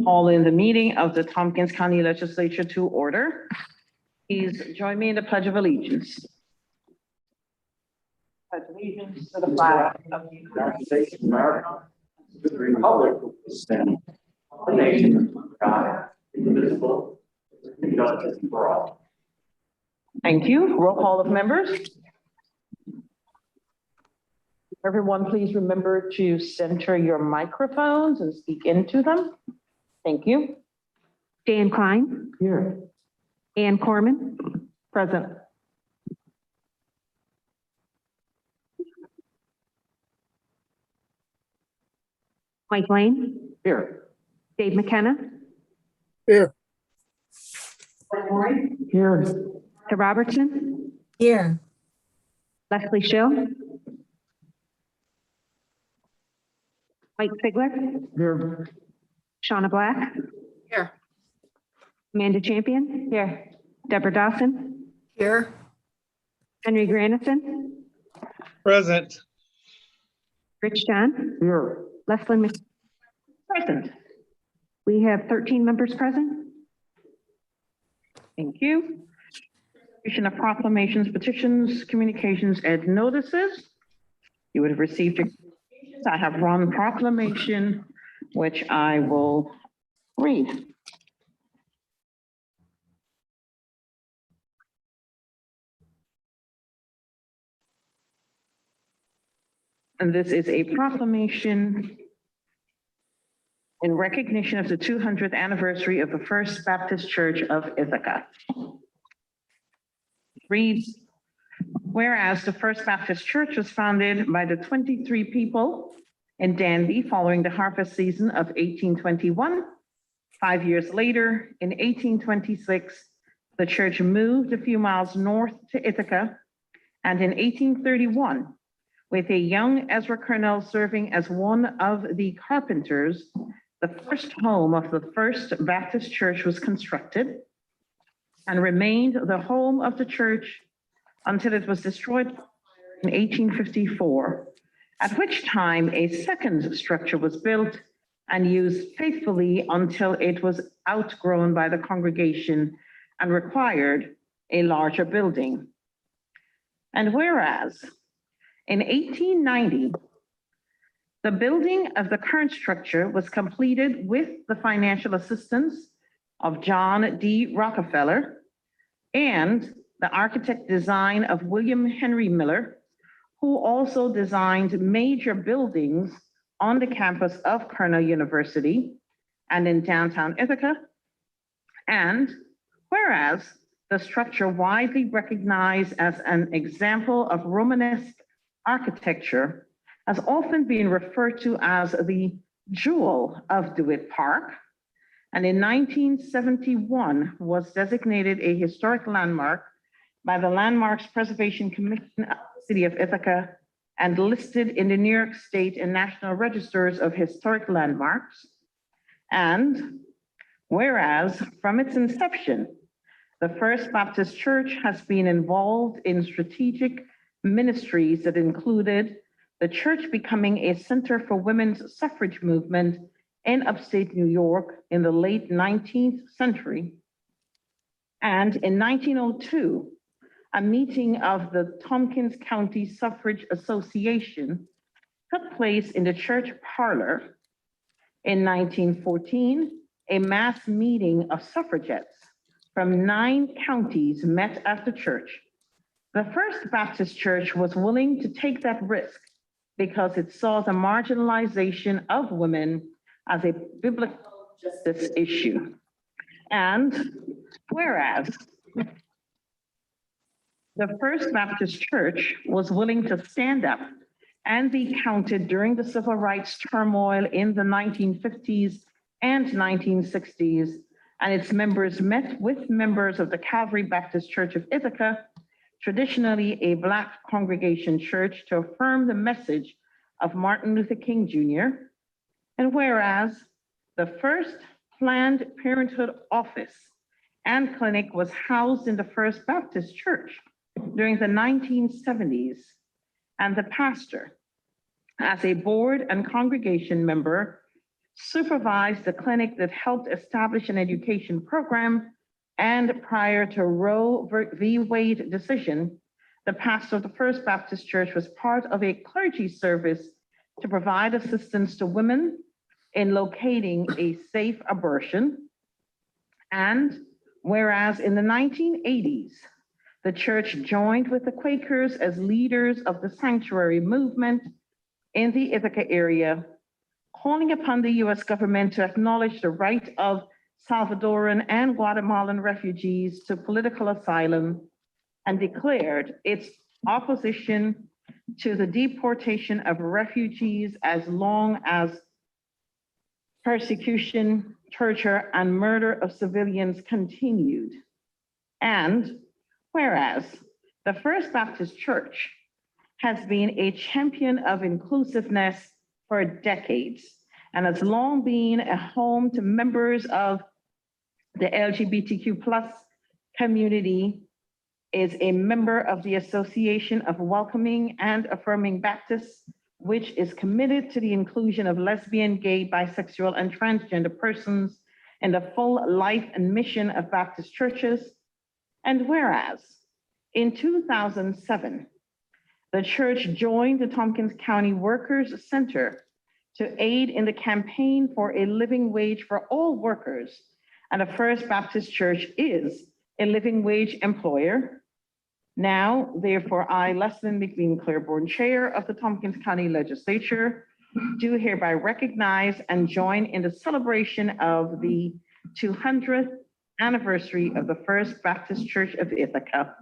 Calling the meeting of the Tompkins County Legislature to order. Please join me in the Pledge of Allegiance. Pledge allegiance to the flag of the United States of America, to the republic which stands one nation under God, indivisible, with justice for all. Thank you. Roll call of members. Everyone, please remember to center your microphones and speak into them. Thank you. Dan Klein. Here. Ann Corman. Present. Mike Lane. Here. Dave McKenna. Here. Here. Martha Robertson. Here. Leslie Schill. Mike Figler. Here. Shauna Black. Here. Amanda Champion. Here. Deborah Dawson. Here. Henry Granison. Present. Rich John. Here. Leslyn Mc. Present. We have 13 members present. Thank you. Distribution of proclamations, petitions, communications, and notices. You would have received your communications. I have one proclamation, which I will read. And this is a proclamation in recognition of the 200th anniversary of the First Baptist Church of Ithaca. It reads, whereas the First Baptist Church was founded by the 23 people in Danby following the harvest season of 1821, 5 years later, in 1826, the church moved a few miles north to Ithaca, and in 1831, with a young Ezra Cornell serving as one of the carpenters, the first home of the First Baptist Church was constructed and remained the home of the church until it was destroyed in 1854, at which time a second structure was built and used faithfully until it was outgrown by the congregation and required a larger building. And whereas in 1890, the building of the current structure was completed with the financial assistance of John D. Rockefeller and the architect design of William Henry Miller, who also designed major buildings on the campus of Cornell University and in downtown Ithaca. And whereas the structure widely recognized as an example of Romanesque architecture has often been referred to as the jewel of DeWitt Park, and in 1971 was designated a historic landmark by the Landmarks Preservation Commission of the City of Ithaca and listed in the New York State and National Registers of Historic Landmarks. And whereas from its inception, the First Baptist Church has been involved in strategic ministries that included the church becoming a center for women's suffrage movement in upstate New York in the late 19th century. And in 1902, a meeting of the Tompkins County Suffrage Association took place in the church parlor. In 1914, a mass meeting of suffragettes from 9 counties met at the church. The First Baptist Church was willing to take that risk because it saw the marginalization of women as a biblical justice issue. And whereas the First Baptist Church was willing to stand up and be counted during the civil rights turmoil in the 1950s and 1960s, and its members met with members of the Calvary Baptist Church of Ithaca, traditionally a Black congregation church, to affirm the message of Martin Luther King Jr. And whereas the first Planned Parenthood office and clinic was housed in the First Baptist Church during the 1970s, and the pastor, as a board and congregation member, supervised the clinic that helped establish an education program, and prior to Roe v. Wade decision, the pastor of the First Baptist Church was part of a clergy service to provide assistance to women in locating a safe abortion. And whereas in the 1980s, the church joined with the Quakers as leaders of the sanctuary movement in the Ithaca area, calling upon the U.S. government to acknowledge the right of Salvadoran and Guatemalan refugees to political asylum, and declared its opposition to the deportation of refugees as long as persecution, torture, and murder of civilians continued. And whereas the First Baptist Church has been a champion of inclusiveness for decades and has long been a home to members of the LGBTQ plus community, is a member of the Association of Welcoming and Affirming Baptists, which is committed to the inclusion of lesbian, gay, bisexual, and transgender persons in the full life and mission of Baptist churches. And whereas in 2007, the church joined the Tompkins County Workers Center to aid in the campaign for a living wage for all workers, and the First Baptist Church is a living wage employer. Now, therefore, I, Leslyn McBean Claiborne, Chair of the Tompkins County Legislature, do hereby recognize and join in the celebration of the 200th anniversary of the First Baptist Church of Ithaca,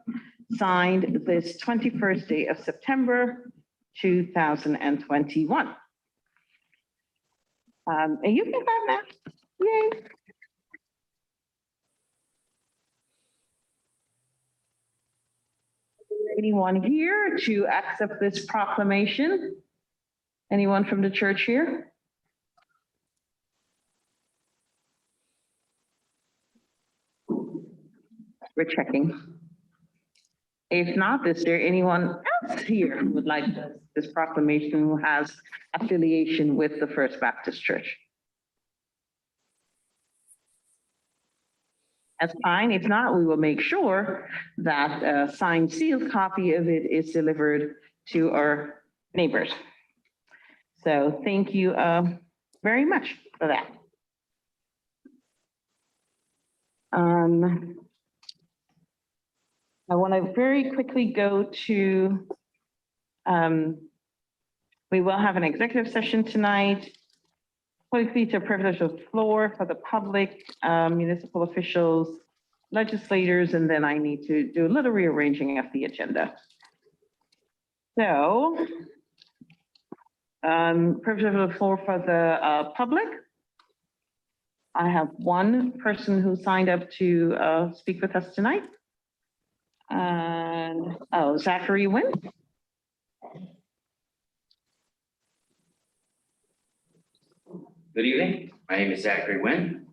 signed this 21st day of September, 2021. And you can have that. Yay. Anyone here to accept this proclamation? Anyone from the church here? We're checking. If not, is there anyone else here who would like this proclamation who has affiliation with the First Baptist Church? That's fine. If not, we will make sure that a signed sealed copy of it is delivered to our neighbors. So thank you very much for that. I want to very quickly go to, we will have an executive session tonight. Quickly to privilege of floor for the public, municipal officials, legislators, and then I need to do a little rearranging of the agenda. So, privilege of the floor for the public. I have one person who signed up to speak with us tonight. And, Zachary Wynn. Good evening. My name is Zachary Wynn.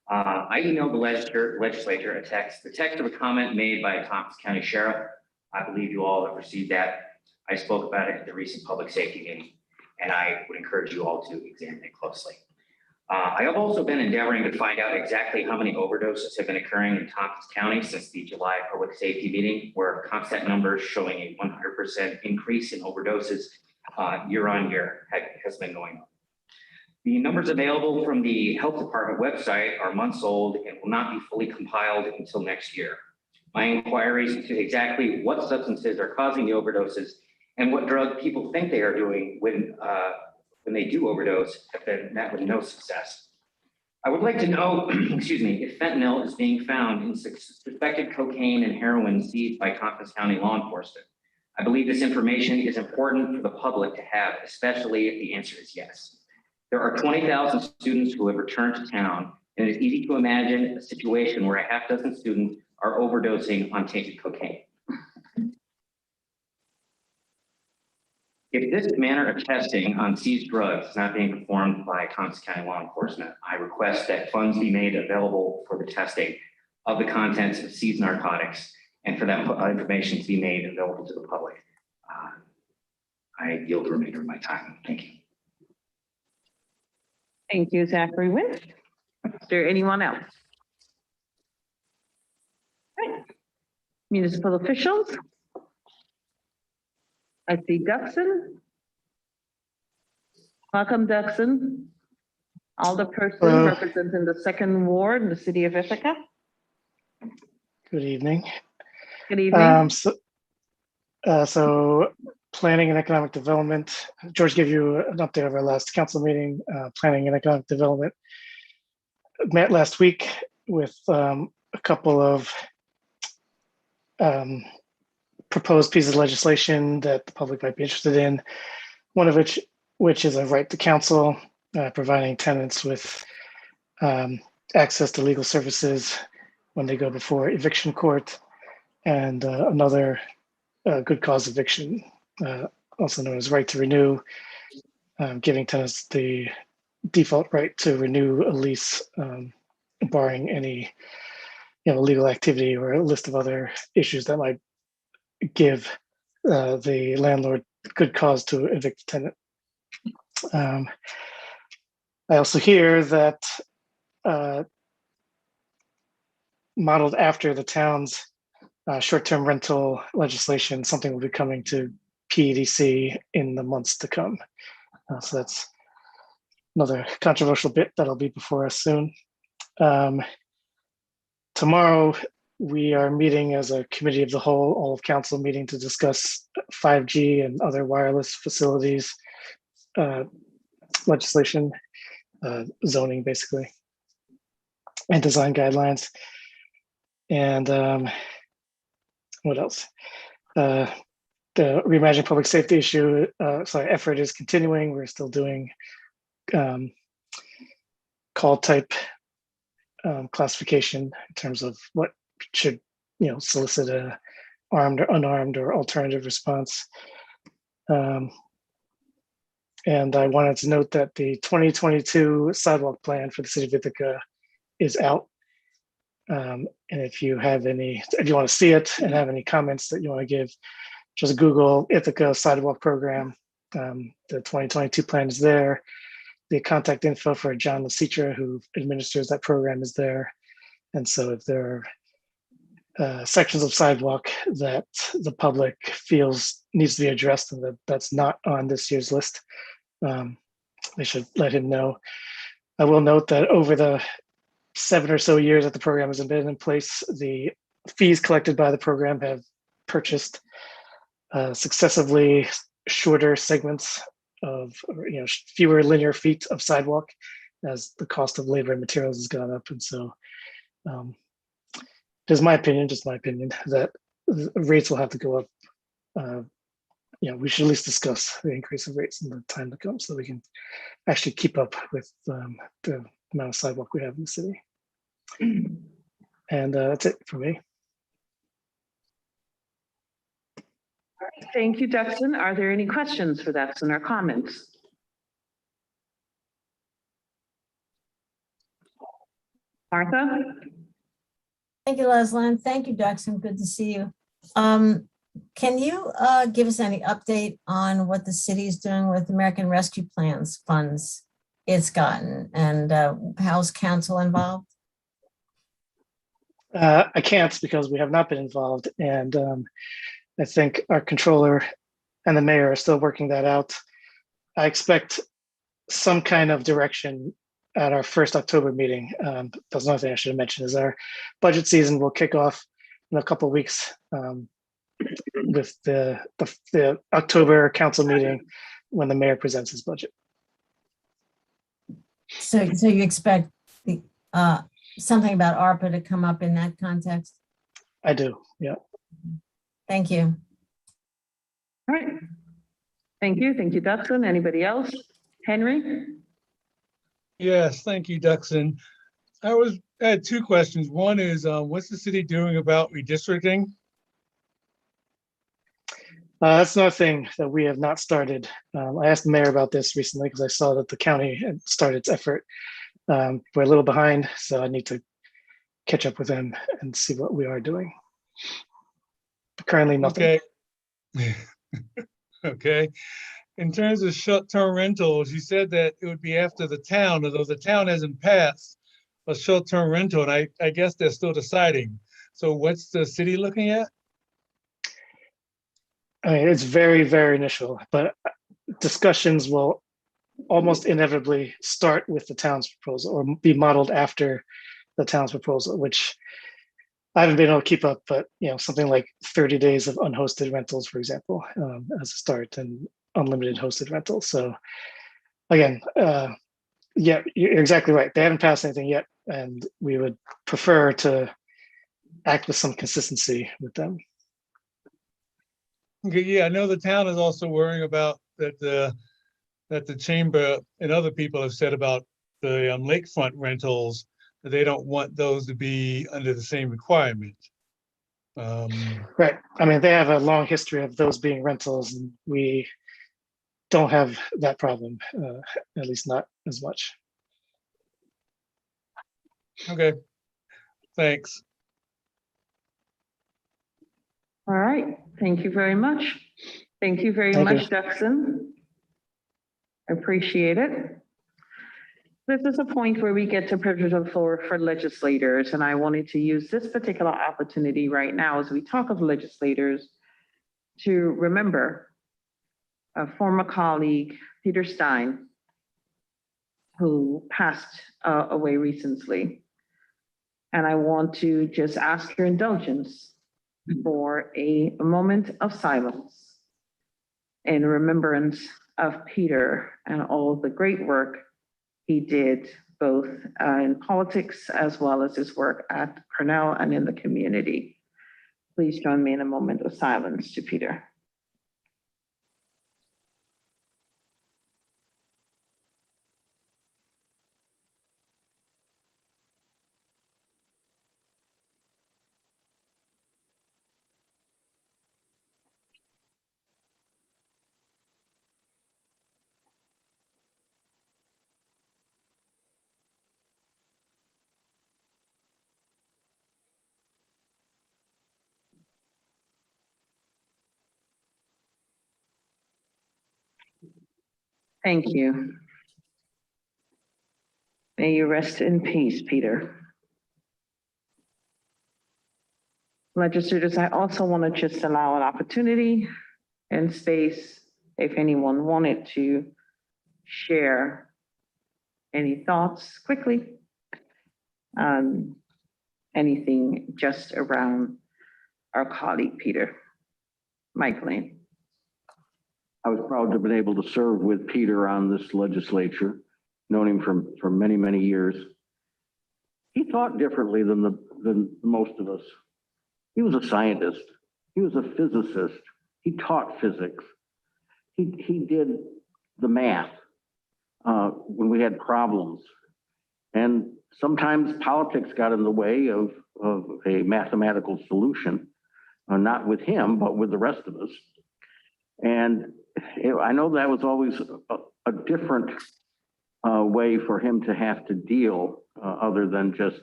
I emailed the legislature a text, the text of a comment made by a Tompkins County Sheriff. I believe you all have received that. I spoke about it at the recent public safety meeting, and I would encourage you all to examine it closely. I have also been endeavoring to find out exactly how many overdoses have been occurring in Tompkins County since the July public safety meeting, where constant numbers showing a 100% increase in overdoses year on year has been going on. The numbers available from the health department website are months old and will not be fully compiled until next year. My inquiries into exactly what substances are causing the overdoses and what drug people think they are doing when they do overdose have been met with no success. I would like to know, excuse me, if fentanyl is being found in suspected cocaine and heroin seized by Tompkins County law enforcement. I believe this information is important for the public to have, especially if the answer is yes. There are 20,000 students who have returned to town, and it's easy to imagine a situation where a half dozen students are overdosing on tainted cocaine. If this manner of testing on seized drugs is not being performed by Tompkins County law enforcement, I request that funds be made available for the testing of the contents of seized narcotics and for that information to be made available to the public. I yield the remainder of my time. Thank you. Thank you, Zachary Wynn. Is there anyone else? Right. Municipal officials? I see Duxon. Welcome, Duxon. Alderperson Hello. representing the second ward in the city of Ithaca. Good evening. Good evening. So planning and economic development, George gave you an update of our last council meeting. Planning and economic development met last week with a couple of proposed pieces of legislation that the public might be interested in. One of which is a right to counsel, providing tenants with access to legal services when they go before eviction court, and another good cause eviction, also known as right to renew, giving tenants the default right to renew a lease, barring any legal activity or a list of other issues that might give the landlord good cause to evict the tenant. I also hear that modeled after the town's short-term rental legislation, something will be coming to PEDC in the months to come. So that's another controversial bit that'll be before us soon. Tomorrow, we are meeting as a committee of the whole, all of council meeting to discuss 5G and other wireless facilities legislation, zoning basically, and design guidelines. And what else? The reimagining public safety issue, effort is continuing. We're still doing call type classification in terms of what should solicit a armed or unarmed or alternative response. And I wanted to note that the 2022 sidewalk plan for the city of Ithaca is out. And if you want to see it and have any comments that you want to give, just Google Ithaca sidewalk program. The 2022 plan is there. The contact info for John Legislature, who administers that program, is there. And so if there are sections of sidewalk that the public feels needs to be addressed and that's not on this year's list, they should let him know. I will note that over the 7 or so years that the program has been in place, the fees collected by the program have purchased successively shorter segments of fewer linear feet of sidewalk as the cost of labor and materials has gone up. And so just my opinion, that rates will have to go up. We should at least discuss the increase of rates in the time to come so that we can actually keep up with the amount of sidewalk we have in the city. And that's it for me. Thank you, Duxon. Are there any questions for Duxon or comments? Martha? Thank you, Leslie. Thank you, Duxon. Good to see you. Can you give us any update on what the city is doing with American Rescue Plans funds it's gotten, and how's council involved? I can't because we have not been involved, and I think our controller and the mayor are still working that out. I expect some kind of direction at our first October meeting. That's another thing I should have mentioned is our budget season will kick off in a couple of weeks with the October council meeting when the mayor presents his budget. So you expect the something about ARPA to come up in that context? I do, yeah. Thank you. All right. Thank you. Thank you, Duxon. Anybody else? Henry? Yes, thank you, Duxon. I had two questions. One is, what's the city doing about redistricting? That's another thing that we have not started. I asked the mayor about this recently because I saw that the county had started its effort. We're a little behind, so I need to catch up with them and see what we are doing. But currently, nothing. Okay. Okay. in terms of short-term rentals, you said that it would be after the town, although the town hasn't passed a short-term rental, and I guess they're still deciding. So what's the city looking at? I mean, it's very, very initial, but discussions will almost inevitably start with the town's proposal or be modeled after the town's proposal, which I haven't been able to keep up, but something like 30 days of unhosted rentals, for example, as a start, and unlimited hosted rentals. So again, yeah, you're exactly right. They haven't passed anything yet, and we would prefer to act with some consistency with them. Okay, yeah, I know the town is also worrying about that the chamber and other people have said about the lakefront rentals, that they don't want those to be under the same requirement. Right. I mean, they have a long history of those being rentals, and we don't have that problem, at least not as much. Okay, thanks. All right, thank you very much. Thank you very Thank you. much, Dixon. I appreciate it. This is a point where we get to privilege of the floor for legislators, and I wanted to use this particular opportunity right now as we talk of legislators to remember a former colleague, Peter Stein, who passed away recently. And I want to just ask your indulgence for a moment of silence in remembrance of Peter and all the great work he did, both in politics as well as his work at Cornell and in the community. Please join me in a moment of silence to Peter. Thank you. May you rest in peace, Peter. Legislators, I also want to just allow an opportunity and space if anyone wanted to share any thoughts quickly. Anything just around our colleague, Peter. Mike Lane. I was proud to have been able to serve with Peter on this legislature, known him for many, many years. He thought differently than most of us. He was a scientist. He was a physicist. He taught physics. He did the math when we had problems. And sometimes politics got in the way of a mathematical solution, not with him, but with the rest of us. And I know that was always a different way for him to have to deal other than just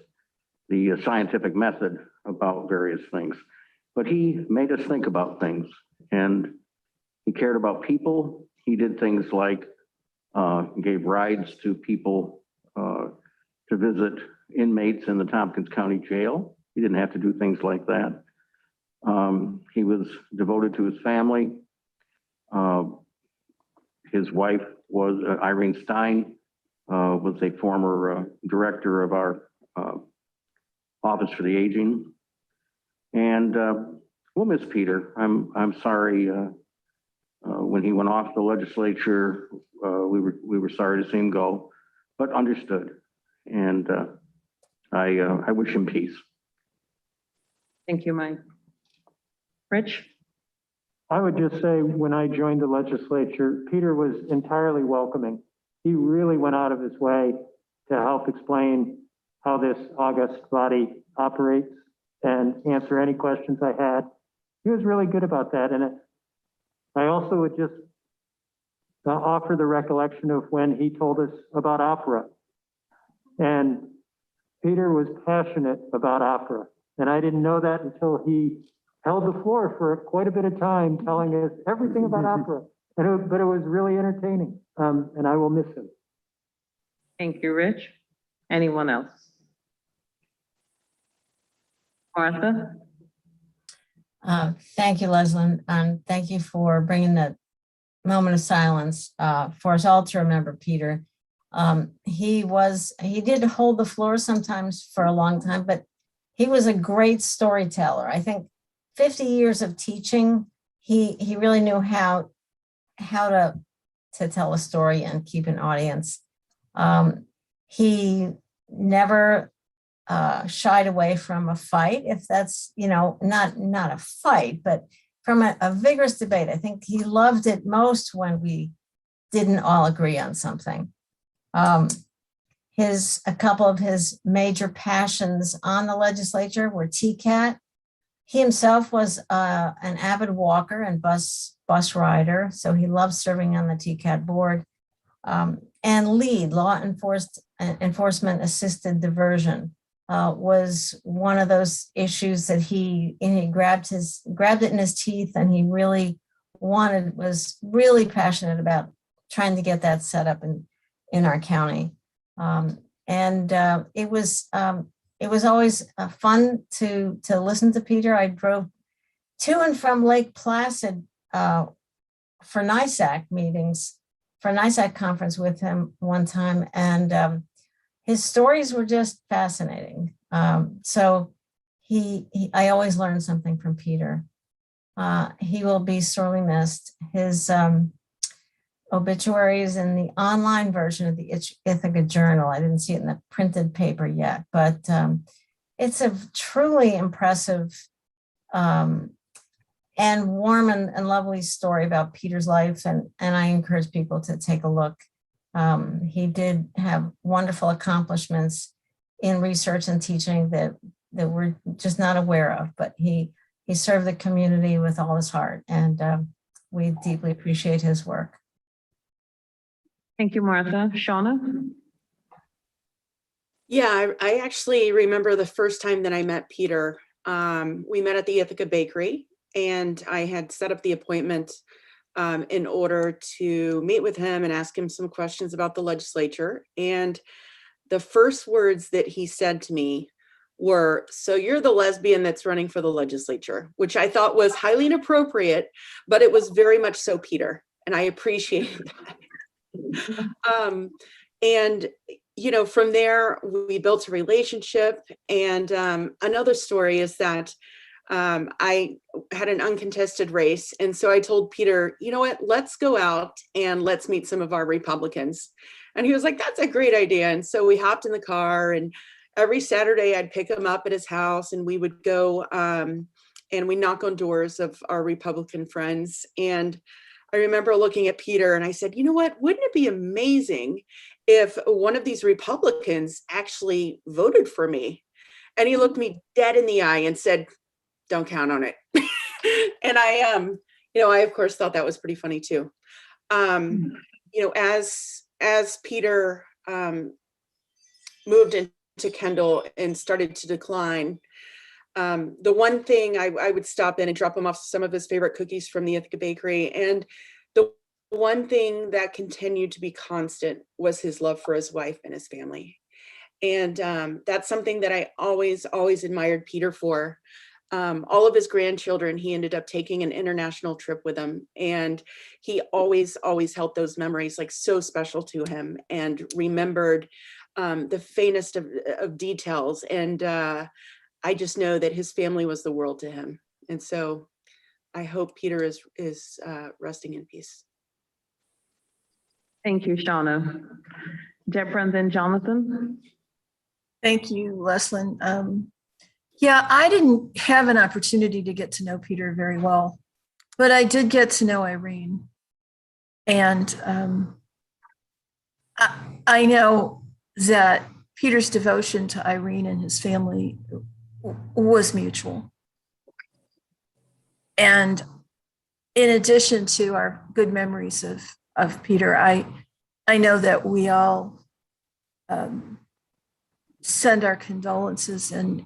the scientific method about various things. But he made us think about things, and he cared about people. He did things like gave rides to people to visit inmates in the Tompkins County Jail. He didn't have to do things like that. He was devoted to his family. His wife was Irene Stein, was a former director of our Office for the Aging. And we'll miss Peter. I'm sorry when he went off the legislature, we were sorry to see him go, but understood. And I wish him peace. Thank you, Mike. Rich? I would just say when I joined the legislature, Peter was entirely welcoming. He really went out of his way to help explain how this august body operates and answer any questions I had. He was really good about that. And I also would just offer the recollection of when he told us about opera. And Peter was passionate about opera. And I didn't know that until he held the floor for quite a bit of time telling us everything about opera. but it was really entertaining, and I will miss him. Thank you, Rich. Anyone else? Martha? Thank you, Leslie, and thank you for bringing the moment of silence for us all to remember Peter. He did hold the floor sometimes for a long time, but he was a great storyteller. I think 50 years of teaching, he really knew how to tell a story and keep an audience. He never shied away from a fight, if that's, not a fight, but from a vigorous debate. I think he loved it most when we didn't all agree on something. A couple of his major passions on the legislature were TCAT. He himself was an avid walker and bus rider, so he loved serving on the TCAT board. And LEAD, Law Enforcement Assisted Diversion, was one of those issues that he grabbed it in his teeth, and he really was really passionate about trying to get that set up in our county. It was always fun to listen to Peter. I drove to and from Lake Placid for NISAC meetings, for NISAC conference with him one time, and his stories were just fascinating. So I always learned something from Peter. He will be sorely missed. His obituaries in the online version of the Ithaca Journal. I didn't see it in the printed paper yet, but it's a truly impressive and warm and lovely story about Peter's life, and I encourage people to take a look. He did have wonderful accomplishments in research and teaching that we're just not aware of, but he served the community with all his heart, and we deeply appreciate his work. Thank you, Martha. Shauna? Yeah, I actually remember the first time that I met Peter. We met at the Ithaca Bakery, and I had set up the appointment in order to meet with him and ask him some questions about the legislature. And the first words that he said to me were, "So you're the lesbian that's running for the legislature," which I thought was highly inappropriate, but it was very much so Peter, and I appreciated that. And from there, we built a relationship. And another story is that I had an uncontested race. And so I told Peter, you know what, let's go out and let's meet some of our Republicans. And he was like, that's a great idea. And so we hopped in the car, and every Saturday I'd pick him up at his house, and we would go and we knock on doors of our Republican friends. And I remember looking at Peter and I said, you know what, wouldn't it be amazing if one of these Republicans actually voted for me? And he looked me dead in the eye and said, don't count on it. And I of course thought that was pretty funny too. As Peter moved into Kendall and started to decline, the one thing I would stop in and drop him off some of his favorite cookies from the Ithaca Bakery. And the one thing that continued to be constant was his love for his wife and his family. And that's something that I always admired Peter for. All of his grandchildren, he ended up taking an international trip with him. And he always held those memories like so special to him, and remembered the faintest of details. And I just know that his family was the world to him. And so I hope Peter is resting in peace. Thank you, Shauna. Deborah and then Jonathan. Thank you, Leslyn. Yeah, I didn't have an opportunity to get to know Peter very well, but I did get to know Irene. And I know that Peter's devotion to Irene and his family was mutual. And in addition to our good memories of Peter, I know that we all send our condolences and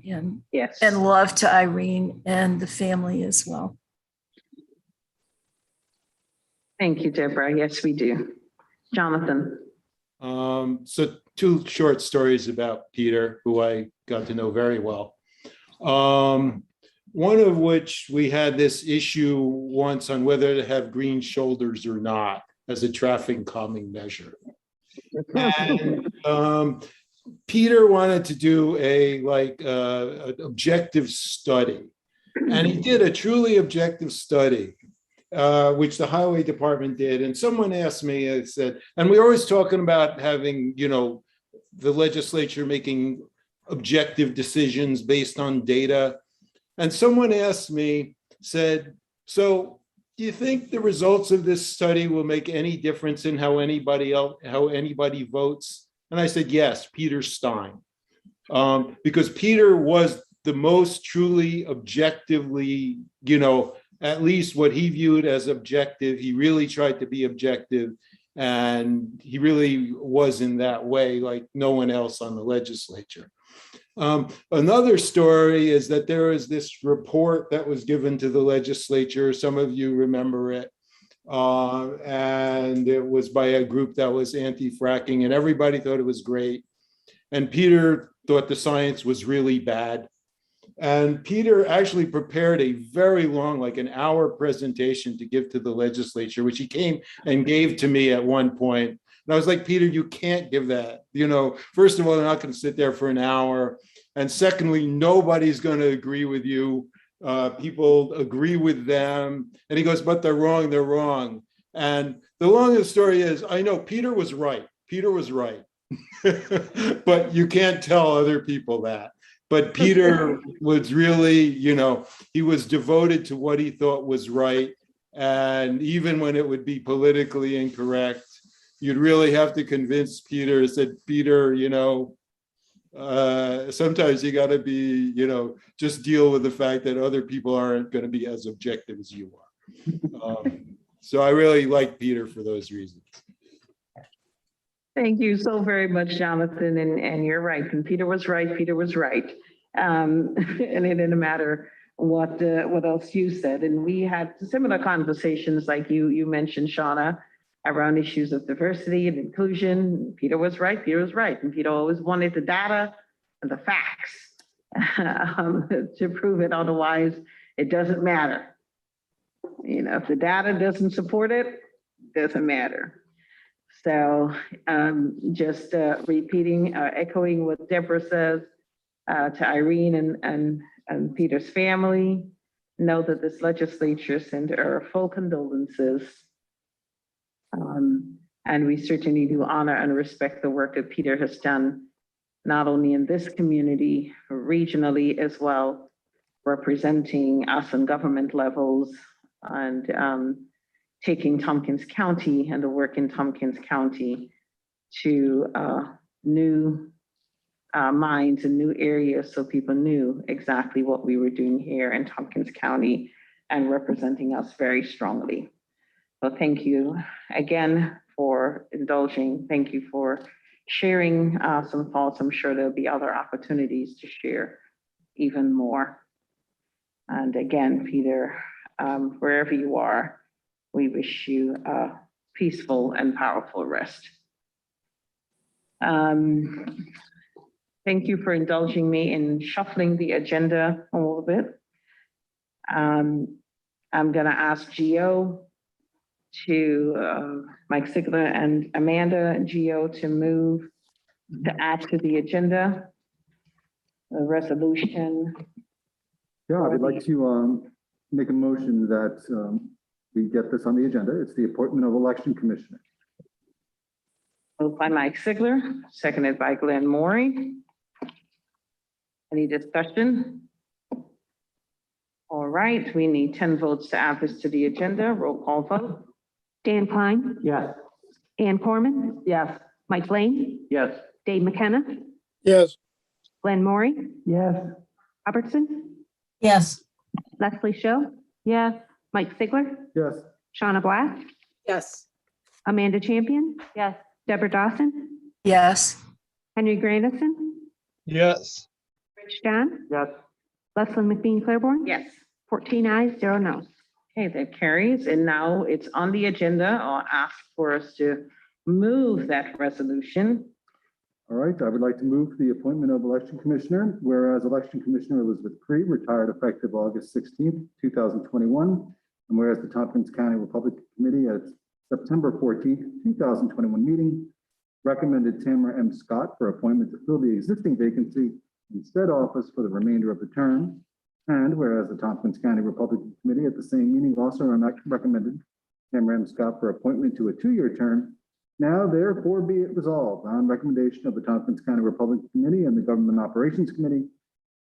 Yes. and love to Irene and the family as well. Thank you, Deborah. Yes, we do. Jonathan. So two short stories about Peter, who I got to know very well. One of which we had this issue once on whether to have green shoulders or not as a traffic calming measure. And Peter wanted to do an objective study, and he did a truly objective study, which the highway department did. And someone asked me, I said, and we're always talking about having, the legislature making objective decisions based on data. And someone asked me, said, so do you think the results of this study will make any difference in how anybody votes? And I said, yes, Peter Stein. Because Peter was the most truly objectively, at least what he viewed as objective. He really tried to be objective, and he really was in that way like no one else on the legislature. Another story is that there was this report that was given to the legislature. Some of you remember it. And it was by a group that was anti-fracking, and everybody thought it was great. And Peter thought the science was really bad. And Peter actually prepared a very long, like an hour presentation to give to the legislature, which he came and gave to me at one point. And I was like, Peter, you can't give that. First of all, they're not going to sit there for an hour. And secondly, nobody's going to agree with you. People agree with them. And he goes, but they're wrong, they're wrong. And the long of the story is, I know Peter was right. Peter was right. But you can't tell other people that. But Peter was really, he was devoted to what he thought was right. And even when it would be politically incorrect, you'd really have to convince Peter, said, Peter, sometimes you got to be, just deal with the fact that other people aren't going to be as objective as you are. So I really like Peter for those reasons. Thank you so very much, Jonathan. And you're right. And Peter was right. Peter was right. And it didn't matter what else you said. And we had similar conversations like you mentioned, Shauna, around issues of diversity and inclusion. Peter was right. Peter was right. And Peter always wanted the data and the facts to prove it. Otherwise, it doesn't matter. If the data doesn't support it, it doesn't matter. So just repeating, echoing what Deborah says to Irene and Peter's family, know that this legislature sent our full condolences. And we certainly do honor and respect the work that Peter has done, not only in this community, regionally as well, representing us on government levels and taking Tompkins County and the work in Tompkins County to new minds and new areas, so people knew exactly what we were doing here in Tompkins County and representing us very strongly. So thank you again for indulging. Thank you for sharing some thoughts. I'm sure there'll be other opportunities to share even more. And again, Peter, wherever you are, we wish you a peaceful and powerful rest. Thank you for indulging me in shuffling the agenda a little bit. I'm gonna ask Gio to, Mike Sigler and Amanda, Gio to move to add to the agenda, the resolution. Yeah, I would like to make a motion that we get this on the agenda. It's the appointment of election commissioner. Moved by Mike Sigler, seconded by Glenn Maury. Any discussion? All right, we need 10 votes to add this to the agenda. Roll call vote. Dan Klein, Yes. Ann Corman, Yes. Mike Lane, Yes. Dave McKenna, Yes. Glenn Maury, Yes. Robertson, Yes. Leslie Show. Yeah. Mike Sigler, Yes. Shauna Black, Yes. Amanda Champion. Yes. Deborah Dawson, Yes. Henry Grandison, Yes. Rich John, Yes. Lesley McBean Claiborne. Yes. 14 ayes, 0 no's. Okay, that carries. And now it's on the agenda. I'll ask for us to move that resolution. All right, I would like to move the appointment of election commissioner, whereas election commissioner Elizabeth Cree retired effective August 16th, 2021. And whereas the Tompkins County Republican Committee at its September 14th, 2021 meeting recommended Tamara M. Scott for appointment to fill the existing vacancy in said office for the remainder of the term. And whereas the Tompkins County Republican Committee at the same meeting also recommended Tamara M. Scott for appointment to a 2-year term. Now therefore be it resolved on recommendation of the Tompkins County Republican Committee and the Government Operations Committee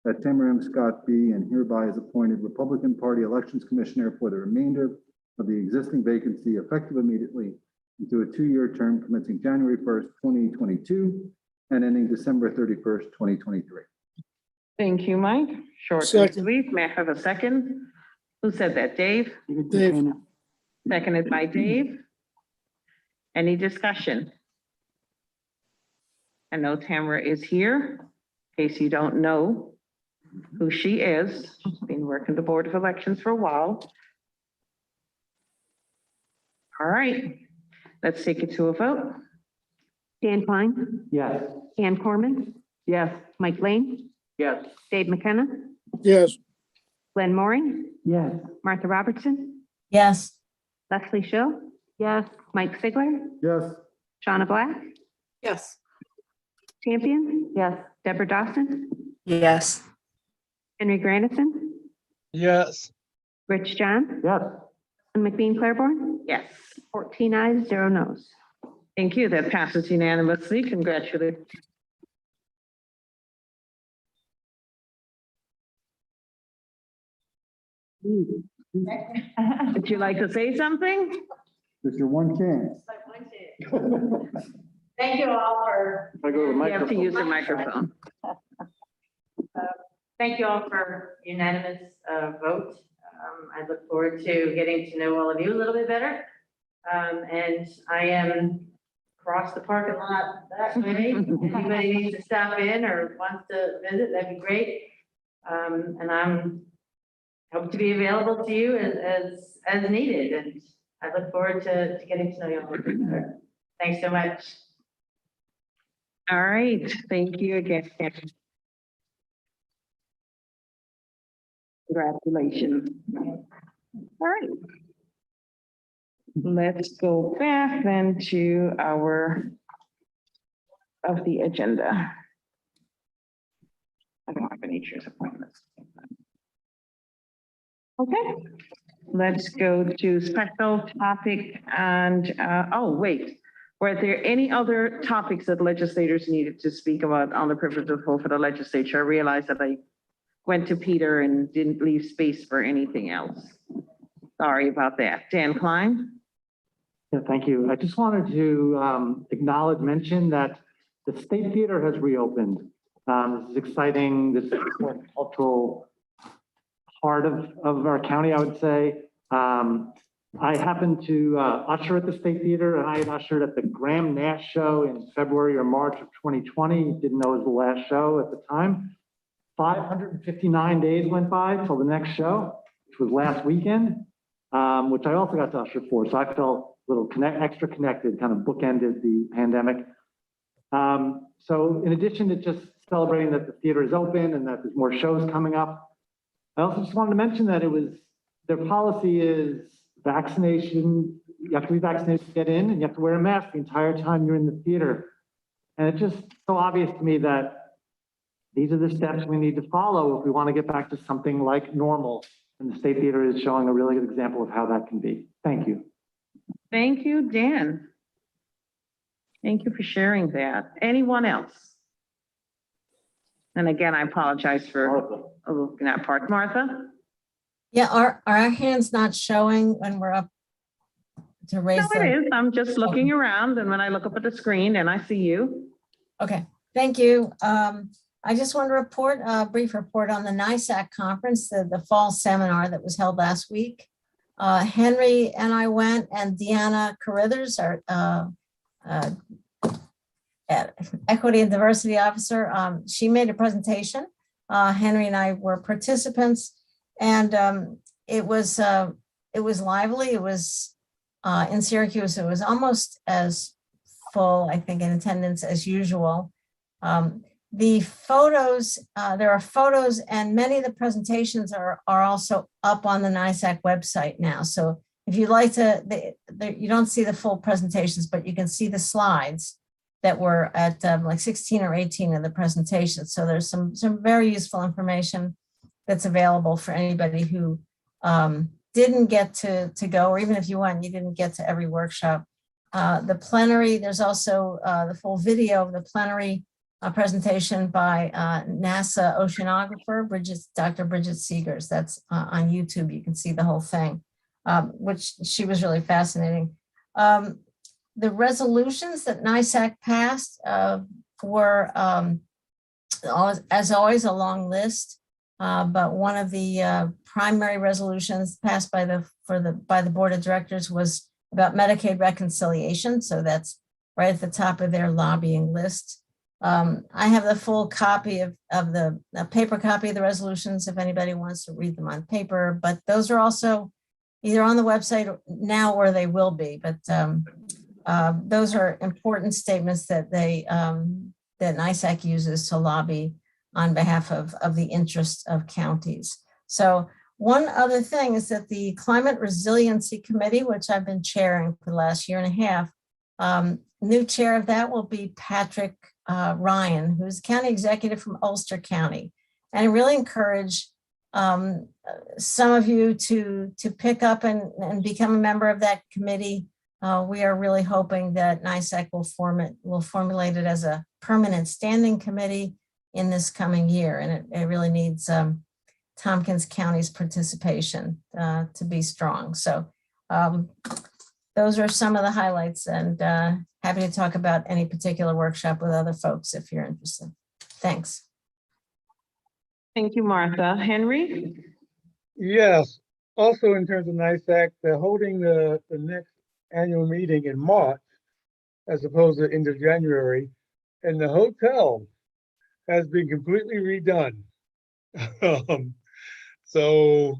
that Tamara M. Scott be and hereby is appointed Republican Party Elections Commissioner for the remainder of the existing vacancy effective immediately into a 2-year term commencing January 1st, 2022 and ending December 31st, 2023. Thank you, Mike. Short and Second. sweet. May I have a second? Who said that? Dave? Dave. Seconded by Dave. Any discussion? I know Tamara is here. In case you don't know who she is, she's been working the Board of Elections for a while. All right, let's take it to a vote. Dan Klein, Yes. Ann Corman, Yes. Mike Lane, Yes. Dave McKenna, Yes. Glenn Mooring, Yes. Martha Robertson, Yes, Leslie Show. Yes. Mike Sigler, Yes. Shauna Black, Yes. Champion. Yes. Deborah Dawson, Yes. Henry Grandison, Yes. Rich John, Yes. and McBean Claiborne. Yes. 14 ayes, 0 noes. Thank you. That passes unanimously. Congratulations. Would you like to say something? It's your one chance. Thank you all for, If I go to the You have to microphone. use the microphone. thank you all for unanimous vote. I look forward to getting to know all of you a little bit better. And I am across the parking lot that way. Anybody needs to stop in or wants to visit, that'd be great. And I'm hope to be available to you as needed. And I look forward to getting to know you all a little bit better. Thanks so much. All right, thank you again. Congratulations. All right. Let's go back then to our of the agenda. I don't have any chairs appointments. Okay, let's go to special topic and, oh, wait. Were there any other topics that legislators needed to speak about on the privilege of the full for the legislature? I realized that I went to Peter and didn't leave space for anything else. Sorry about that. Dan Klein? Yeah, thank you. I just wanted to mention that the State Theater has reopened. This is exciting. This is a cultural part of our county, I would say. I happened to usher at the State Theater, and I had ushered at the Graham Nash show in February or March of 2020. Didn't know it was the last show at the time. 559 days went by till the next show, which was last weekend, which I also got to usher for. So I felt a little extra connected, kind of bookended the pandemic. So in addition to just celebrating that the theater is open and that there's more shows coming up, I also just wanted to mention that their policy is vaccination. You have to be vaccinated to get in, and you have to wear a mask the entire time you're in the theater. And it's just so obvious to me that these are the steps we need to follow if we want to get back to something like normal. And the State Theater is showing a really good example of how that can be. Thank you. Thank you, Dan. Thank you for sharing that. Anyone else? And again, I apologize for looking at part. Martha? yeah, are our hands not showing when we're up to raise? No, it is. I'm just looking around, and when I look up at the screen and I see you. Okay, thank you. I just want to report a brief report on the NISAC conference, the fall seminar that was held last week. Henry and I went, and Deanna Carithers, our Equity and Diversity Officer, she made a presentation. Henry and I were participants, and it was it was lively. It was in Syracuse. It was almost as full, I think, in attendance as usual. The photos, there are photos, and many of the presentations are also up on the NISAC website now. So if you'd like to, you don't see the full presentations, but you can see the slides that were at like 16 or 18 of the presentations. So there's some very useful information that's available for anybody who didn't get to go, or even if you went, you didn't get to every workshop. The plenary, there's also the full video of the plenary presentation by NASA oceanographer, Dr. Bridget Seegers. That's on YouTube. You can see the whole thing, which she was really fascinating. The resolutions that NISAC passed were, as always, a long list. But one of the primary resolutions passed by the board of directors was about Medicaid reconciliation. So that's right at the top of their lobbying list. I have the full copy of the paper copy of the resolutions if anybody wants to read them on paper, but those are also either on the website now or they will be. But those are important statements that that NISAC uses to lobby on behalf of the interests of counties. So one other thing is that the Climate Resiliency Committee, which I've been chairing for the last year and a half, new chair of that will be Patrick Ryan, who's county executive from Ulster County. And I really encourage some of you to pick up and become a member of that committee. We are really hoping that NISAC will formulate it as a permanent standing committee in this coming year. And it really needs Tompkins County's participation to be strong. So those are some of the highlights, and happy to talk about any particular workshop with other folks if you're interested. Thanks. Thank you, Martha. Henry? Yes, also in terms of NISAC, they're holding the next annual meeting in March as opposed to end of January, and the hotel has been completely redone. So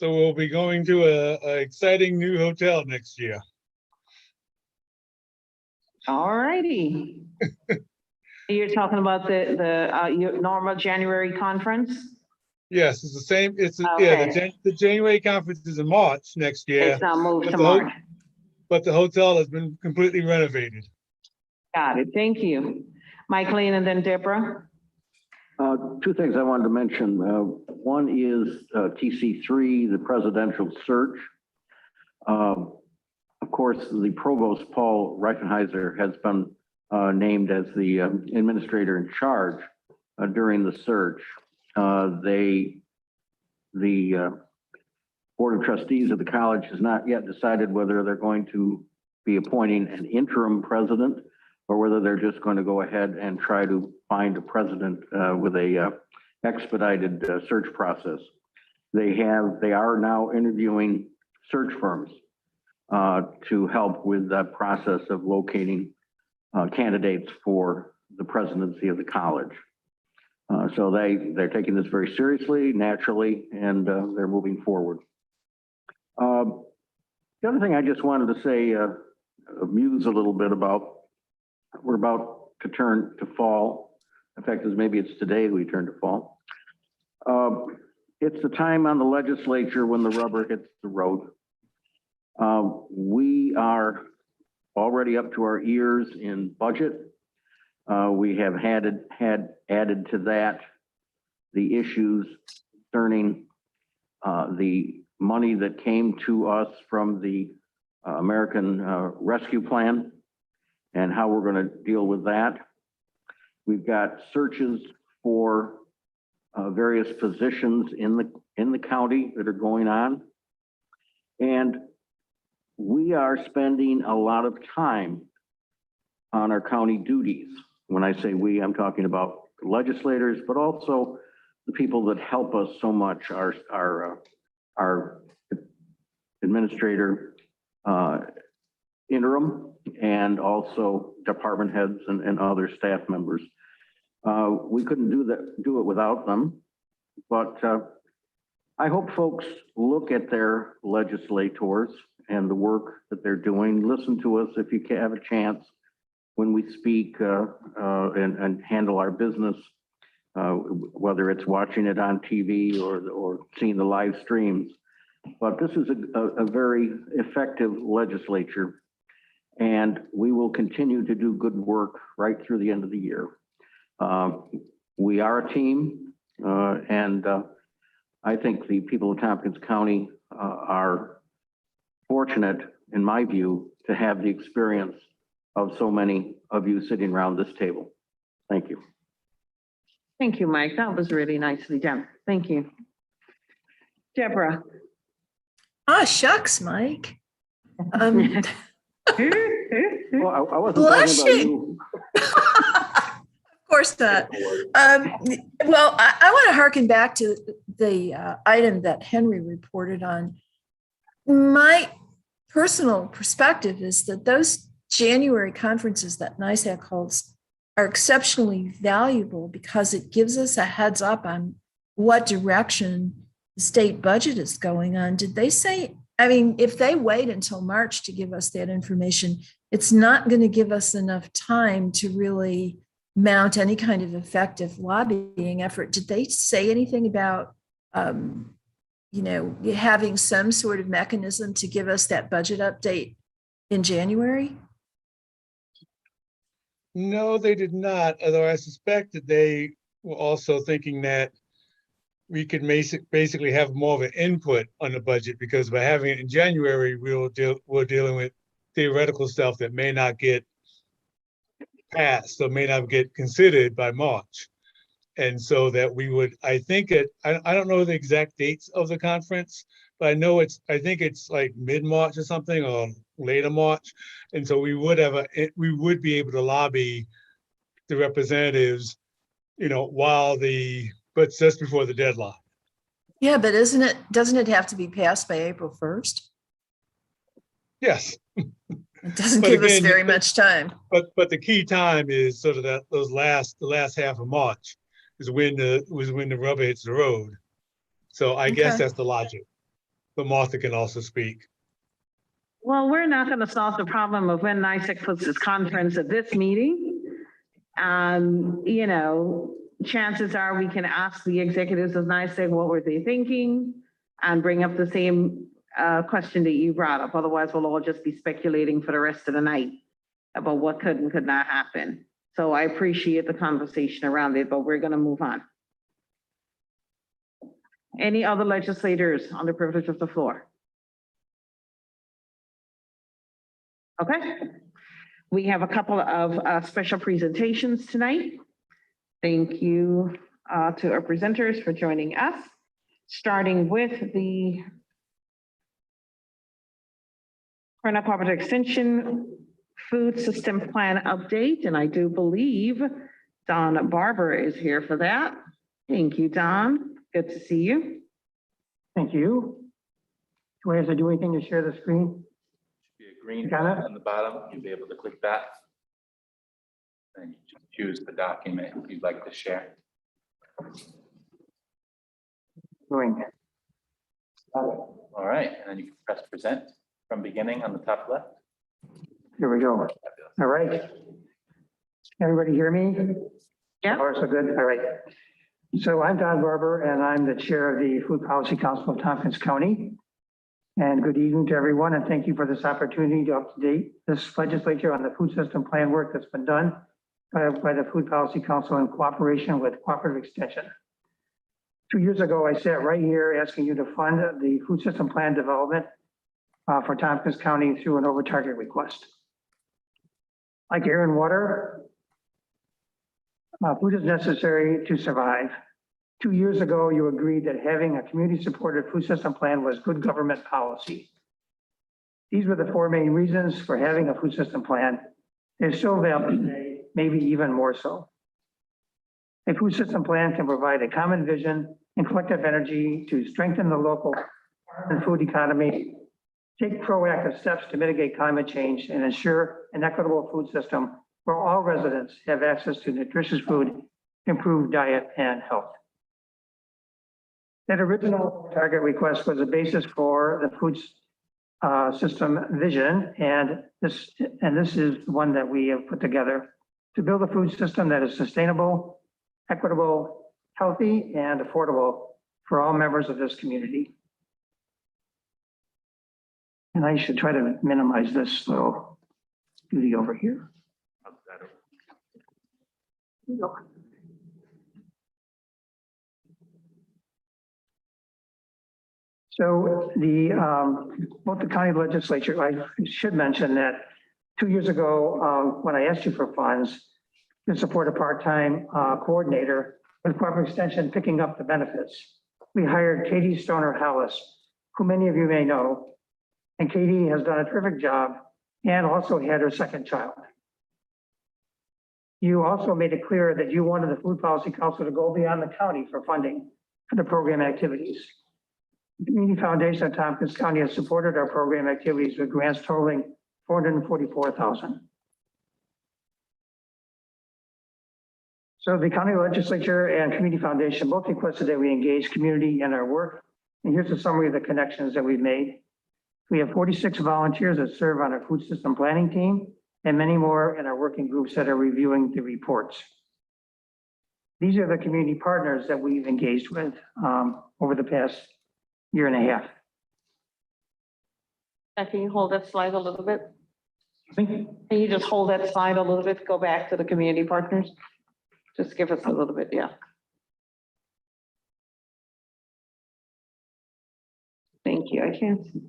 we'll be going to a exciting new hotel next year. All righty. You're talking about your normal January conference? Yes, it's the same. It's Okay. the January conference is in March next year. It's now moved but to the March. But the hotel has been completely renovated. Got it. Thank you. Michaeline and then Deborah. Two things I wanted to mention. One is TC3, the presidential search. Of course, the provost, Paul Reifenheiser, has been named as the administrator in charge during the search. The Board of Trustees of the college has not yet decided whether they're going to be appointing an interim president or whether they're just going to go ahead and try to find a president with a expedited search process. They are now interviewing search firms to help with that process of locating candidates for the presidency of the college. So they're taking this very seriously, naturally, and they're moving forward. The other thing I just wanted to say, muse a little bit about, we're about to turn to fall. In fact, maybe it's today we turn to fall. It's the time on the legislature when the rubber hits the road. We are already up to our ears in budget. We have had added to that the issues concerning the money that came to us from the American Rescue Plan and how we're going to deal with that. We've got searches for various positions in the county that are going on. And we are spending a lot of time on our county duties. When I say we, I'm talking about legislators, but also the people that help us so much, our administrator interim, and also department heads and other staff members. We couldn't do it without them, but I hope folks look at their legislators and the work that they're doing. Listen to us if you can have a chance when we speak and handle our business, whether it's watching it on TV or seeing the live streams. But this is a very effective legislature, and we will continue to do good work right through the end of the year. We are a team, and I think the people of Tompkins County are fortunate, in my view, to have the experience of so many of you sitting around this table. Thank you. Thank you, Mike. That was really nicely done. Thank you. Deborah. Ah, shucks, Mike. Well, I wasn't talking about Blushing. you. Of course not. Well, I want to harken back to the item that Henry reported on. My personal perspective is that those January conferences that NISAC holds are exceptionally valuable because it gives us a heads up on what direction the state budget is going on. Did they say, I mean, if they wait until March to give us that information, it's not going to give us enough time to really mount any kind of effective lobbying effort. Did they say anything about, having some sort of mechanism to give us that budget update in January? No, they did not, although I suspect that they were also thinking that we could basically have more of an input on the budget, because by having it in January, we're dealing with theoretical stuff that may not get passed or may not get considered by March. And so that we would, I think I don't know the exact dates of the conference, but I think it's like mid-March or something, or later March. And so we would be able to lobby the representatives, but just before the deadline. Yeah, but doesn't it have to be passed by April 1st? Yes. It doesn't But give us again, very much time. But the key time is sort of the last half of March is when the rubber hits the road. So I guess Okay. that's the logic. But Martha can also speak. Well, we're not going to solve the problem of when NISAC puts its conference at this meeting. Chances are we can ask the executives of NISAC what were they thinking and bring up the same question that you brought up. Otherwise, we'll all just be speculating for the rest of the night about what could and could not happen. So I appreciate the conversation around it, but we're going to move on. Any other legislators on the privilege of the floor? Okay. We have a couple of special presentations tonight. Thank you to our presenters for joining us, starting with the Cornell Cooperative Extension Food System Plan update, and I do believe Don Barber is here for that. Thank you, Don. Good to see you. Thank you. Do I have to do anything to share the screen? Be a green Got it? button on the bottom, you'll be able to click that. And you just choose the document you'd like to share. Doing it. All right, and then you can press present from beginning on the top left. Here we go. All right. Everybody hear me? Yeah. So good. All right. So I'm Don Barber, and I'm the chair of the Food Policy Council of Tompkins County. And good evening to everyone, and thank you for this opportunity to update this legislature on the food system plan work that's been done by the Food Policy Council in cooperation with Cooperative Extension. 2 years ago, I sat right here asking you to fund the food system plan development for Tompkins County through an over target request. Like air and water, food is necessary to survive. 2 years ago, you agreed that having a community-supported food system plan was good government policy. These were the four main reasons for having a food system plan. They're still valid today, maybe even more so. A food system plan can provide a common vision and collective energy to strengthen the local and food economy, take proactive steps to mitigate climate change, and ensure an equitable food system where all residents have access to nutritious food, improved diet, and health. That original target request was a basis for the food system vision, and this is one that we have put together to build a food system that is sustainable, equitable, healthy, and affordable for all members of this community. And I should try to minimize this little beauty over here. So both the county legislature, I should mention that 2 years ago, when I asked you for funds to support a part-time coordinator with Cooperative Extension picking up the benefits, we hired Katie Stoner Hallis, who many of you may know. And Katie has done a terrific job and also had her second child. You also made it clear that you wanted the Food Policy Council to go beyond the county for funding for the program activities. The Community Foundation of Tompkins County has supported our program activities with grants totaling $444,000. So the county legislature and Community Foundation both requested that we engage community in our work. And here's a summary of the connections that we've made. We have 46 volunteers that serve on our food system planning team and many more in our working groups that are reviewing the reports. These are the community partners that we've engaged with over the past year and a half. Can you hold that slide a little bit? Can you just hold that slide a little bit? Go back to the community partners. Just give us a little bit, yeah. Thank you. I can't see.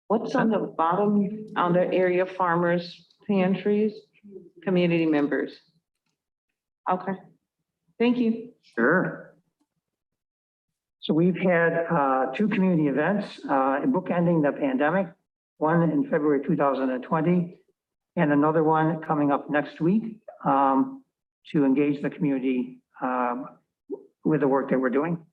What's on the bottom, on the area farmers, pantries, community members? Okay, thank you. Sure. So we've had 2 community events bookending the pandemic, one in February 2020, and another one coming up next week to engage the community with the work that we're doing.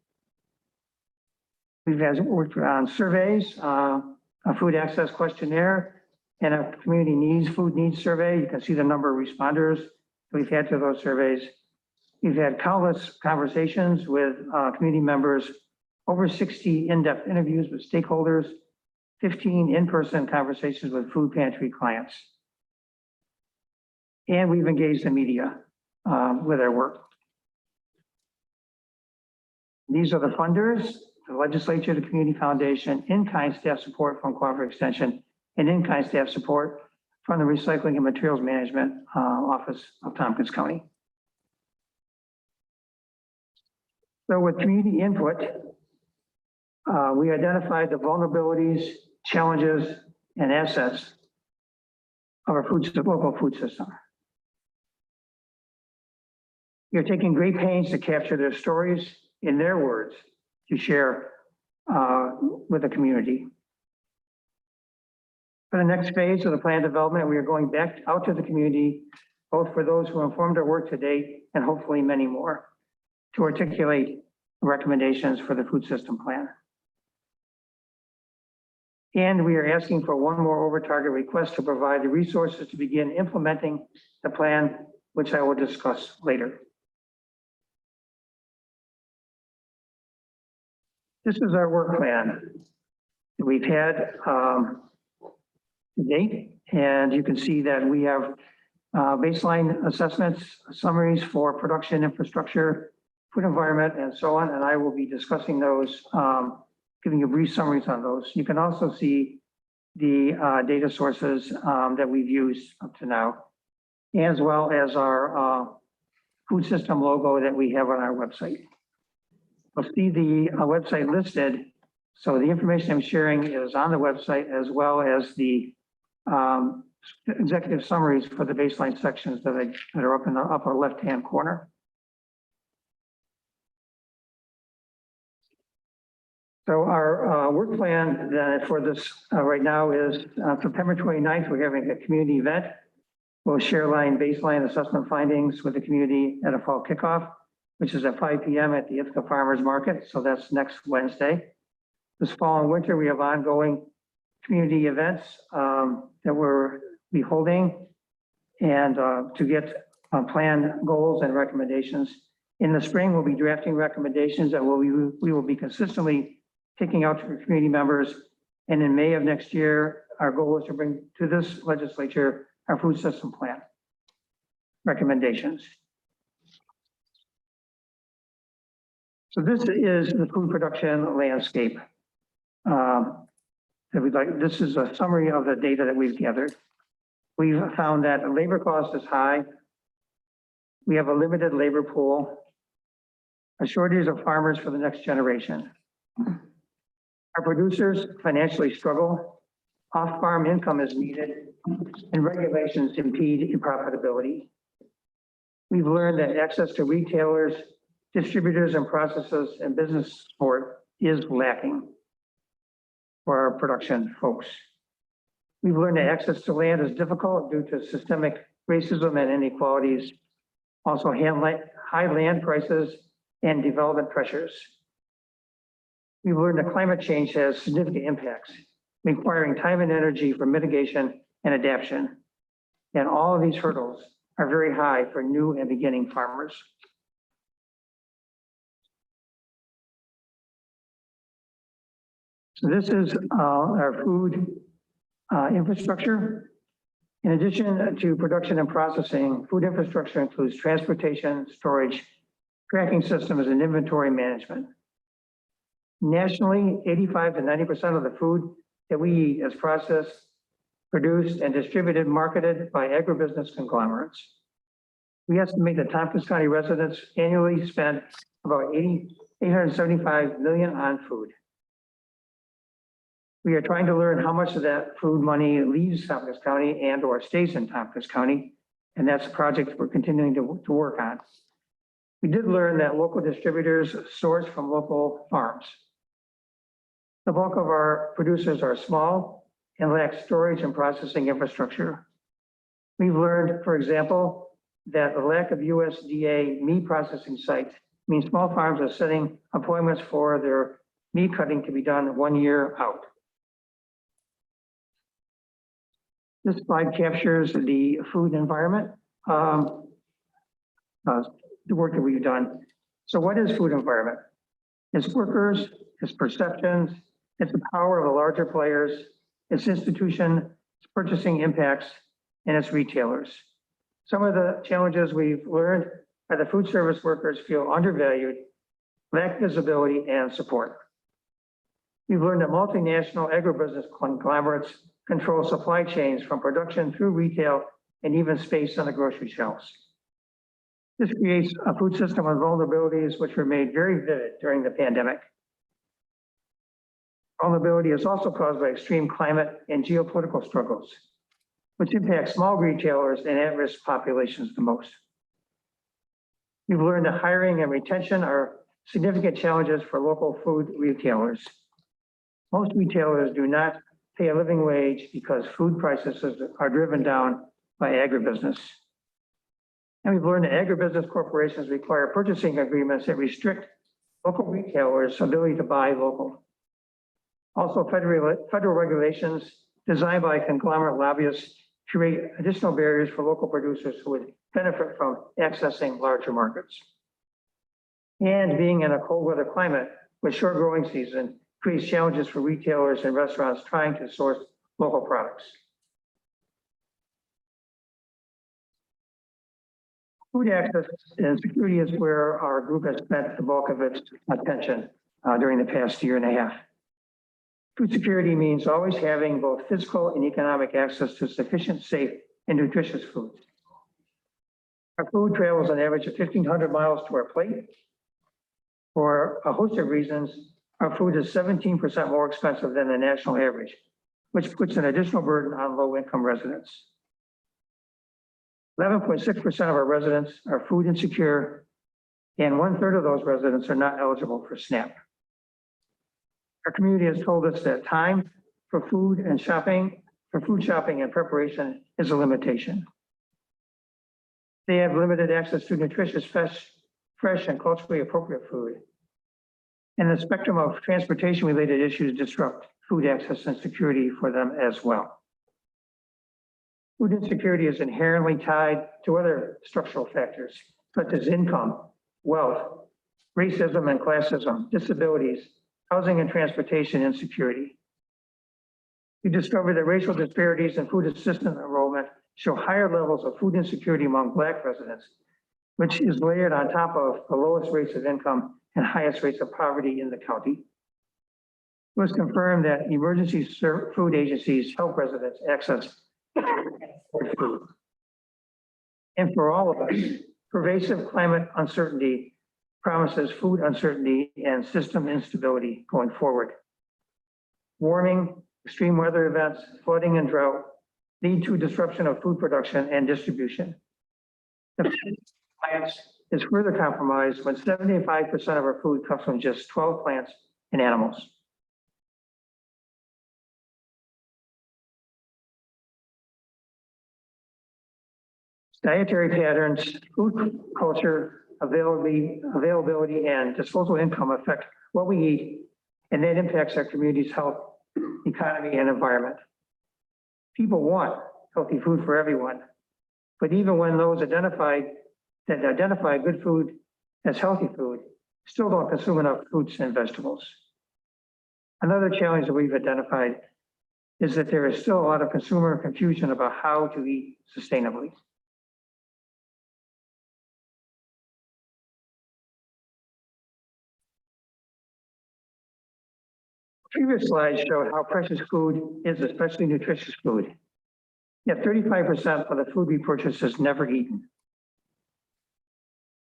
We've had worked on surveys, a food access questionnaire, and a community needs, food needs survey. You can see the number of responders we've had to those surveys. We've had countless conversations with community members, over 60 in-depth interviews with stakeholders, 15 in-person conversations with food pantry clients. And we've engaged the media with our work. These are the funders: the legislature, the community foundation, in-kind staff support from Cooperative Extension, and in-kind staff support from the Recycling and Materials Management Office of Tompkins County. So with community input, we identified the vulnerabilities, challenges, and assets of our local food system. You're taking great pains to capture their stories in their words to share with the community. For the next phase of the plan development, we are going back out to the community, both for those who informed our work to date and hopefully many more, to articulate recommendations for the food system plan. And we are asking for one more over target request to provide the resources to begin implementing the plan, which I will discuss later. This is our work plan that we've had to date, and you can see that we have baseline assessments, summaries for production infrastructure, food environment, and so on, and I will be discussing those, giving you brief summaries on those. You can also see the data sources that we've used up to now, as well as our food system logo that we have on our website. You'll see the website listed. So the information I'm sharing is on the website, as well as the executive summaries for the baseline sections that are up in the upper left-hand corner. So our work plan for this right now is September 29th, we're having a community event. We'll share baseline assessment findings with the community at a fall kickoff, which is at 5 p.m. at the Ithaca Farmers Market. So that's next Wednesday. This fall and winter, we have ongoing community events that we'll be holding, and to get plan goals and recommendations In the spring, we'll be drafting recommendations that we will be consistently kicking out to community members. And in May of next year, our goal is to bring to this legislature our food system plan recommendations. So this is the food production landscape. This is a summary of the data that we've gathered. We've found that labor cost is high. We have a limited labor pool, a shortage of farmers for the next generation. Our producers financially struggle. Off-farm income is needed, and regulations impede profitability. We've learned that access to retailers, distributors, and processors and business support is lacking for our production folks. We've learned that access to land is difficult due to systemic racism and inequalities, also high land prices and development pressures. We've learned that climate change has significant impacts, requiring time and energy for mitigation and adaptation. And all of these hurdles are very high for new and beginning farmers. So this is our food infrastructure. In addition to production and processing, food infrastructure includes transportation, storage, tracking systems, and inventory management. Nationally, 85 to 90% of the food that we eat is processed, produced, and distributed, marketed by agribusiness conglomerates. We estimate that Tompkins County residents annually spend about $875 million on food. We are trying to learn how much of that food money leaves Tompkins County and or stays in Tompkins County, and that's a project we're continuing to work on. We did learn that local distributors source from local farms. The bulk of our producers are small and lack storage and processing infrastructure. We've learned, for example, that the lack of USDA meat processing sites means small farms are setting appointments for their meat cutting to be done 1 year out. This slide captures the food environment, the work that we've done. So what is food environment? It's workers, it's perceptions, it's the power of the larger players, it's institution, it's purchasing impacts, and it's retailers. Some of the challenges we've learned are the food service workers feel undervalued, lack visibility, and support. We've learned that multinational agribusiness conglomerates control supply chains from production through retail and even space on the grocery shelves. This creates a food system with vulnerabilities which were made very vivid during the pandemic. Vulnerability is also caused by extreme climate and geopolitical struggles, which impact small retailers and at-risk populations the most. We've learned that hiring and retention are significant challenges for local food retailers. Most retailers do not pay a living wage because food prices are driven down by agribusiness. And we've learned that agribusiness corporations require purchasing agreements that restrict local retailers' ability to buy local. Also, federal regulations designed by conglomerate lobbyists create additional barriers for local producers who would benefit from accessing larger markets. And being in a cold weather climate with short growing season creates challenges for retailers and restaurants trying to source local products. Food access and security is where our group has spent the bulk of its attention during the past year and a half. Food security means always having both physical and economic access to sufficient, safe, and nutritious food. Our food travels an average of 1,500 miles to our plate. For a host of reasons, our food is 17% more expensive than the national average, which puts an additional burden on low-income residents. 11.6% of our residents are food insecure, and 1/3 of those residents are not eligible for SNAP. Our community has told us that time for food shopping and preparation is a limitation. They have limited access to nutritious, fresh, and culturally appropriate food. And the spectrum of transportation-related issues disrupt food access and security for them as well. Food insecurity is inherently tied to other structural factors, such as income, wealth, racism and classism, disabilities, housing and transportation insecurity. We discovered that racial disparities in food assistance enrollment show higher levels of food insecurity among Black residents, which is layered on top of the lowest rates of income and highest rates of poverty in the county. It was confirmed that emergency food agencies help residents access food. And for all of us, pervasive climate uncertainty promises food uncertainty and system instability going forward. Warming, extreme weather events, flooding and drought lead to disruption of food production and distribution. The food plants is further compromised when 75% of our food comes from just 12 plants and animals. Dietary patterns, food culture, availability, and disposable income affect what we eat, and that impacts our community's health, economy, and environment. People want healthy food for everyone, but even when those identify good food as healthy food, still don't consume enough fruits and vegetables. Another challenge that we've identified is that there is still a lot of consumer confusion about how to eat sustainably. Previous slides showed how precious food is, especially nutritious food. Yet 35% of the food we purchase is never eaten.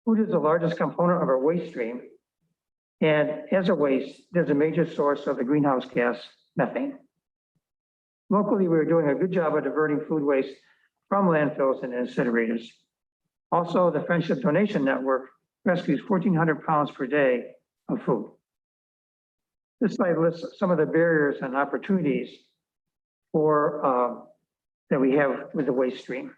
Food is the largest component of our waste stream, and as a waste, there's a major source of the greenhouse gas methane. Locally, we're doing a good job of diverting food waste from landfills and incinerators. Also, the Friendship Donation Network rescues 1,400 pounds per day of food. This slide lists some of the barriers and opportunities for that we have with the waste stream.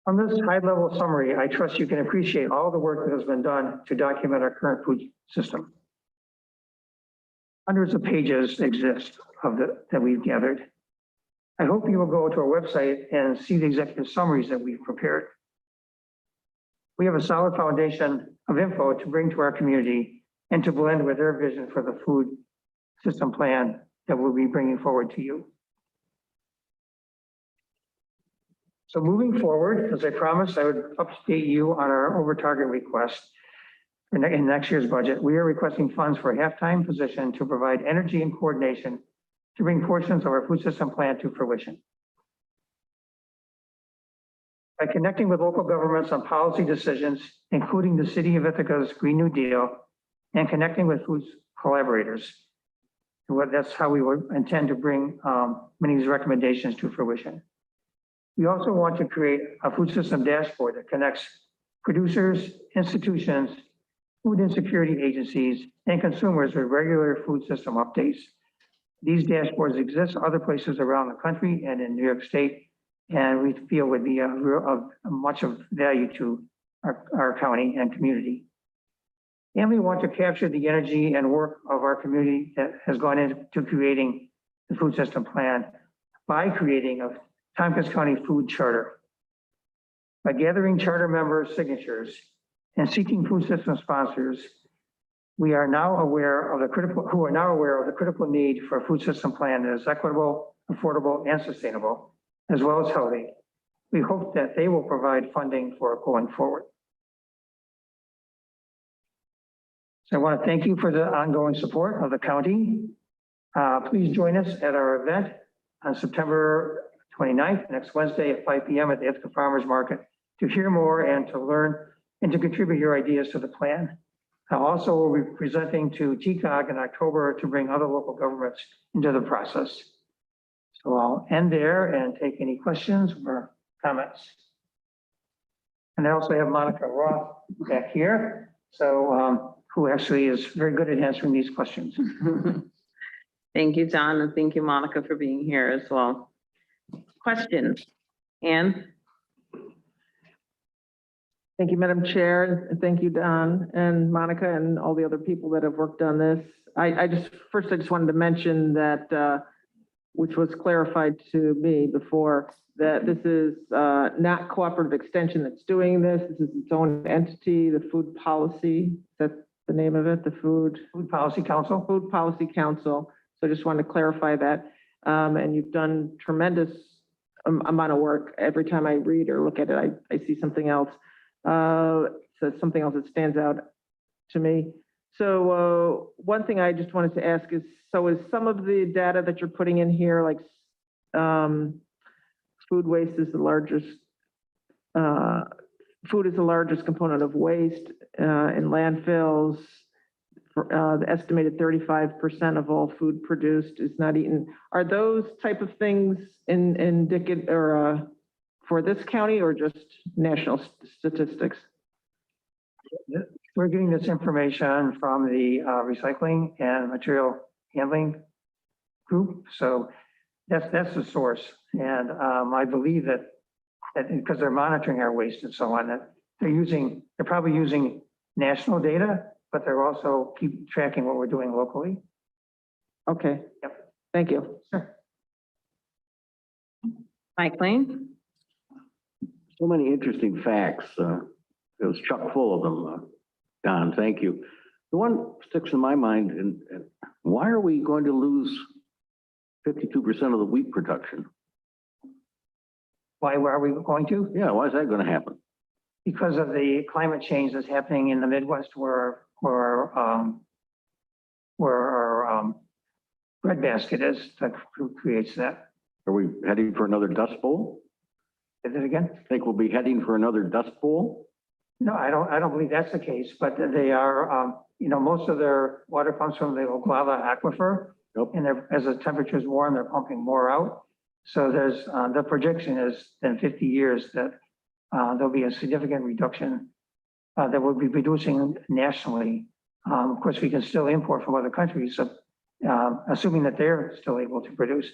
On this high-level summary, I trust you can appreciate all the work that has been done to document our current food system. Hundreds of pages exist that we've gathered. I hope you will go to our website and see the executive summaries that we've prepared. We have a solid foundation of info to bring to our community and to blend with their vision for the food system plan that we'll be bringing forward to you. So moving forward, as I promised, I would update you on our over target request in next year's budget. We are requesting funds for a half-time position to provide energy and coordination to bring portions of our food system plan to fruition. By connecting with local governments on policy decisions, including the City of Ithaca's Green New Deal, and connecting with food collaborators, that's how we would intend to bring many of these recommendations to fruition. We also want to create a food system dashboard that connects producers, institutions, food insecurity agencies, and consumers with regular food system updates. These dashboards exist other places around the country and in New York State, and we feel would be of much of value to our county and community. And we want to capture the energy and work of our community that has gone into creating the food system plan by creating a Tompkins County Food Charter. By gathering charter members' signatures and seeking food system sponsors, we are now aware of the critical need for a food system plan that is equitable, affordable, and sustainable, as well as healthy. We hope that they will provide funding for going forward. So I want to thank you for the ongoing support of the county. Please join us at our event on September 29th, next Wednesday at 5 p.m. at the Ithaca Farmers Market to hear more and to learn and to contribute your ideas to the plan. Also, we'll be presenting to TCOG in October to bring other local governments into the process. So I'll end there and take any questions or comments. And I also have Monica Roth back here, so who actually is very good at answering these questions. Thank you, Don, and thank you, Monica, for being here as well. Questions? Anne? Thank you, Madam Chair, and thank you, Don and Monica and all the other people that have worked on this. I just wanted to mention that which was clarified to me before, that this is not cooperative extension that's doing this. This is its own entity, the Food Policy, that's the name of it, the Food Policy Council. Food Policy Council. So I just wanted to clarify that. And you've done tremendous amount of work. Every time I read or look at it, I see something else. So something else that stands out to me. So one thing I just wanted to ask is, so is some of the data that you're putting in here, like food waste is the largest, food is the largest component of waste in landfills. The estimated 35% of all food produced is not eaten. Are those type of things indicative or for this county or just national statistics? We're getting this information from the recycling and material handling group. So that's the source. And I believe that because they're monitoring our waste and so on, that they're probably using national data, but they're also keep tracking what we're doing locally. Okay. Yep. Thank you. Sure. Mike Lane? So many interesting facts. It was chock full of them. Don, thank you. The one sticks in my mind, and why are we going to lose 52% of the wheat production? Why are we going to? Yeah, why is that going to happen? Because of the climate change that's happening in the Midwest where our breadbasket is, that creates that. Are we heading for another dust bowl? Is it again? Think we'll be heading for another dust bowl? No, I don't believe that's the case, but they are, most of their water comes from the Oglala aquifer. Yep. And as the temperature is warm, they're pumping more out. So there's, the projection is in 50 years that there'll be a significant reduction that we'll be producing nationally. Of course, we can still import from other countries, so, assuming that they're still able to produce.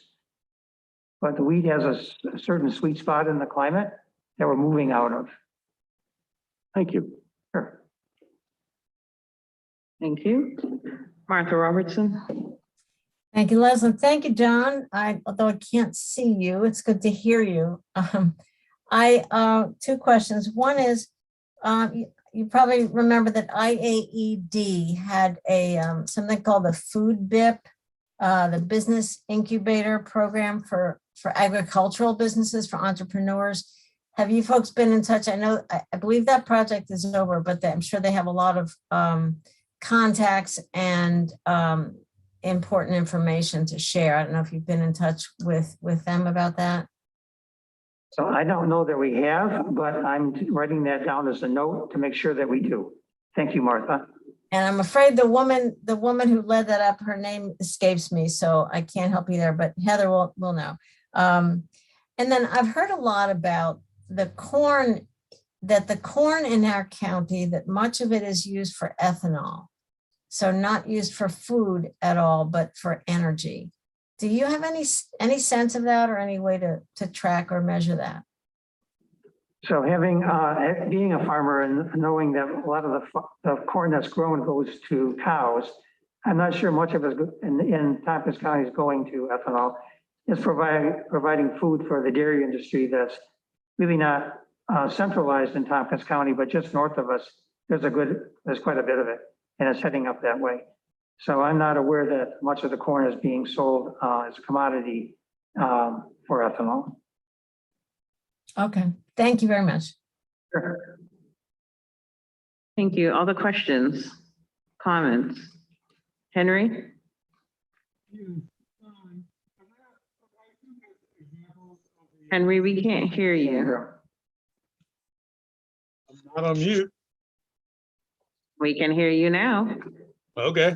But the wheat has a certain sweet spot in the climate that we're moving out of. Thank you. Sure. Thank you. Martha Robertson? Thank you, Leslie. Thank you, John. Although I can't see you, it's good to hear you. Two questions. One is, you probably remember that IAED had something called the Food BIP, the Business Incubator Program for agricultural businesses, for entrepreneurs. Have you folks been in touch? I believe that project is over, but I'm sure they have a lot of contacts and important information to share. I don't know if you've been in touch with them about that. So I don't know that we have, but I'm writing that down as a note to make sure that we do. Thank you, Martha. And I'm afraid the woman who led that up, her name escapes me, so I can't help you there, but Heather will know. And then I've heard a lot about the corn in our county, that much of it is used for ethanol. So not used for food at all, but for energy. Do you have any sense of that, or any way to track or measure that? So being a farmer and knowing that a lot of the corn that's grown goes to cows, I'm not sure much of it in Tompkins County is going to ethanol. It's providing food for the dairy industry that's really not centralized in Tompkins County, but just north of us, there's quite a bit of it, and it's heading up that way. So I'm not aware that much of the corn is being sold as a commodity for ethanol. Okay, thank you very much. Sure. Thank you. All the questions, comments? Henry? Henry, we can't hear you. I'm not on mute. We can hear you now. Okay.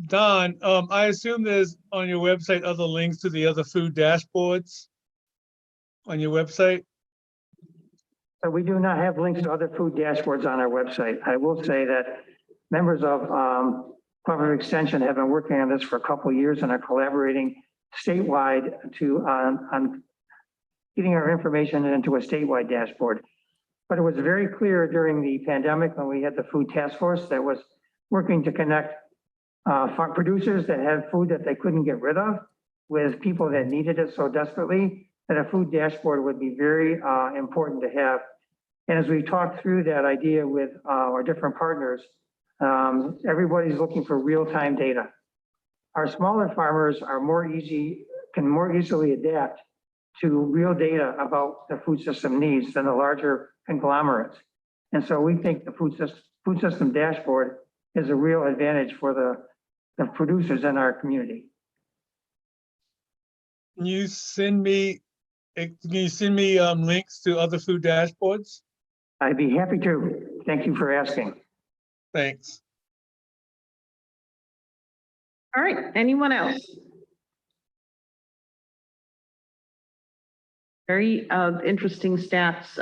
Don, I assume there's on your website other links to the other food dashboards on your website? So we do not have links to other food dashboards on our website. I will say that members of Department of Extension have been working on this for a couple of years and are collaborating statewide on getting our information into a statewide dashboard. But it was very clear during the pandemic when we had the food task force that was working to connect farm producers that had food that they couldn't get rid of with people that needed it so desperately, that a food dashboard would be very important to have. And as we talked through that idea with our different partners, everybody's looking for real-time data. Our smaller farmers can more easily adapt to real data about the food system needs than the larger conglomerates. And so we think the food system dashboard is a real advantage for the producers in our community. Can you send me links to other food dashboards? I'd be happy to. Thank you for asking. Thanks. All right, anyone else? Very interesting stats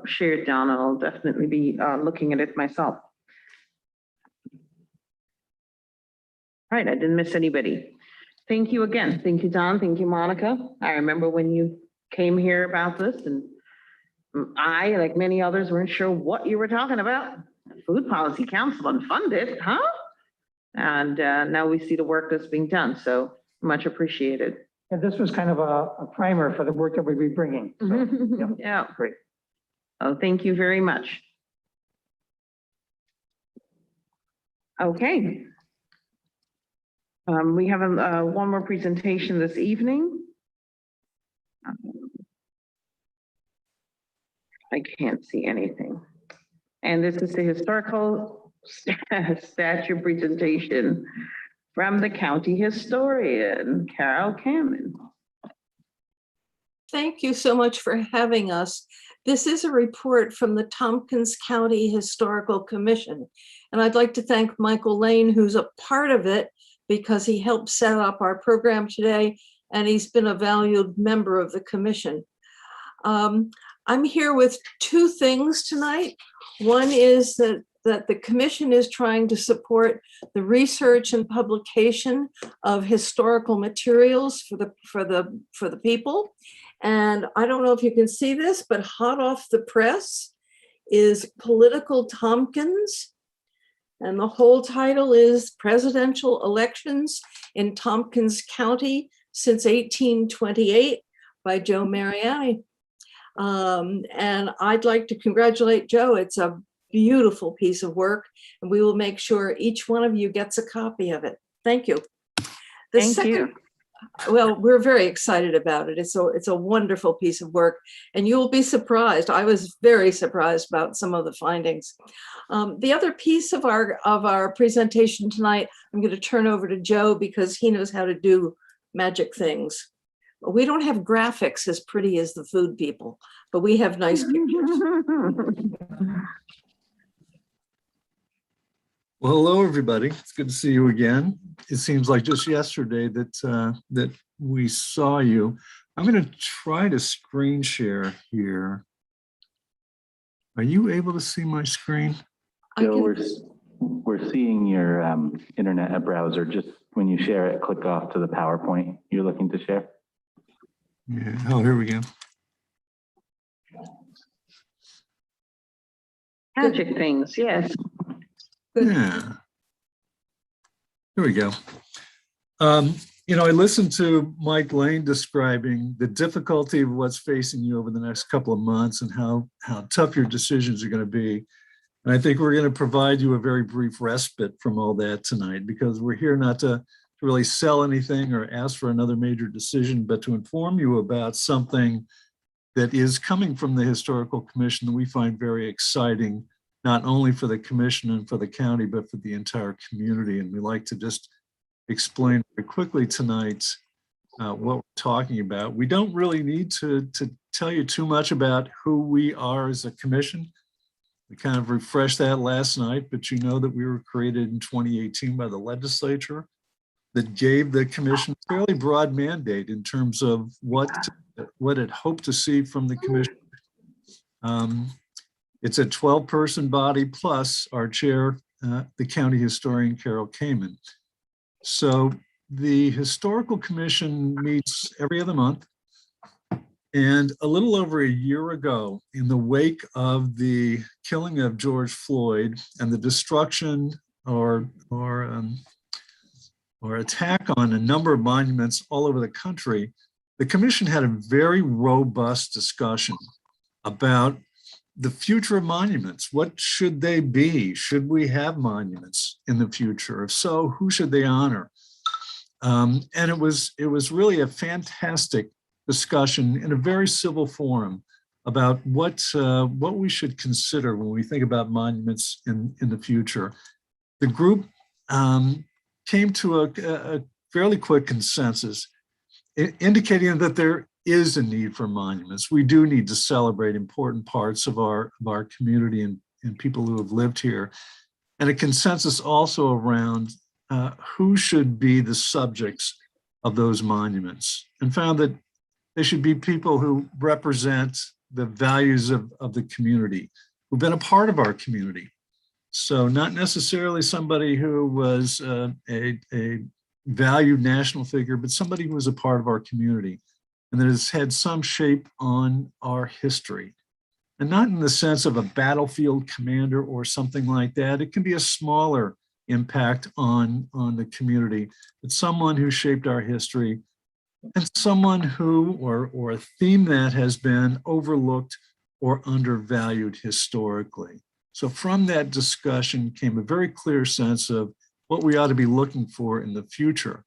shared down. I'll definitely be looking at it myself. All right, I didn't miss anybody. Thank you again. Thank you, Don. Thank you, Monica. I remember when you came here about this, and I, like many others, weren't sure what you were talking about. Food Policy Council unfunded, huh? And now we see the work that's being done, so much appreciated. And this was kind of a primer for the work that we'll be bringing. So, Yeah, great. oh, thank you very much. Okay. We have one more presentation this evening. I can't see anything. And this is the historical statue presentation from the county historian, Carol Kamen. Thank you so much for having us. This is a report from the Tompkins County Historical Commission. And I'd like to thank Michael Lane, who's a part of it, because he helped set up our program today, and he's been a valued member of the commission. I'm here with two things tonight. One is that the commission is trying to support the research and publication of historical materials for the people. And I don't know if you can see this, but hot off the press is Political Tompkins. And the whole title is Presidential Elections in Tompkins County since 1828 by Joe Mariani. And I'd like to congratulate Joe. It's a beautiful piece of work, and we will make sure each one of you gets a copy of it. Thank you. Thank you. Well, we're very excited about it. It's a wonderful piece of work, and you will be surprised. I was very surprised about some of the findings. The other piece of our presentation tonight, I'm going to turn over to Joe because he knows how to do magic things. We don't have graphics as pretty as the food people, but we have nice pictures. Well, hello, everybody. It's good to see you again. It seems like just yesterday that we saw you. I'm going to try to screen share here. Are you able to see my screen? Joe, we're seeing your internet browser. Just when you share it, click off to the PowerPoint you're looking to share. Yeah. Oh, here we go. Magic things, yes. Yeah. Here we go. I listened to Mike Lane describing the difficulty of what's facing you over the next couple of months and how tough your decisions are going to be. And I think we're going to provide you a very brief respite from all that tonight, because we're here not to really sell anything or ask for another major decision, but to inform you about something that is coming from the Historical Commission that we find very exciting, not only for the commission and for the county, but for the entire community. And we like to just explain very quickly tonight what we're talking about. We don't really need to tell you too much about who we are as a commission. We kind of refreshed that last night, but you know that we were created in 2018 by the legislature that gave the commission a fairly broad mandate in terms of what it hoped to see from the commission. It's a 12-person body plus our chair, the county historian, Carol Kamen. So the Historical Commission meets every other month. And a little over a year ago, in the wake of the killing of George Floyd and the destruction or or attack on a number of monuments all over the country, the commission had a very robust discussion about the future of monuments. What should they be? Should we have monuments in the future? If so, who should they honor? And it was really a fantastic discussion in a very civil forum about what we should consider when we think about monuments in the future. The group came to a fairly quick consensus, indicating that there is a need for monuments. We do need to celebrate important parts of our community and people who have lived here. And a consensus also around who should be the subjects of those monuments, and found that they should be people who represent the values of the community, who've been a part of our community. So not necessarily somebody who was a valued national figure, but somebody who was a part of our community and that has had some shape on our history. And not in the sense of a battlefield commander or something like that. It can be a smaller impact on the community, but someone who shaped our history and someone who, or a theme that has been overlooked or undervalued historically. So from that discussion came a very clear sense of what we ought to be looking for in the future.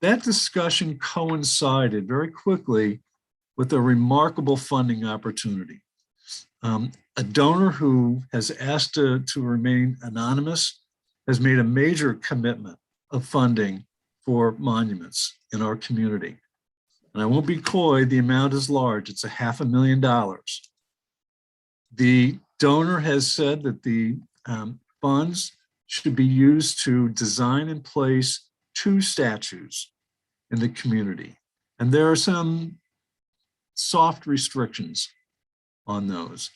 That discussion coincided very quickly with a remarkable funding opportunity. A donor who has asked to remain anonymous has made a major commitment of funding for monuments in our community. And I won't be coy, the amount is large. It's $500,000. The donor has said that the funds should be used to design and place 2 statues in the community. And there are some soft restrictions on those.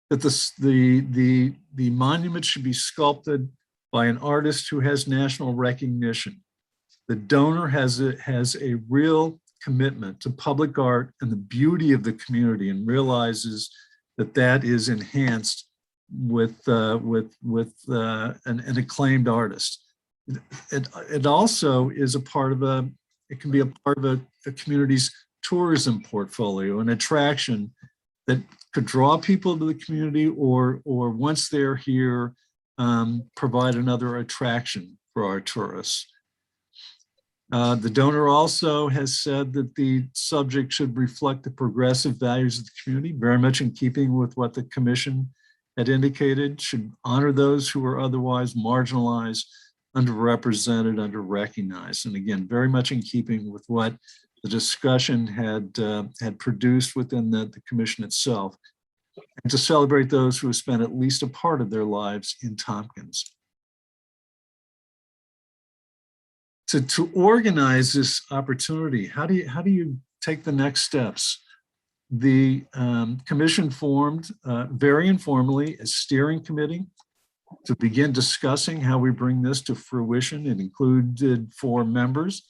That the monument should be sculpted by an artist who has national recognition. The donor has a real commitment to public art and the beauty of the community, and realizes that is enhanced with an acclaimed artist. It also is a part of it can be a part of a community's tourism portfolio, an attraction that could draw people to the community, or once they're here, provide another attraction for our tourists. The donor also has said that the subject should reflect the progressive values of the community, very much in keeping with what the commission had indicated, should honor those who are otherwise marginalized, underrepresented, underrecognized. And again, very much in keeping with what the discussion had produced within the commission itself, and to celebrate those who have spent at least a part of their lives in Tompkins. To organize this opportunity, how do you take the next steps? The commission formed very informally a steering committee to begin discussing how we bring this to fruition. It included 4 members.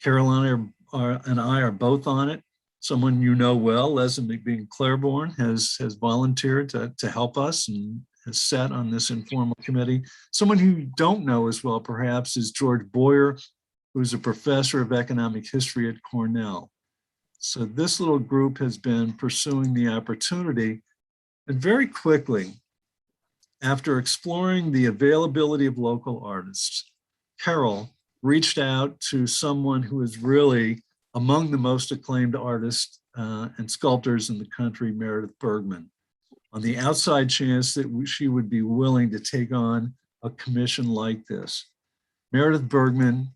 Caroline and I are both on it. Someone you know well, Leslie McBean-Claiborne, has volunteered to help us and has sat on this informal committee. Someone who you don't know as well, perhaps, is George Boyer, who's a professor of economic history at Cornell. So this little group has been pursuing the opportunity, and very quickly, after exploring the availability of local artists, Carol reached out to someone who is really among the most acclaimed artists and sculptors in the country, Meredith Bergman, on the outside chance that she would be willing to take on a commission like this. Meredith Bergman,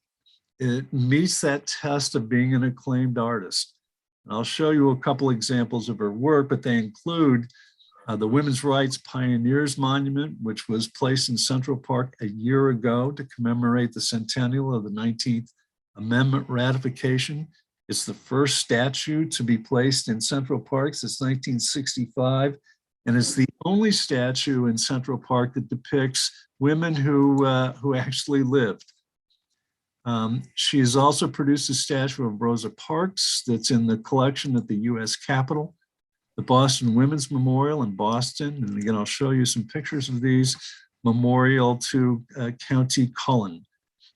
it meets that test of being an acclaimed artist. And I'll show you a couple examples of her work, but they include the Women's Rights Pioneers Monument, which was placed in Central Park a year ago to commemorate the centennial of the 19th Amendment ratification. It's the first statue to be placed in Central Park since 1965, and it's the only statue in Central Park that depicts women who actually lived. She has also produced a statue of Rosa Parks that's in the collection at the U.S. Capitol, the Boston Women's Memorial in Boston, and again, I'll show you some pictures of these, memorial to County Cullen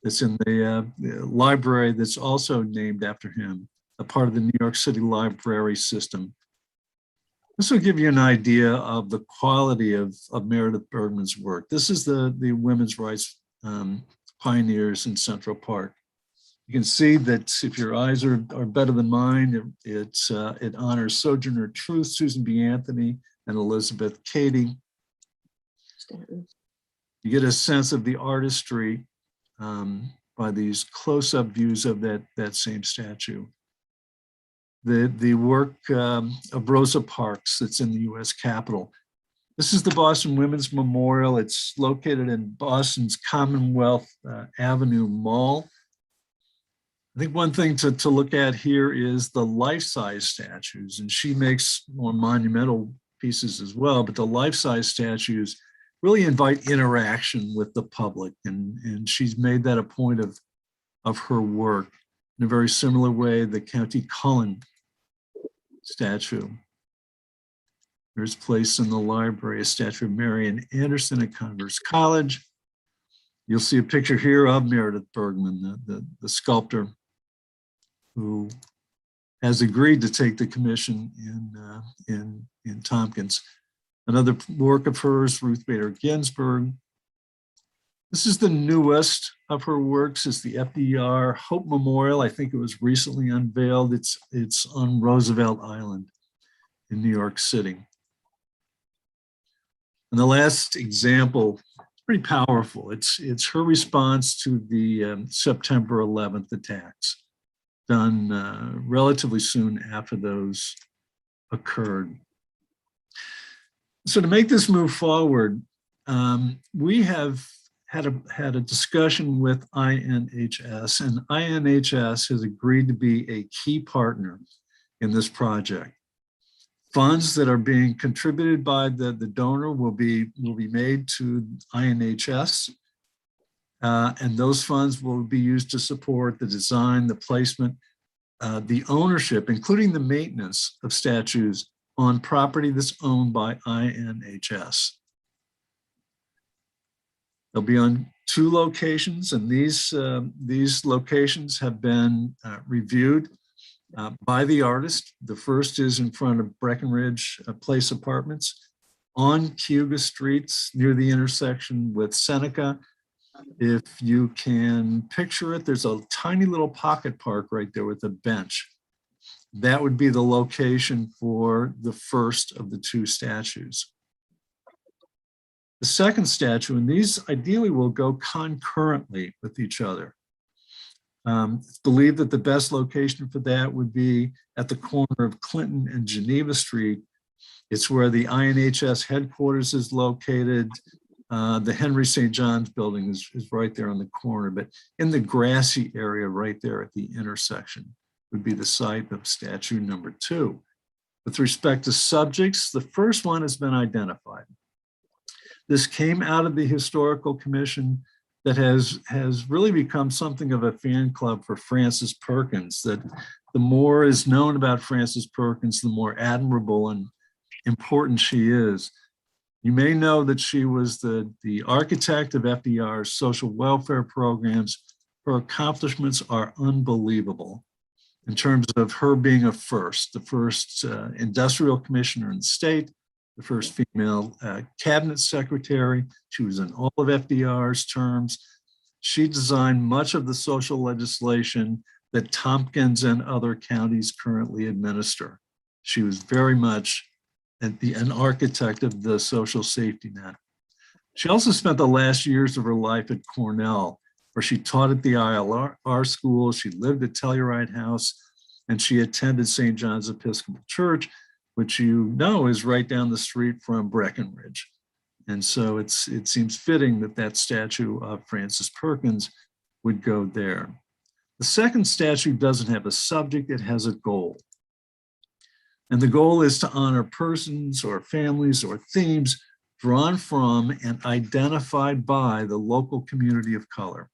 that's in the library that's also named after him, a part of the New York City library system. This will give you an idea of the quality of Meredith Bergman's work. This is the women's rights pioneers in Central Park. You can see that if your eyes are better than mine, it honors Sojourner Truth, Susan B. Anthony, and Elizabeth Cady. You get a sense of the artistry by these close-up views of that same statue. The work of Rosa Parks that's in the US Capitol. This is the Boston Women's Memorial. It's located in Boston's Commonwealth Avenue Mall. I think one thing to look at here is the life-size statues, and she makes more monumental pieces as well, but the life-size statues really invite interaction with the public, and she's made that a point of her work. In a very similar way, the County Cullen statue. There's placed in the library a statue of Marian Anderson at Converse College. You'll see a picture here of Meredith Bergman, the sculptor who has agreed to take the commission in Tompkins. Another work of hers, Ruth Bader Ginsburg. This is the newest of her works. It's the FDR Hope Memorial. I think it was recently unveiled. It's on Roosevelt Island in New York City. And the last example, pretty powerful. It's her response to the September 11th attacks, done relatively soon after those occurred. So to make this move forward, we have had a discussion with INHS, and INHS has agreed to be a key partner in this project. Funds that are being contributed by the donor will be made to INHS, and those funds will be used to support the design, the placement, the ownership, including the maintenance of statues on property that's owned by INHS. They'll be on 2 locations, and these locations have been reviewed by the artist. The first is in front of Breckenridge Place Apartments on Cayuga Streets near the intersection with Seneca. If you can picture it, there's a tiny little pocket park right there with a bench. That would be the location for the first of the 2 statues. The second statue, and these ideally will go concurrently with each other. It's believed that the best location for that would be at the corner of Clinton and Geneva Street. It's where the INHS headquarters is located. The Henry St. John's building is right there on the corner, but in the grassy area right there at the intersection would be the site of statue number 2. With respect to subjects, the first one has been identified. This came out of the Historical Commission that has really become something of a fan club for Frances Perkins, that the more is known about Frances Perkins, the more admirable and important she is. You may know that she was the architect of FDR's social welfare programs. Her accomplishments are unbelievable in terms of her being the first industrial commissioner in the state, the first female cabinet secretary. She was in all of FDR's terms. She designed much of the social legislation that Tompkins and other counties currently administer. She was very much an architect of the social safety net. She also spent the last years of her life at Cornell, where she taught at the ILR school. She lived at Telluride House, and she attended St. John's Episcopal Church, which you know is right down the street from Breckenridge. And so it seems fitting that that statue of Frances Perkins would go there. The second statue doesn't have a subject, it has a goal. And the goal is to honor persons or families or themes drawn from and identified by the local community of color.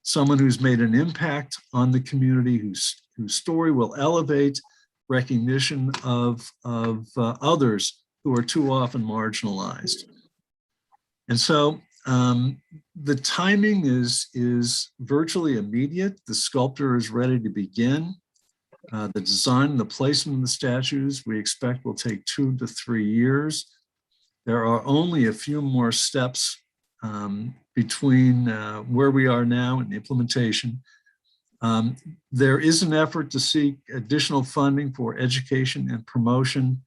Someone who's made an impact on the community, whose story will elevate recognition of others who are too often marginalized. And so The timing is virtually immediate. The sculptor is ready to begin. The design and the placement of the statues we expect will take 2 to 3 years. There are only a few more steps between where we are now and implementation. There is an effort to seek additional funding for education and promotion.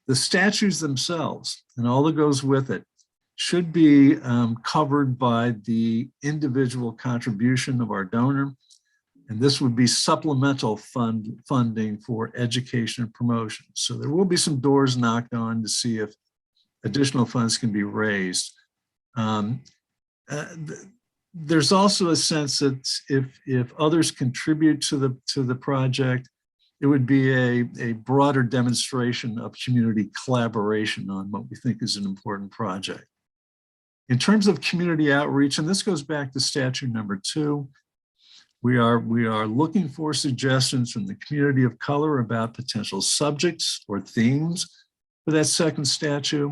The statues themselves and all that goes with it should be covered by the individual contribution of our donor. And this would be supplemental funding for education and promotion. So there will be some doors knocked on to see if additional funds can be raised. There's also a sense that if others contribute to the project, it would be a broader demonstration of community collaboration on what we think is an important project. In terms of community outreach, and this goes back to statute number 2, we are looking for suggestions from the community of color about potential subjects or themes for that second statute,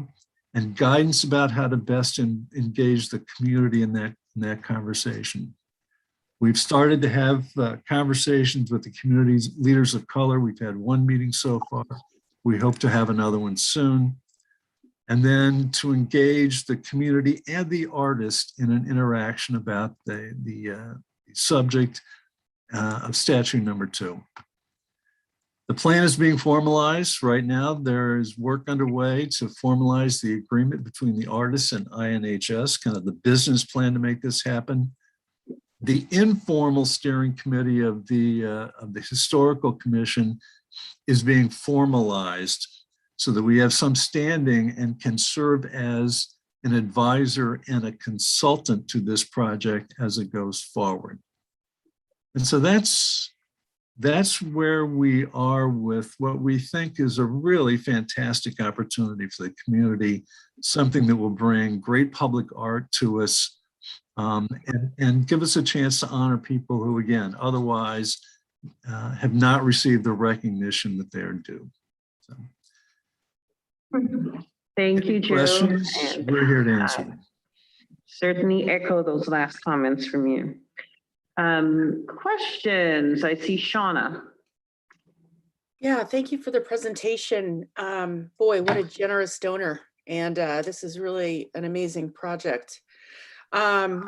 and guidance about how to best engage the community in that conversation. We've started to have conversations with the community's leaders of color. We've had 1 meeting so far. We hope to have another one soon. And then to engage the community and the artist in an interaction about the subject of statute number 2. The plan is being formalized right now. There is work underway to formalize the agreement between the artists and INHS, kind of the business plan to make this happen. The informal steering committee of the Historical Commission is being formalized so that we have some standing and can serve as an advisor and a consultant to this project as it goes forward. And so that's where we are with what we think is a really fantastic opportunity for the community, something that will bring great public art to us and give us a chance to honor people who, again, otherwise have not received the recognition that they're due. So. Thank you, Joe. Questions? And, we're here to answer them. Certainly echo those last comments from you. Questions? I see Shauna. Yeah, thank you for the presentation. Boy, what a generous donor. And this is really an amazing project. I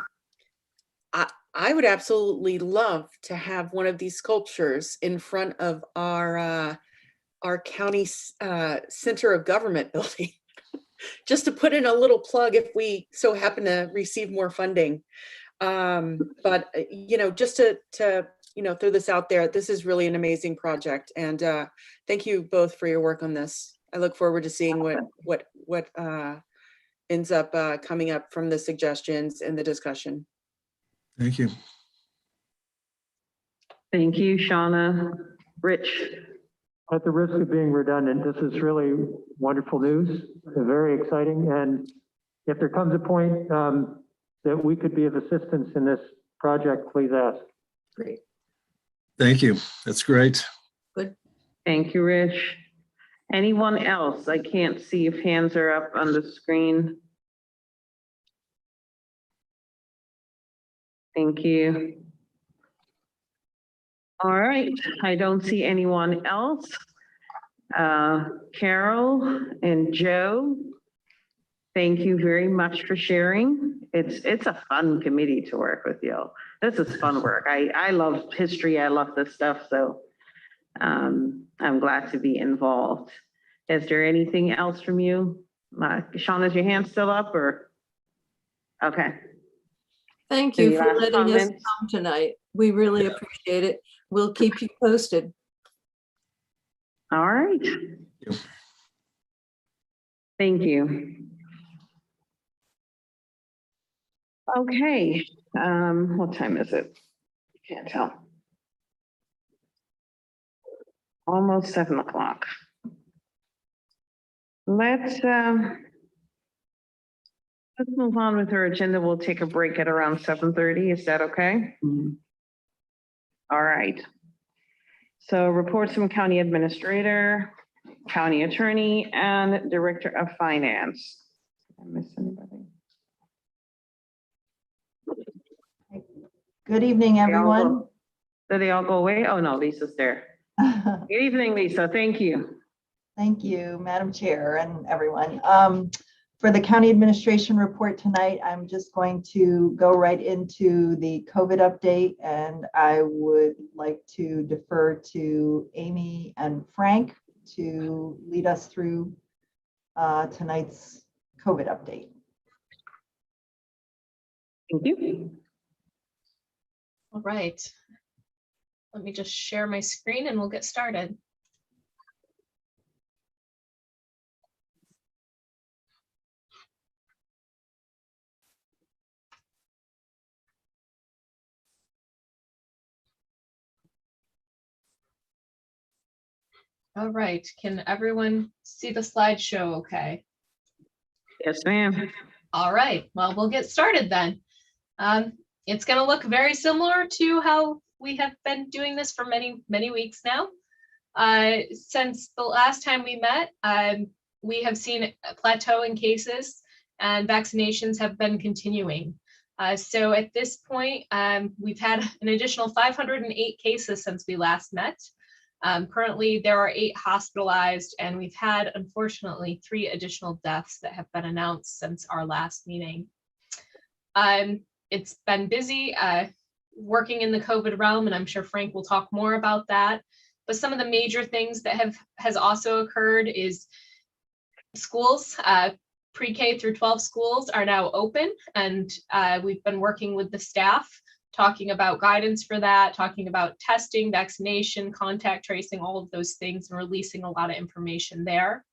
would absolutely love to have one of these sculptures in front of our county center of government building, just to put in a little plug if we so happen to receive more funding. But just to throw this out there, this is really an amazing project, and thank you both for your work on this. I look forward to seeing what ends up coming up from the suggestions and the discussion. Thank you. Thank you, Shauna. Rich. At the risk of being redundant, this is really wonderful news, very exciting. And if there comes a point that we could be of assistance in this project, please ask. Great. Thank you. That's great. Good. Thank you, Rich. Anyone else? I can't see if hands are up on the screen. Thank you. All right, I don't see anyone else. Carol and Joe, thank you very much for sharing. It's a fun committee to work with you. This is fun work. I love history. I love this stuff. So I'm glad to be involved. Is there anything else from you? Sean, is your hand still up or? Okay. Thank you Any for last letting us comments? come tonight. We really appreciate it. We'll keep you posted. All right. Thank you. Okay, what time is it? Can't tell. Almost 7 o'clock. Let's move on with our agenda. We'll take a break at around 7:30. Is that okay? All right. So reports from County Administrator, County Attorney, and Director of Finance. Did I miss anybody? Good evening, everyone. Did they all go away? Oh, no, Lisa's there. Good evening, Lisa. Thank you. Thank you, Madam Chair and everyone. For the county administration report tonight, I'm just going to go right into the COVID update, and I would like to defer to Amy and Frank to lead us through tonight's COVID update. Thank you. All right. Let me just share my screen and we'll get started. All right, can everyone see the slideshow okay? Yes, ma'am. All right, well, we'll get started then. It's going to look very similar to how we have been doing this for many, many weeks now. Since the last time we met, we have seen a plateau in cases and vaccinations have been continuing. So at this point, we've had an additional 508 cases since we last met. Currently, there are 8 hospitalized, and we've had, unfortunately, 3 additional deaths that have been announced since our last meeting. It's been busy working in the COVID realm, and I'm sure Frank will talk more about that. But some of the major things that has also occurred is schools, pre-K through 12 schools are now open, and we've been working with the staff, talking about guidance for that, talking about testing, vaccination, contact tracing, all of those things, and releasing a lot of information there.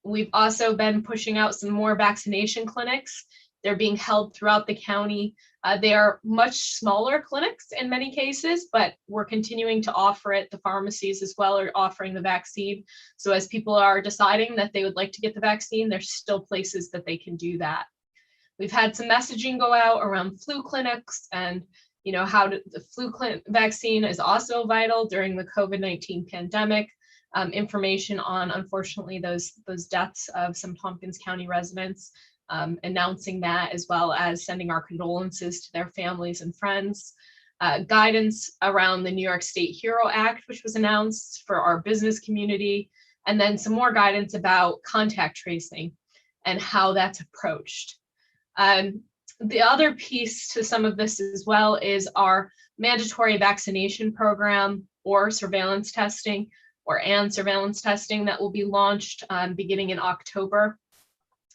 We've also been pushing out some more vaccination clinics. They're being held throughout the county. They are much smaller clinics in many cases, but we're continuing to offer it. The pharmacies as well are offering the vaccine. So as people are deciding that they would like to get the vaccine, there's still places that they can do that. We've had some messaging go out around flu clinics, and how the flu vaccine is also vital during the COVID-19 pandemic. Information on, unfortunately, those deaths of some Tompkins County residents, announcing that, as well as sending our condolences to their families and friends. Guidance around the New York State HERO Act, which was announced for our business community, and then some more guidance about contact tracing and how that's approached. The other piece to some of this as well is our mandatory vaccination program or surveillance testing and surveillance testing that will be launched beginning in October.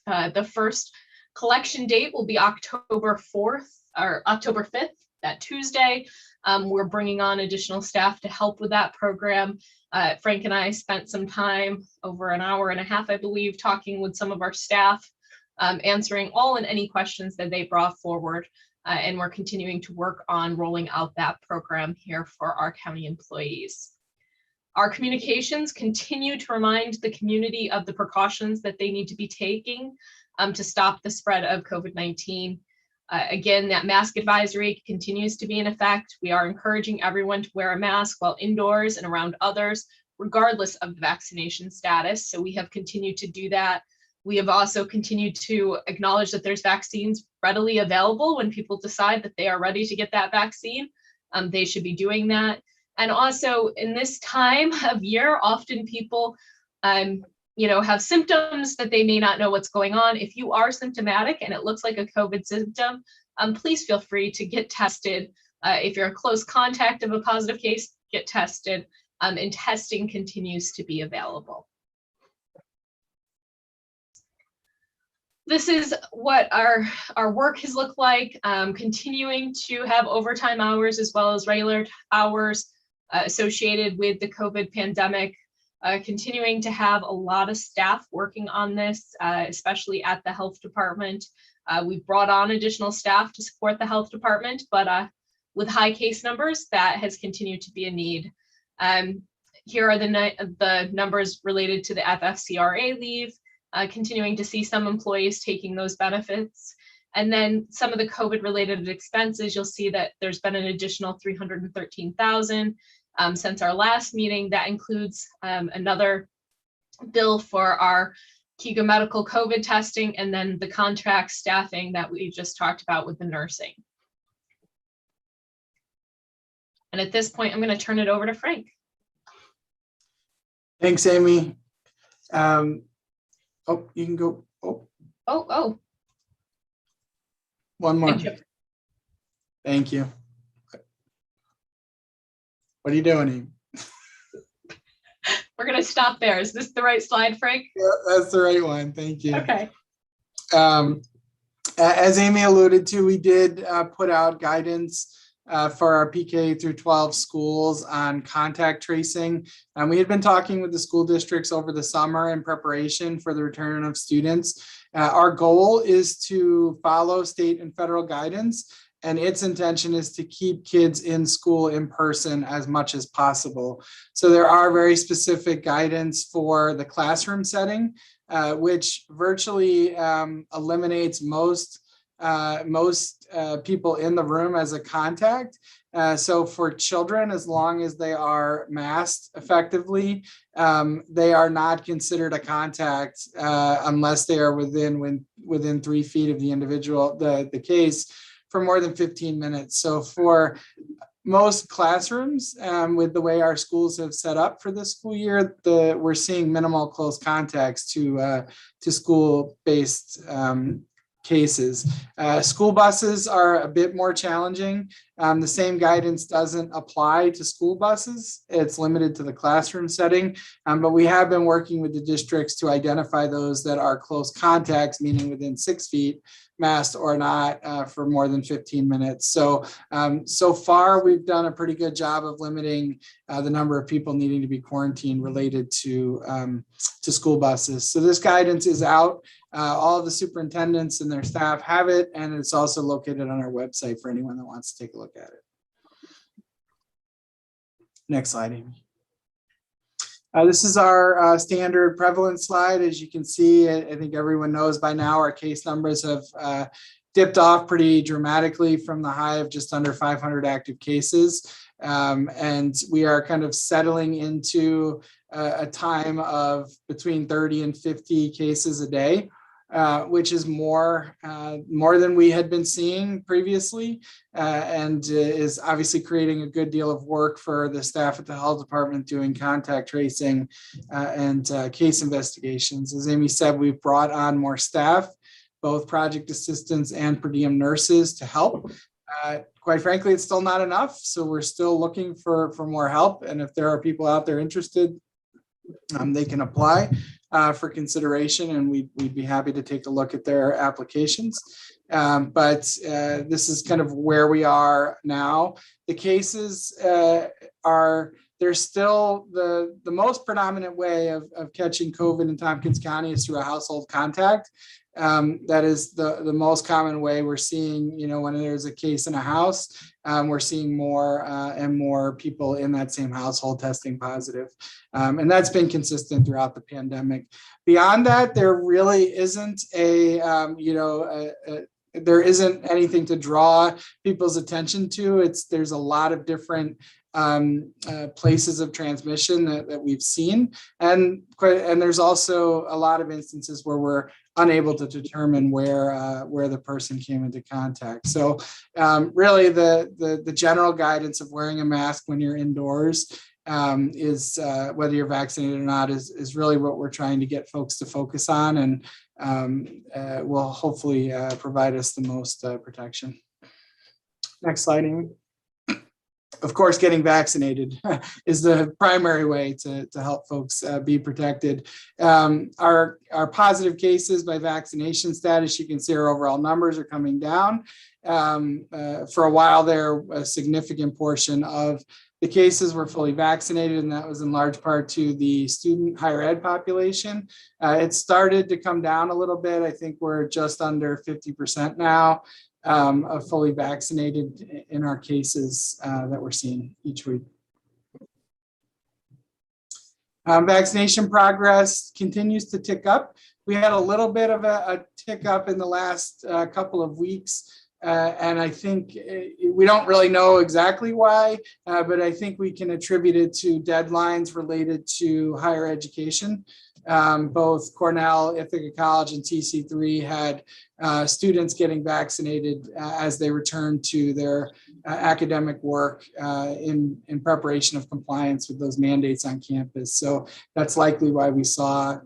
The first collection date will be October 4th or October 5th, that Tuesday. We're bringing on additional staff to help with that program. Frank and I spent some time, over an hour and a half, I believe, talking with some of our staff, answering all and any questions that they brought forward. And we're continuing to work on rolling out that program here for our county employees. Our communications continue to remind the community of the precautions that they need to be taking to stop the spread of COVID-19. Again, that mask advisory continues to be in effect. We are encouraging everyone to wear a mask while indoors and around others, regardless of the vaccination status. So we have continued to do that. We have also continued to acknowledge that there's vaccines readily available when people decide that they are ready to get that vaccine. They should be doing that. And also in this time of year, often people, have symptoms that they may not know what's going on. If you are symptomatic and it looks like a COVID symptom, please feel free to get tested. If you're a close contact of a positive case, get tested, and testing continues to be available. This is what our work has looked like, continuing to have overtime hours as well as regular hours associated with the COVID pandemic, continuing to have a lot of staff working on this, especially at the health department. We've brought on additional staff to support the health department, but with high case numbers, that has continued to be a need. Here are the numbers related to the FFCRA leave, continuing to see some employees taking those benefits. And then some of the COVID related expenses, you'll see that there's been an additional $313,000 since our last meeting. That includes another bill for our Kego Medical COVID testing, and then the contract staffing that we just talked about with the nursing. And at this point, I'm going to turn it over to Frank. Thanks, Amy. Oh, you can go. Oh, One more. thank you. Thank you. What are you doing, Amy? We're going to stop there. Is this the right slide, Frank? Yeah, that's the right one. Thank you. Okay. As Amy alluded to, we did put out guidance for our PK through 12 schools on contact tracing. We had been talking with the school districts over the summer in preparation for the return of students. Our goal is to follow state and federal guidance, and its intention is to keep kids in school in person as much as possible. So there are very specific guidance for the classroom setting, which virtually eliminates most people in the room as a contact. So for children, as long as they are masked effectively, they are not considered a contact unless they are within 3 feet of the individual, the case, for more than 15 minutes. So for most classrooms, with the way our schools have set up for this school year, we're seeing minimal close contacts to school-based cases. School buses are a bit more challenging. The same guidance doesn't apply to school buses. It's limited to the classroom setting, but we have been working with the districts to identify those that are close contacts, meaning within 6 feet, masked or not, for more than 15 minutes. So, so far we've done a pretty good job of limiting the number of people needing to be quarantined related to school buses. So this guidance is out. All of the superintendents and their staff have it, and it's also located on our website for anyone that wants to take a look at it. Next slide, Amy. This is our standard prevalence slide. As you can see, I think everyone knows by now our case numbers have dipped off pretty dramatically from the high of just under 500 active cases. And we are kind of settling into a time of between 30 and 50 cases a day. Which is more than we had been seeing previously, and is obviously creating a good deal of work for the staff at the health department doing contact tracing and case investigations. As Amy said, we've brought on more staff, both project assistants and per diem nurses to help. Quite frankly, it's still not enough, so we're still looking for more help. And if there are people out there interested, they can apply for consideration, and we'd be happy to take a look at their applications. But this is kind of where we are now. The cases they're still the most predominant way of catching COVID in Tompkins County is through a household contact. That is the most common way we're seeing, when there's a case in a house, we're seeing more and more people in that same household testing positive. And that's been consistent throughout the pandemic. Beyond that, there really isn't there isn't anything to draw people's attention to. There's a lot of different places of transmission that we've seen, and there's also a lot of instances where we're unable to determine where the person came into contact. So really the general guidance of wearing a mask when you're indoors is whether you're vaccinated or not is really what we're trying to get folks to focus on, and will hopefully provide us the most protection. Next slide, Amy. Of course, getting vaccinated is the primary way to help folks be protected. Our positive cases by vaccination status, you can see our overall numbers are coming down. For a while there, a significant portion of the cases were fully vaccinated, and that was in large part to the student higher ed population. It started to come down a little bit. I think we're just under 50% now. Of fully vaccinated in our cases that we're seeing each week. Vaccination progress continues to tick up. We had a little bit of a tick up in the last couple of weeks, and I think we don't really know exactly why, but I think we can attribute it to deadlines related to higher education. Both Cornell, Ithaca College, and TC3 had students getting vaccinated as they returned to their academic work in preparation of compliance with those mandates on campus. So that's likely why we saw,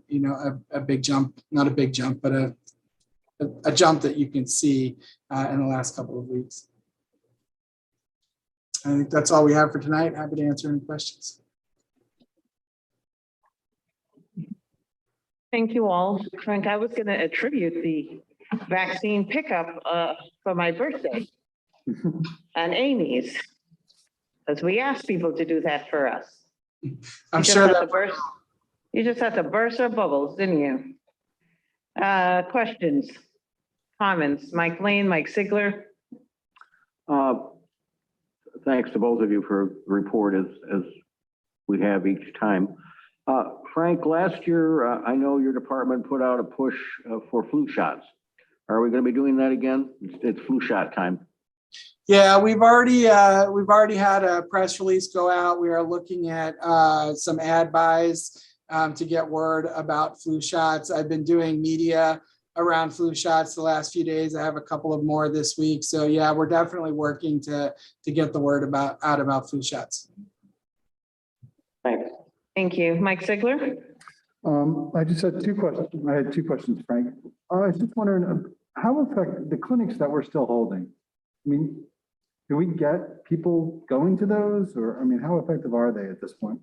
a big jump, not a big jump, but a jump that you can see in the last couple of weeks. I think that's all we have for tonight. Happy to answer any questions. Thank you all. Frank, I was going to attribute the vaccine pickup for my birthday and Amy's, because we asked people to do that for us. I'm sure that you just had to burst our bubbles, didn't you? Questions, comments? Mike Lane, Mike Sigler. Thanks to both of you for the report as we have each time. Frank, last year, I know your department put out a push for flu shots. Are we going to be doing that again? It's flu shot time. Yeah, we've already had a press release go out. We are looking at some ad buys to get word about flu shots. I've been doing media around flu shots the last few days. I have a couple of more this week. So yeah, we're definitely working to get the word out about flu shots. Thanks. Thank you. Mike Sigler. I just had two questions. I had two questions, Frank. I was just wondering how affect the clinics that we're still holding. I mean, do we get people going to those, or I mean, how effective are they at this point?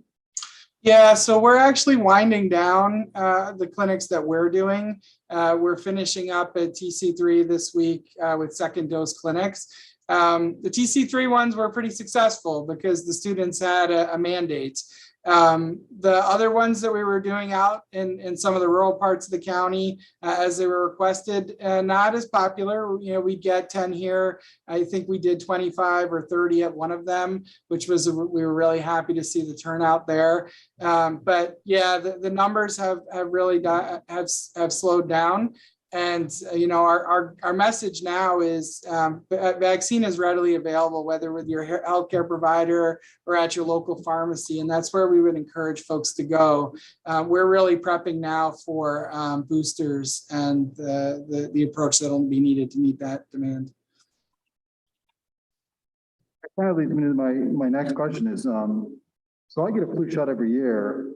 Yeah, so we're actually winding down the clinics that we're doing. We're finishing up at TC3 this week with second dose clinics. The TC3 ones were pretty successful because the students had a mandate. The other ones that we were doing out in some of the rural parts of the county as they were requested, not as popular. We get 10 here. I think we did 25 or 30 at one of them, which was, we were really happy to see the turnout there. But yeah, the numbers have really have slowed down. And, our message now is vaccine is readily available, whether with your healthcare provider or at your local pharmacy. And that's where we would encourage folks to go. We're really prepping now for boosters and the approach that'll be needed to meet that demand. That kind of leads me to my next question is, so I get a flu shot every year.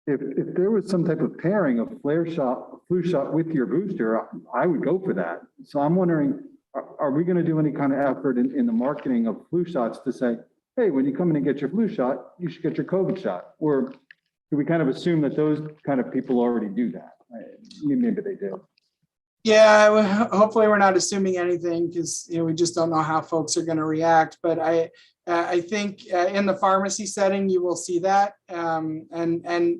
If there was some type of pairing of flu shot with your booster, I would go for that. So I'm wondering, are we going to do any kind of effort in the marketing of flu shots to say, hey, when you come in and get your flu shot, you should get your COVID shot? Or do we kind of assume that those kind of people already do that? Maybe they do. Yeah, hopefully we're not assuming anything because we just don't know how folks are going to react. But I think in the pharmacy setting, you will see that. And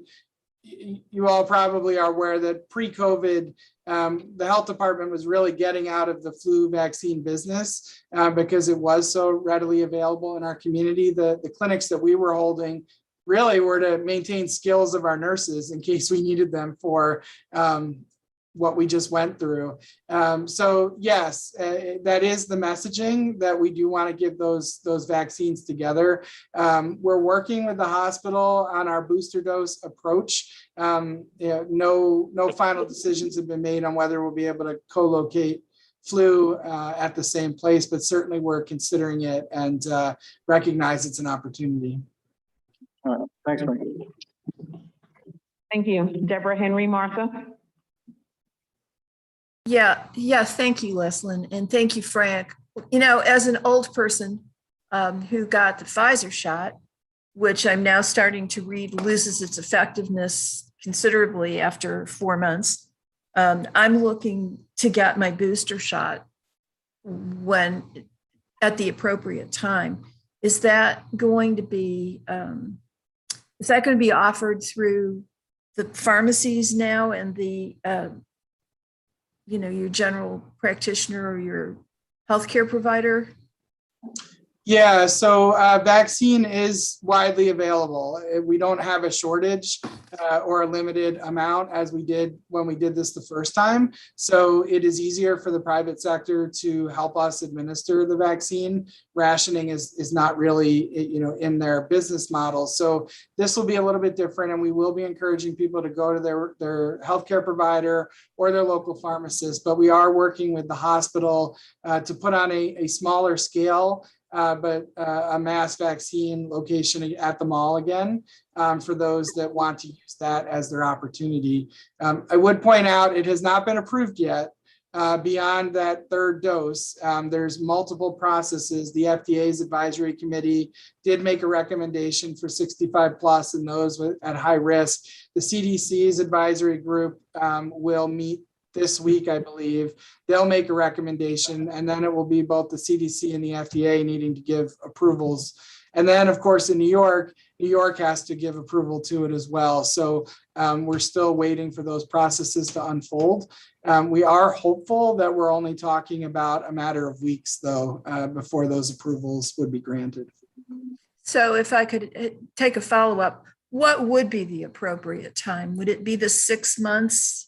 you all probably are aware that pre-COVID, the health department was really getting out of the flu vaccine business because it was so readily available in our community. The clinics that we were holding really were to maintain skills of our nurses in case we needed them for what we just went through. So yes, that is the messaging that we do want to give those vaccines together. We're working with the hospital on our booster dose approach. No final decisions have been made on whether we'll be able to co-locate flu at the same place, but certainly we're considering it and recognize it's an opportunity. All right, thanks, Frank. Thank you. Deborah Henry, Martha. Yeah, thank you, Leslyn, and thank you, Frank. As an old person who got the Pfizer shot, which I'm now starting to read loses its effectiveness considerably after 4 months, I'm looking to get my booster shot at the appropriate time. Is that going to be offered through the pharmacies now and the your general practitioner or your healthcare provider? Yeah, so vaccine is widely available. We don't have a shortage or a limited amount as we did when we did this the first time. So it is easier for the private sector to help us administer the vaccine. Rationing is not really, in their business model. So this will be a little bit different, and we will be encouraging people to go to their healthcare provider or their local pharmacist. But we are working with the hospital to put on a smaller scale, but a mass vaccine location at the mall again, for those that want to use that as their opportunity. I would point out it has not been approved yet. Beyond that third dose, there's multiple processes. The FDA's advisory committee did make a recommendation for 65 plus and those at high risk. The CDC's advisory group will meet this week, I believe. They'll make a recommendation, and then it will be both the CDC and the FDA needing to give approvals. And then, of course, in New York has to give approval to it as well. So we're still waiting for those processes to unfold. We are hopeful that we're only talking about a matter of weeks, though, before those approvals would be granted. So if I could take a follow-up, what would be the appropriate time? Would it be the 6 months?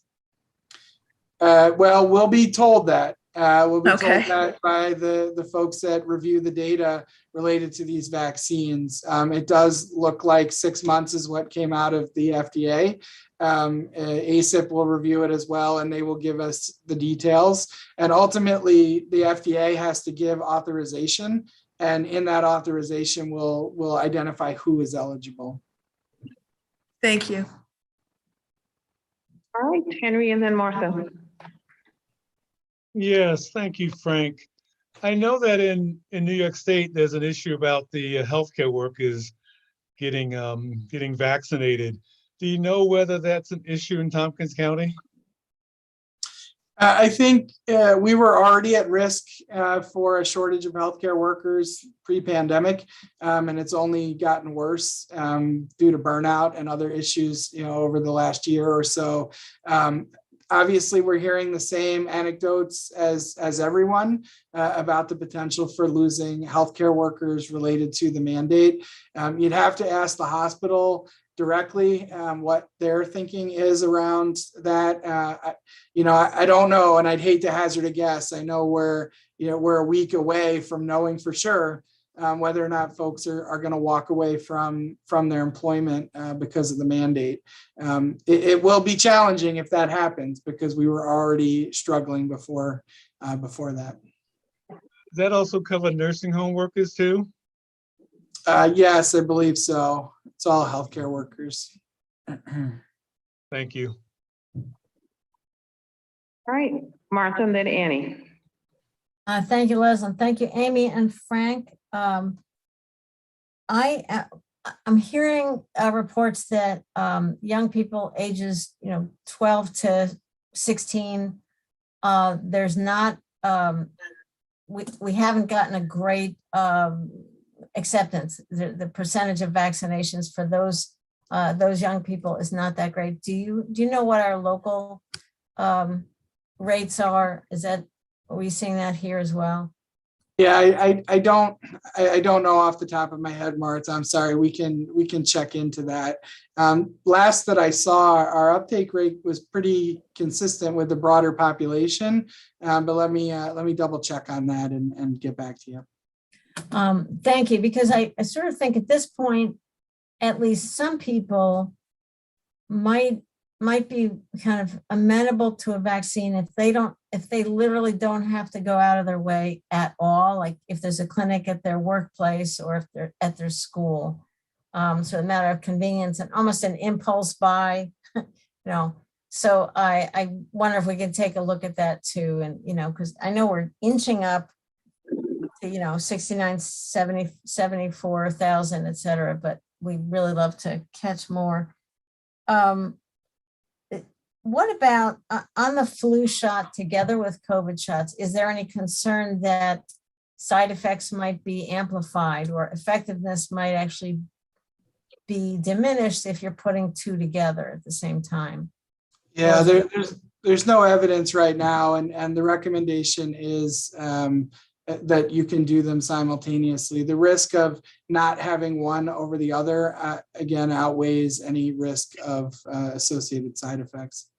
Well, we'll be told that. We'll be Okay. told that by the folks that review the data related to these vaccines. It does look like 6 months is what came out of the FDA. ACIP will review it as well, and they will give us the details. And ultimately, the FDA has to give authorization, and in that authorization, we'll identify who is eligible. Thank you. All right, Henry, and then Martha. Yes, thank you, Frank. I know that in New York State, there's an issue about the healthcare workers getting vaccinated. Do you know whether that's an issue in Tompkins County? I think we were already at risk for a shortage of healthcare workers pre-pandemic, and it's only gotten worse due to burnout and other issues, over the last year or so. Obviously, we're hearing the same anecdotes as everyone about the potential for losing healthcare workers related to the mandate. You'd have to ask the hospital directly what their thinking is around that. I don't know, and I'd hate to hazard a guess. I know we're a week away from knowing for sure whether or not folks are going to walk away from their employment because of the mandate. It will be challenging if that happens, because we were already struggling before that. Does that also cover nursing home workers too? Yes, I believe so. It's all healthcare workers. Thank you. All right, Martha, and then Annie. Thank you, Leslie. Thank you, Amy and Frank. I'm hearing reports that young people ages 12 to 16, there's not we haven't gotten a great acceptance. The percentage of vaccinations for those young people is not that great. Do you know what our local rates are? Are we seeing that here as well? Yeah, I don't know off the top of my head, Martha. I'm sorry. We can check into that. Last that I saw, our uptake rate was pretty consistent with the broader population. But let me double check on that and get back to you. Thank you, because I sort of think at this point, at least some people might be kind of amenable to a vaccine if they literally don't have to go out of their way at all, like if there's a clinic at their workplace or if they're at their school. So a matter of convenience and almost an impulse buy, So I wonder if we can take a look at that too. And, because I know we're inching up to, 69, 70, 74,000, et cetera, but we really love to catch more. What about on the flu shot together with COVID shots? Is there any concern that side effects might be amplified or effectiveness might actually be diminished if you're putting two together at the same time? Yeah, there's no evidence right now, and the recommendation is that you can do them simultaneously. The risk of not having one over the other, again, outweighs any risk of associated side effects.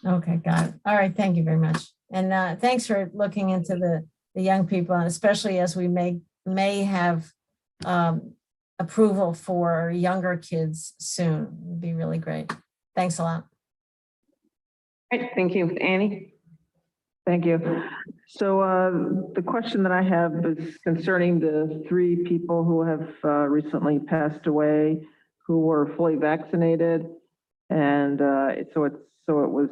Okay, got it. All right, thank you very much. And thanks for looking into the young people, and especially as we may have approval for younger kids soon. It'd be really great. Thanks a lot. All right, thank you. Annie? Thank you. So the question that I have is concerning the 3 people who have recently passed away who were fully vaccinated. And so it was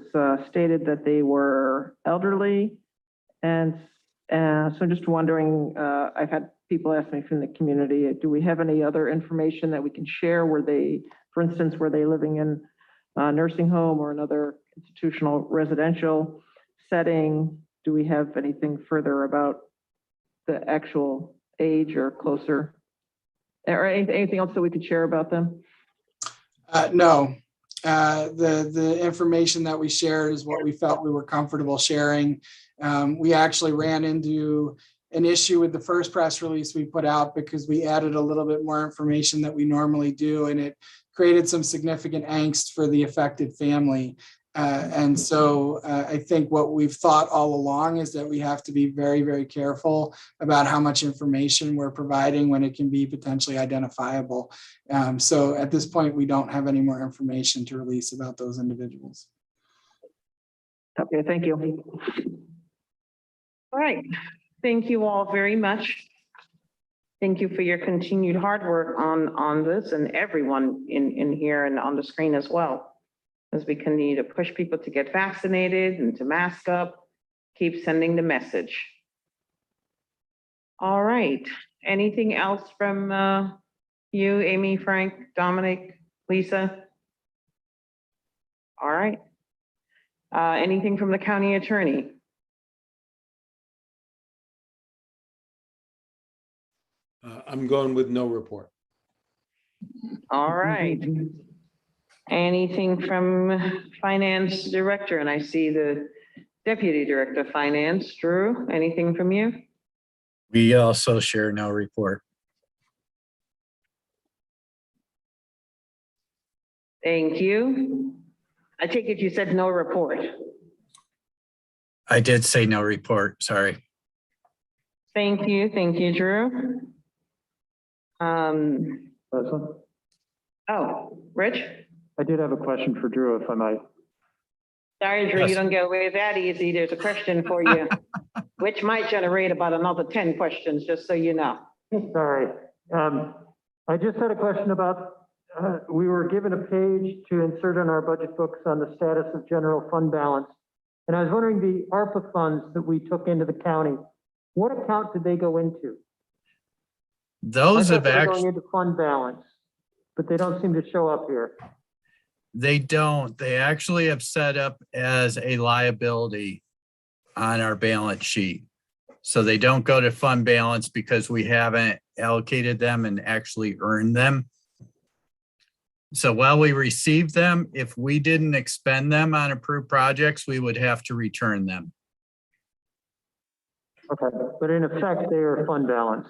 stated that they were elderly. And so I'm just wondering, I've had people ask me from the community, do we have any other information that we can share? Were they, for instance, were they living in a nursing home or another institutional residential setting? Do we have anything further about the actual age or closer, or anything else that we could share about them? No. The information that we shared is what we felt we were comfortable sharing. We actually ran into an issue with the first press release we put out because we added a little bit more information that we normally do, and it created some significant angst for the affected family. And so I think what we've thought all along is that we have to be very, very careful about how much information we're providing when it can be potentially identifiable. So at this point, we don't have any more information to release about those individuals. Okay, thank you. All right, thank you all very much. Thank you for your continued hard work on this, and everyone in here and on the screen as well, as we continue to push people to get vaccinated and to mask up, keep sending the message. All right, anything else from you, Amy, Frank, Dominic, Lisa? All right. Anything from the county attorney? I'm going with no report. All right. Anything from finance director? And I see the deputy director of finance, Drew. Anything from you? We also share no report. Thank you. I take it you said no report. I did say no report, sorry. Thank you, Drew. Oh, Rich? I did have a question for Drew, if I might. Sorry, Drew, Yes. you don't get away that easy. There's a question for you, which might generate about another 10 questions, just so you know. Sorry. I just had a question about, we were given a page to insert in our budget books on the status of general fund balance. And I was wondering, the ARPA funds that we took into the county, what account did they go into? Those I have thought they were actually, going into fund balance, but they don't seem to show up here. they don't. They actually have set up as a liability on our balance sheet. So they don't go to fund balance because we haven't allocated them and actually earned them. So while we receive them, if we didn't expend them on approved projects, we would have to return them. Okay, but in effect, they are fund balance.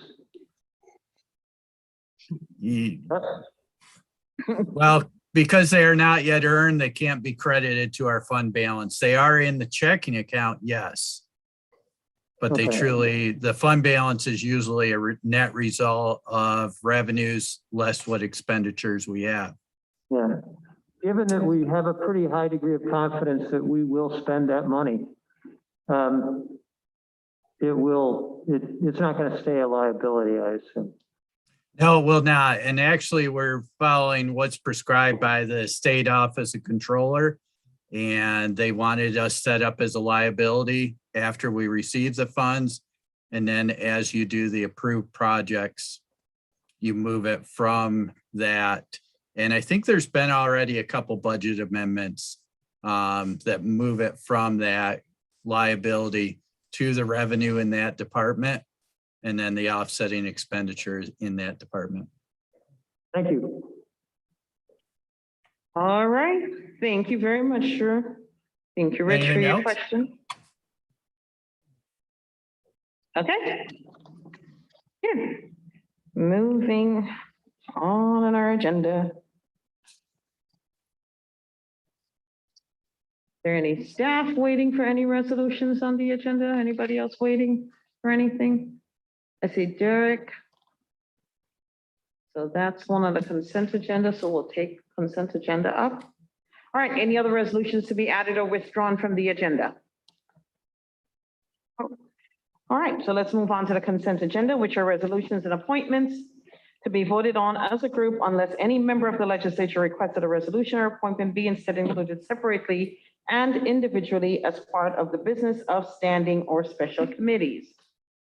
Well, because they are not yet earned, they can't be credited to our fund balance. They are in the checking account, yes. But they Okay. truly, the fund balance is usually a net result of revenues less what expenditures we have. Yeah. Given that we have a pretty high degree of confidence that we will spend that money, it's not going to stay a liability, I assume. No, it will not. And actually, we're following what's prescribed by the state office of controller. And they wanted us set up as a liability after we receive the funds. And then as you do the approved projects, you move it from that. And I think there's been already a couple budget amendments that move it from that liability to the revenue in that department, and then the offsetting expenditures in that department. Thank you. All right, thank you very much, Drew. Thank you, Rich, for Anything your else? question. Okay, Okay. Moving on in our agenda. There any staff waiting for any resolutions on the agenda? Anybody else waiting for anything? I see Derek. So that's one on the consent agenda, so we'll take consent agenda up. All right, any other resolutions to be added or withdrawn from the agenda? All right, so let's move on to the consent agenda, which are resolutions and appointments to be voted on as a group unless any member of the legislature requested a resolution or appointment be instead included separately and individually as part of the business of standing or special committees.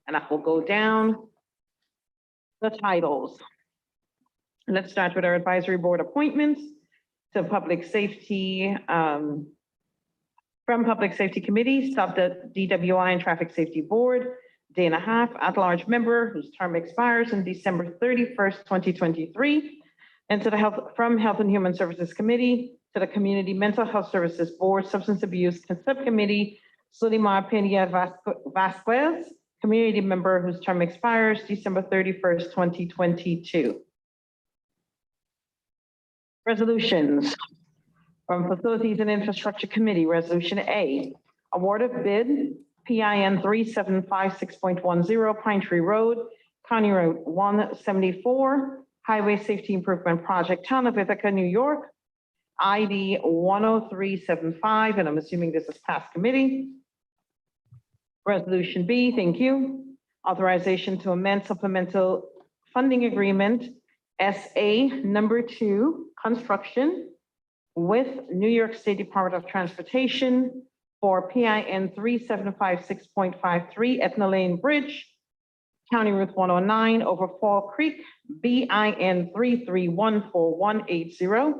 And I will go down the titles. Let's start with our advisory board appointments to public safety, from Public Safety Committee, sub the DWI and Traffic Safety Board, Dana Half, at-large member whose term expires on December 31st, 2023, and to the Health and Human Services Committee, to the Community Mental Health Services Board, Substance Abuse Subcommittee, Sulimar Pena Vasquez, community member whose term expires December 31st, 2022. Resolutions. From Facilities and Infrastructure Committee, Resolution A, award of bid, PIN 3756.10 Pine Tree Road, County Road 174, Highway Safety Improvement Project, Town of Ithaca, New York, ID 10375, and I'm assuming this is past committee. Resolution B, thank you. Authorization to amend supplemental funding agreement, SA number 2, construction, with New York State Department of Transportation for PIN 3756.53 Etna Lane Bridge, County Route 109 over Fall Creek, BIN 33148180,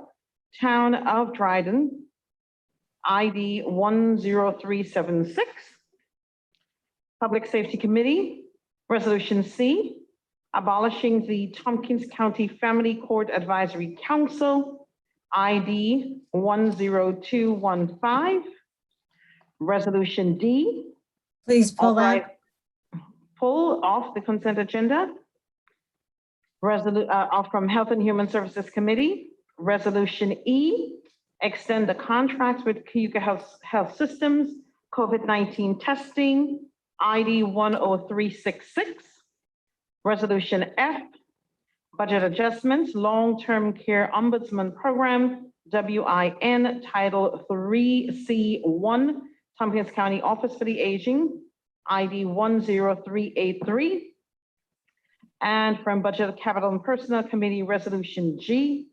Town of Dryden, ID 10376. Public Safety Committee, Resolution C, abolishing the Tompkins County Family Court Advisory Council, ID 10215. Resolution D. Please pull that. Pull off the consent agenda. From Health and Human Services Committee. Resolution E. Extend the contracts with Cayuga Health Systems, COVID-19 testing, ID 10366. Resolution F. Budget adjustments, long-term care ombudsman program, WIN, Title 3C1, Tompkins County Office for the Aging, ID 10383. And from Budget, Capital and Personnel Committee, Resolution G,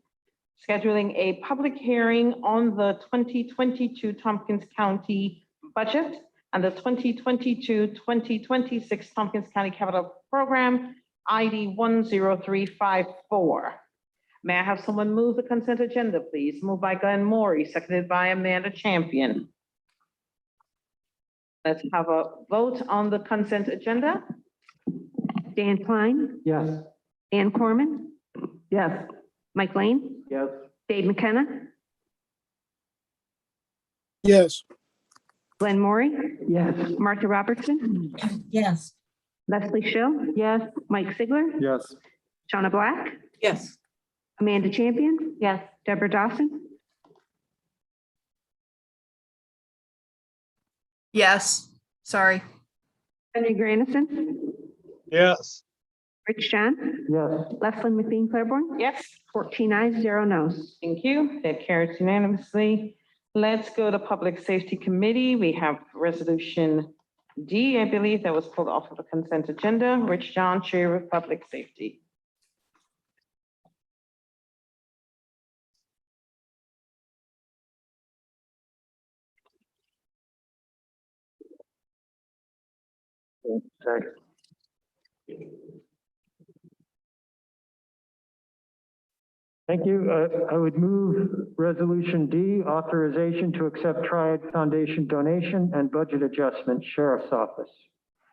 scheduling a public hearing on the 2022 Tompkins County budget and the 2022-2026 Tompkins County Capital Program, ID 10354. May I have someone move the consent agenda, please? Moved by Glenn Maury, seconded by Amanda Champion. Let's have a vote on the consent agenda. Dan Klein, Yes. Ann Corman, Yes. Mike Lane, Yes. Dave McKenna, Yes. Glenn Maury, Yes. Martha Robertson, Yes. Leslie Show, yes, Mike Sigler, Yes. Shauna Black, Yes. Amanda Champion, Yes. Deborah Dawson, Yes. Sorry. Henry Grandison, Yes. Rich John, Yes. Lesley McLean Claiborne, Yes. 14 ayes, 0 noes. Thank you. That carries unanimously. Let's go to Public Safety Committee. We have Resolution D, I believe, that was pulled off of the consent agenda. Rich John, Chair of Public Safety. Thank you. I would move Resolution D, authorization to accept Triad Foundation donation and budget adjustment, Sheriff's Office.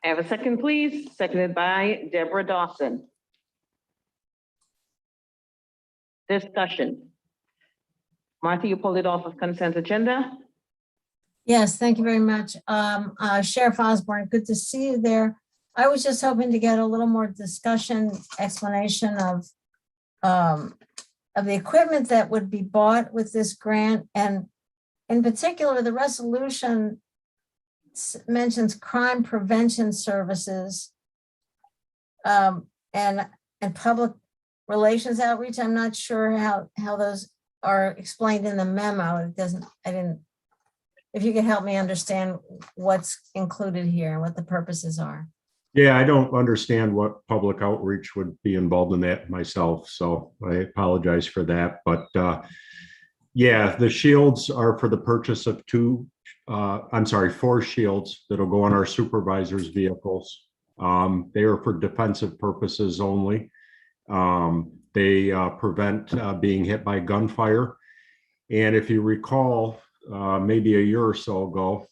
I have a second, please. Seconded by Deborah Dawson. Discussion. Martha, you pulled it off of consent agenda. Yes, thank you very much. Sheriff Osborne, good to see you there. I was just hoping to get a little more discussion, explanation of the equipment that would be bought with this grant, and in particular, the resolution mentions crime prevention services and public relations outreach. I'm not sure how those are explained in the memo. It doesn't, if you could help me understand what's included here and what the purposes are. Yeah, I don't understand what public outreach would be involved in that myself, so I apologize for that. But yeah, the shields are for the purchase of 4 shields that'll go on our supervisors' vehicles. They are for defensive purposes only. They prevent being hit by gunfire. And if you recall, maybe a year or so ago,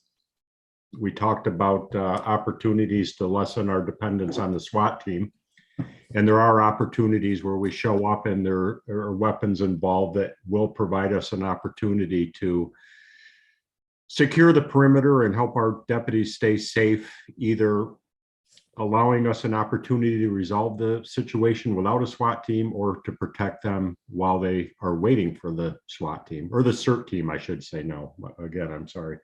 we talked about opportunities to lessen our dependence on the SWAT team. And there are opportunities where we show up and there are weapons involved that will provide us an opportunity to secure the perimeter and help our deputies stay safe, either allowing us an opportunity to resolve the situation without a SWAT team or to protect them while they are waiting for the SWAT team, or the CERT team, I should say. No, again, I'm sorry.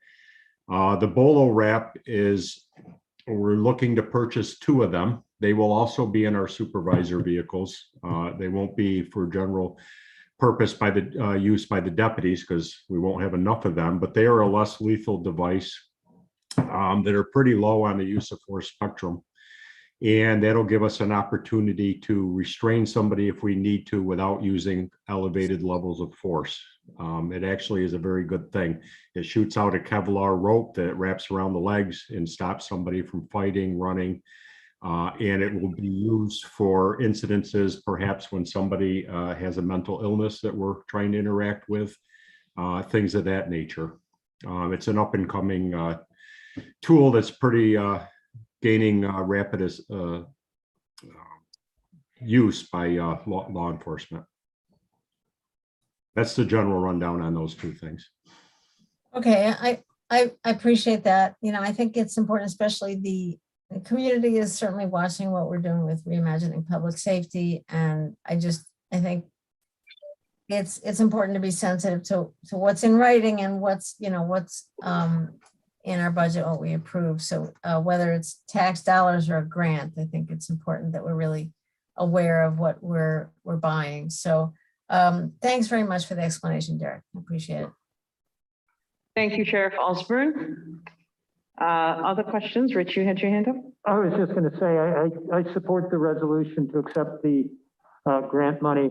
The Bolo wrap is, we're looking to purchase 2 of them. They will also be in our supervisor vehicles. They won't be for general purpose by the use by the deputies because we won't have enough of them, but they are a less lethal device that are pretty low on the use of force spectrum. And that'll give us an opportunity to restrain somebody if we need to without using elevated levels of force. It actually is a very good thing. It shoots out a Kevlar rope that wraps around the legs and stops somebody from fighting, running. And it will be used for incidences, perhaps when somebody has a mental illness that we're trying to interact with, things of that nature. It's an up and coming tool that's pretty gaining rapid use by law enforcement. That's the general rundown on those 2 things. Okay, I appreciate that. You know, I think it's important, especially the community is certainly watching what we're doing with reimagining public safety. And I think it's important to be sensitive to what's in writing and what's in our budget, what we approve. So whether it's tax dollars or a grant, I think it's important that we're really aware of what we're buying. So thanks very much for the explanation, Derek. I appreciate it. Thank you, Sheriff Osborne. Other questions? Rich, you had your hand up? I was just going to say, I support the resolution to accept the grant money.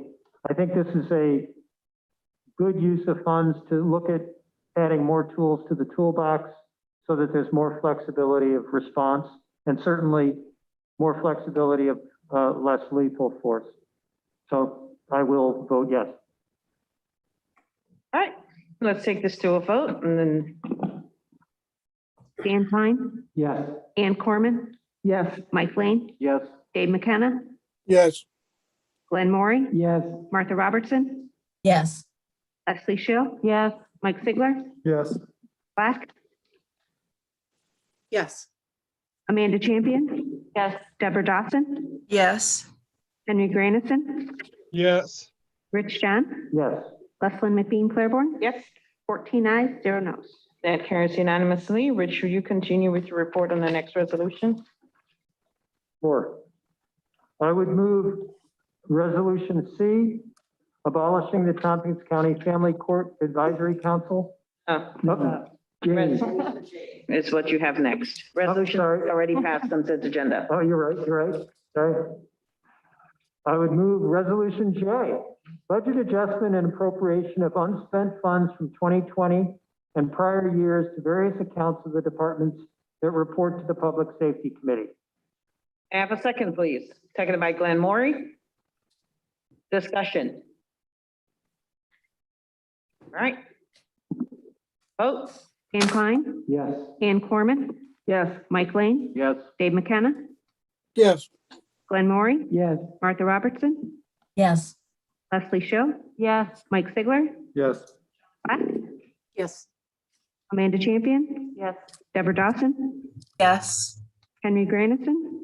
I think this is a good use of funds to look at adding more tools to the toolbox so that there's more flexibility of response and certainly more flexibility of less lethal force. So I will vote yes. All right, let's take this to a vote and then. Dan Pine, Yes. Ann Corman, Yes. Mike Lane, Yes. Dave McKenna, Yes. Glenn Maury, Yes. Martha Robertson, Yes. Leslie Shill. Yes. Mike Sigler, Yes. Black, Yes. Amanda Champion. Yes. Deborah Dawson, Yes. Henry Granison, Yes. Rich John, Yes. Leslyn McBean Claiborne. Yes. 14 ayes, 0 noes. That carries unanimously. Rich, will you continue with your report on the next resolution? Sure. I would move Resolution C, abolishing the Tompkins County Family Court Advisory Council. It's what you have next. Resolution already passed consent agenda. Oh, you're right. Sorry. I would move Resolution J, budget adjustment and appropriation of unspent funds from 2020 and prior years to various accounts of the departments that report to the Public Safety Committee. Have a second, please. Seconded by Glenn Maury. Discussion. All right. Vote. Dan Klein, Yes. Ann Corman, Yes. Mike Lane, Yes. Dave McKenna, Yes. Glenn Maury, Yes. Martha Robertson, Yes. Leslie Shill. Yes. Mike Sigler, Yes. Black, Yes. Amanda Champion. Yes. Deborah Dawson, Yes. Henry Granison,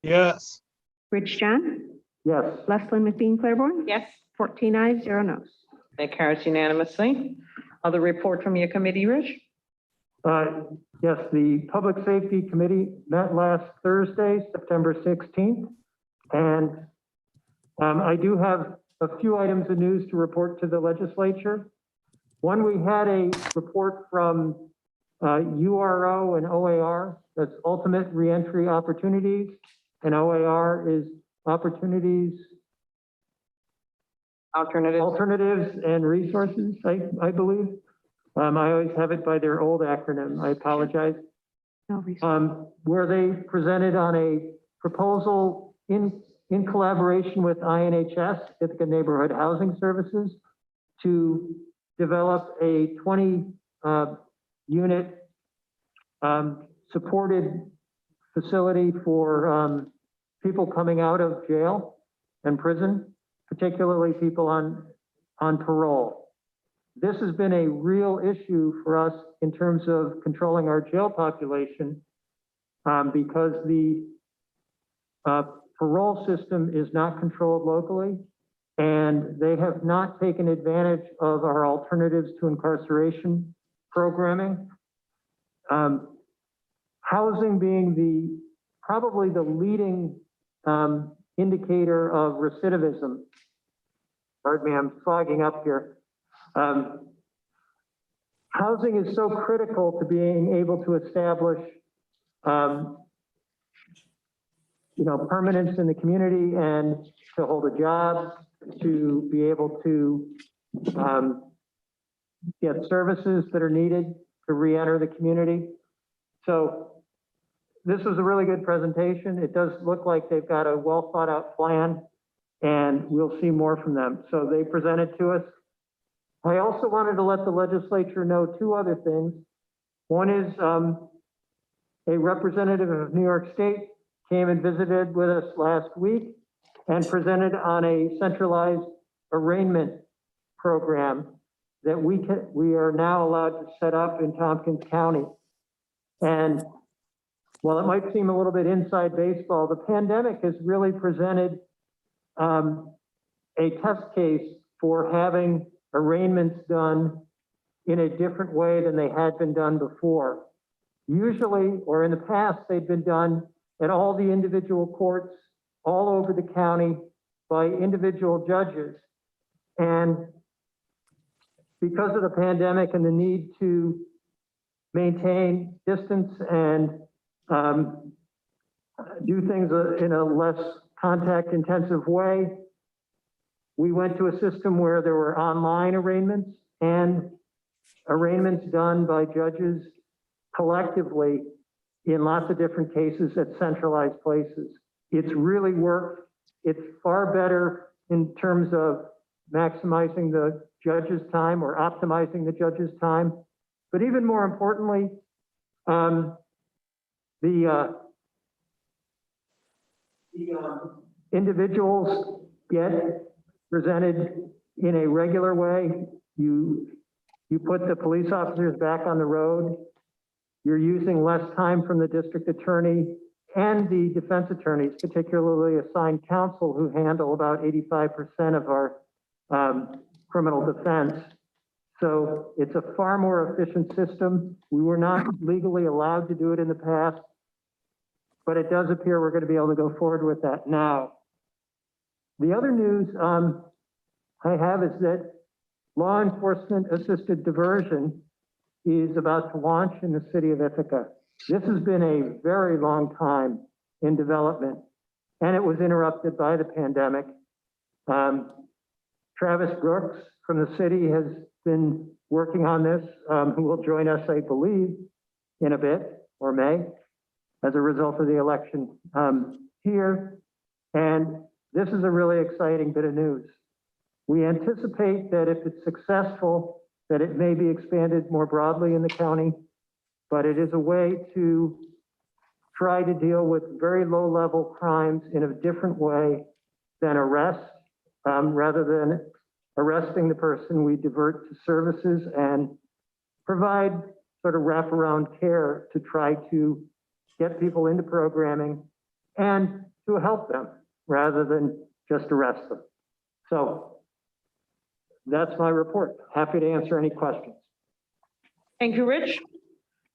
Yes. Rich John, Yes. Leslie McBean Claiborne, Yes, 14 ayes, 0 nos. that carries unanimously. Other report from your committee, Rich? Yes, the Public Safety Committee met last Thursday, September 16th. And I do have a few items of news to report to the legislature. One, we had a report from URO and OAR, that's Ultimate Reentry Opportunities, and OAR is Opportunities, Alternatives and Resources, I believe. I always have it by their old acronym, I apologize. No reason. Where they presented on a proposal in collaboration with INHS, Ithaca Neighborhood Housing Services, to develop a 20 unit supported facility for people coming out of jail and prison, particularly people on parole. This has been a real issue for us in terms of controlling our jail population because the parole system is not controlled locally, and they have not taken advantage of our alternatives to incarceration programming. Housing being probably the leading indicator of recidivism. Pardon me, I'm fogging up here. Housing is so critical to being able to establish permanence in the community and to hold a job, to be able to get services that are needed to re-enter the community. So this was a really good presentation. It does look like they've got a well thought out plan, and we'll see more from them. So they presented to us. I also wanted to let the legislature know two other things. One is a representative of New York State came and visited with us last week and presented on a centralized arraignment program that we are now allowed to set up in Tompkins County. And while it might seem a little bit inside baseball, the pandemic has really presented a test case for having arraignments done in a different way than they had been done before. Usually, or in the past, they've been done at all the individual courts all over the county by individual judges. And because of the pandemic and the need to maintain distance and do things in a less contact intensive way, we went to a system where there were online arraignments and arraignments done by judges collectively in lots of different cases at centralized places. It's really worked. It's far better in terms of maximizing the judge's time or optimizing the judge's time. But even more importantly, the individuals get presented in a regular way. You put the police officers back on the road. You're using less time from the district attorney and the defense attorneys, particularly assigned counsel, who handle about 85% of our criminal defense. So it's a far more efficient system. We were not legally allowed to do it in the past, but it does appear we're going to be able to go forward with that now. The other news I have is that law enforcement assisted diversion is about to launch in the city of Ithaca. This has been a very long time in development, and it was interrupted by the pandemic. Travis Brooks from the city has been working on this, who will join us, I believe, in a bit, or May, as a result of the election here. And this is a really exciting bit of news. We anticipate that if it's successful, that it may be expanded more broadly in the county, but it is a way to try to deal with very low-level crimes in a different way than arrest. Rather than arresting the person, we divert to services and provide sort of wraparound care to try to get people into programming and to help them rather than just arrest them. So that's my report. Happy to answer any questions. Thank you, Rich.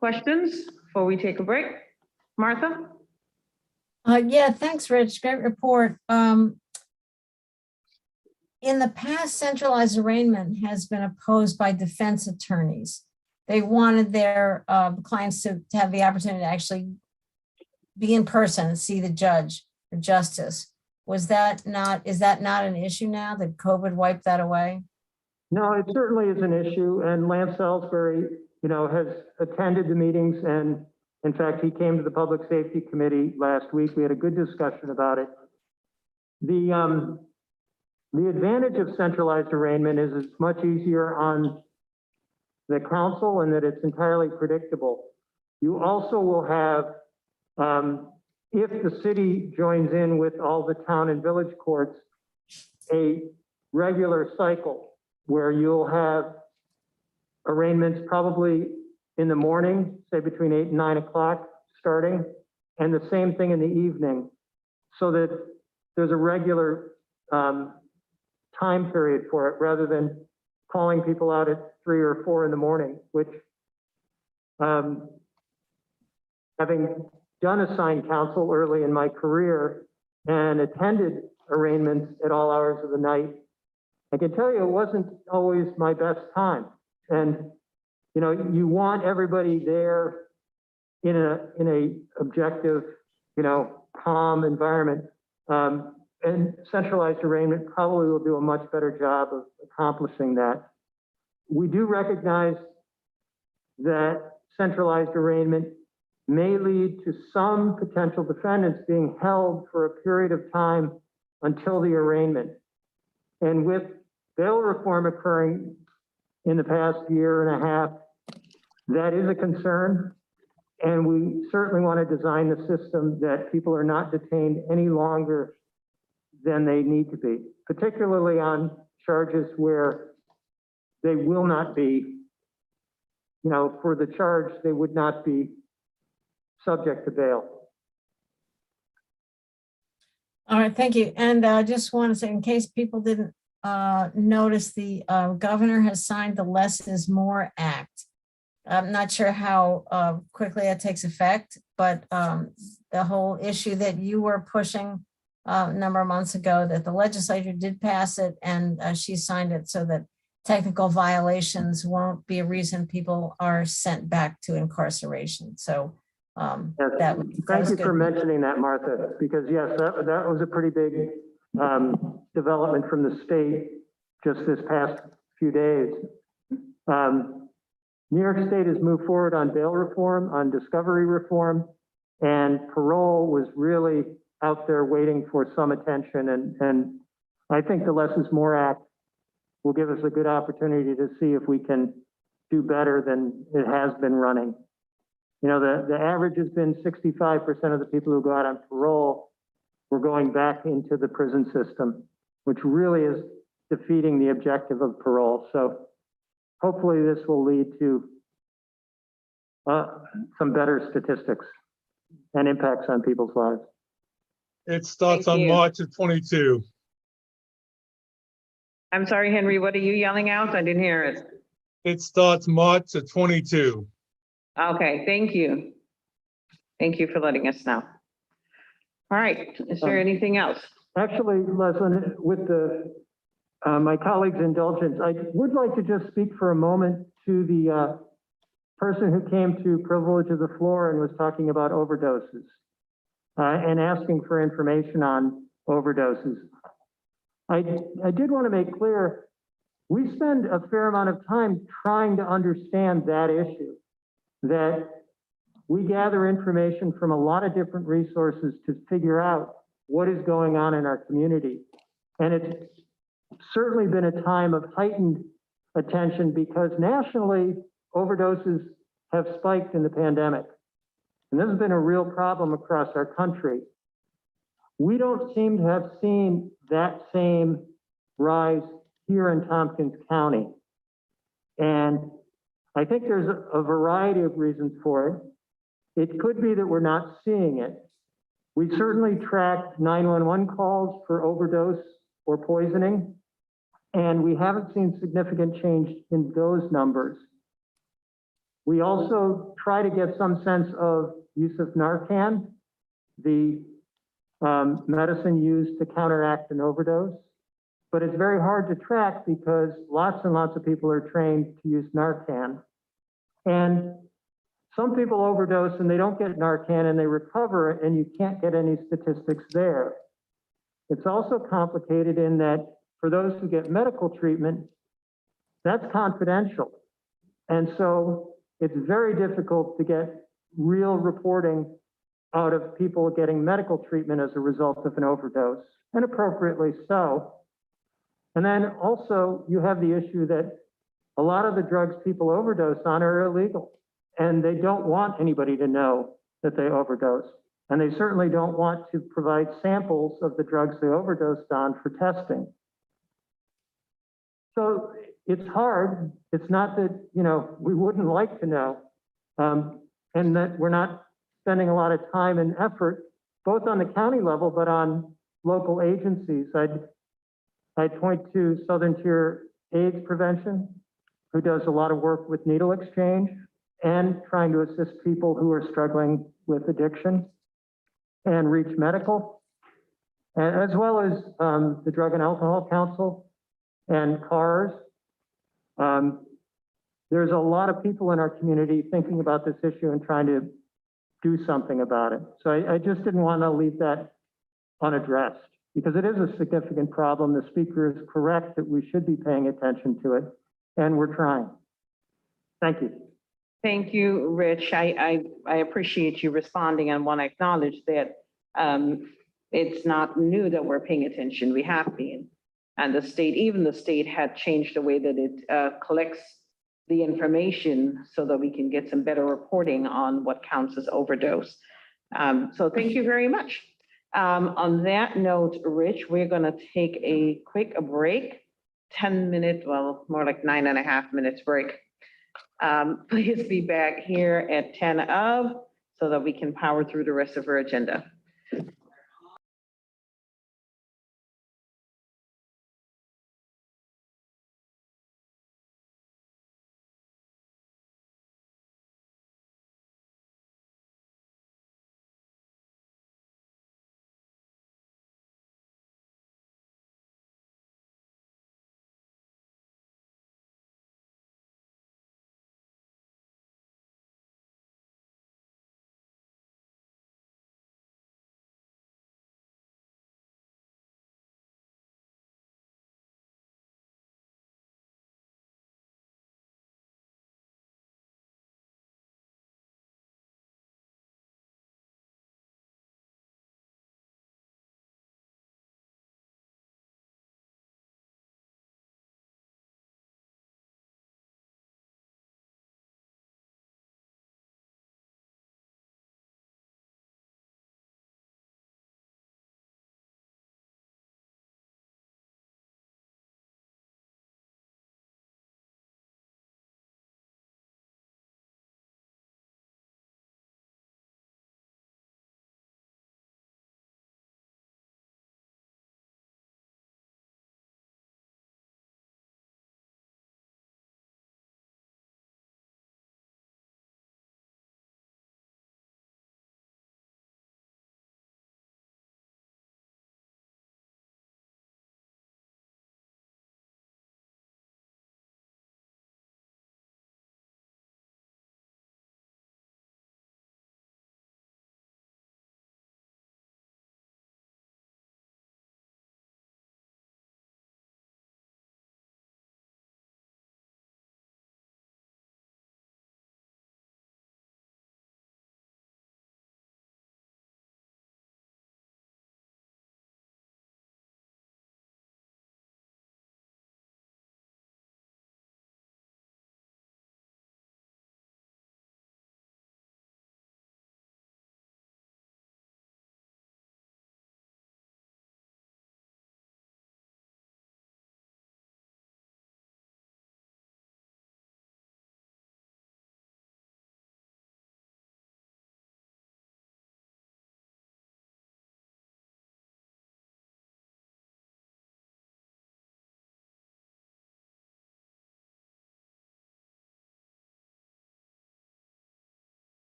Questions before we take a break? Martha? Yeah, thanks, Rich. Great report. In the past, centralized arraignment has been opposed by defense attorneys. They wanted their clients to have the opportunity to actually be in person and see the judge or justice. Is that not an issue now that COVID wiped that away? No, it certainly is an issue, and Lance Salisbury, has attended the meetings, and in fact, he came to the Public Safety Committee last week. We had a good discussion about it. The advantage of centralized arraignment is it's much easier on the council and that it's entirely predictable. You also will have, if the city joins in with all the town and village courts, a regular cycle where you'll have arraignments probably in the morning, say between 8 and 9 o'clock starting, and the same thing in the evening, so that there's a regular time period for it rather than calling people out at 3 or 4 in the morning, which having done assigned counsel early in my career and attended arraignments at all hours of the night, I can tell you it wasn't always my best time. And you want everybody there in a objective, calm environment. And centralized arraignment probably will do a much better job of accomplishing that. We do recognize that centralized arraignment may lead to some potential defendants being held for a period of time until the arraignment. And with bail reform occurring in the past year and a half, that is a concern. And we certainly want to design the system that people are not detained any longer than they need to be, particularly on charges where they will not be, for the charge, they would not be subject to bail. All right, thank you. And I just want to say, in case people didn't notice, the governor has signed the Less is More Act. I'm not sure how quickly that takes effect, but the whole issue that you were pushing a number of months ago, that the legislature did pass it, and she signed it so that technical violations won't be a reason people are sent back to incarceration. So Thank you for mentioning that, Martha, because yes, that was a pretty big development from the state just this past few days. New York State has moved forward on bail reform, on discovery reform, and parole was really out there waiting for some attention. And I think the Less is More Act will give us a good opportunity to see if we can do better than it has been running. The average has been 65% of the people who go out on parole were going back into the prison system, which really is defeating the objective of parole. So hopefully this will lead to some better statistics and impacts on people's lives. It starts on March of 22. I'm sorry, Henry, what are you yelling out? I didn't hear it. It starts March of 22. Okay, thank you. Thank you for letting us know. All right, is there anything else? Actually, Leslie, with my colleague's indulgence, I would like to just speak for a moment to the person who came to privilege of the floor and was talking about overdoses and asking for information on overdoses. I did want to make clear, we spend a fair amount of time trying to understand that issue, that we gather information from a lot of different resources to figure out what is going on in our community. And it's certainly been a time of heightened attention because nationally, overdoses have spiked in the pandemic. And this has been a real problem across our country. We don't seem to have seen that same rise here in Tompkins County. And I think there's a variety of reasons for it. It could be that we're not seeing it. We certainly tracked 911 calls for overdose or poisoning, and we haven't seen significant change in those numbers. We also try to get some sense of use of Narcan, the medicine used to counteract an overdose. But it's very hard to track because lots and lots of people are trained to use Narcan. And some people overdose and they don't get Narcan and they recover, and you can't get any statistics there. It's also complicated in that for those who get medical treatment, that's confidential. And so it's very difficult to get real reporting out of people getting medical treatment as a result of an overdose, and appropriately so. And then also you have the issue that a lot of the drugs people overdose on are illegal, and they don't want anybody to know that they overdose. And they certainly don't want to provide samples of the drugs they overdosed on for testing. So it's hard. It's not that, we wouldn't like to know, and that we're not spending a lot of time and effort, both on the county level, but on local agencies. I'd point to Southern Tier AIDS Prevention, who does a lot of work with needle exchange and trying to assist people who are struggling with addiction, and Reach Medical, as well as the Drug and Alcohol Council and CARS. There's a lot of people in our community thinking about this issue and trying to do something about it. So I just didn't want to leave that unaddressed, because it is a significant problem. The speaker is correct that we should be paying attention to it, and we're trying. Thank you. Thank you, Rich. I appreciate you responding and want to acknowledge that it's not new that we're paying attention. We have been. And even the state had changed the way that it collects the information so that we can get some better reporting on what counts as overdose. So thank you very much. On that note, Rich, we're going to take a quick break, 10-minute, well, more like 9.5 minutes break. Please be back here at 10 of, so that we can power through the rest of our agenda.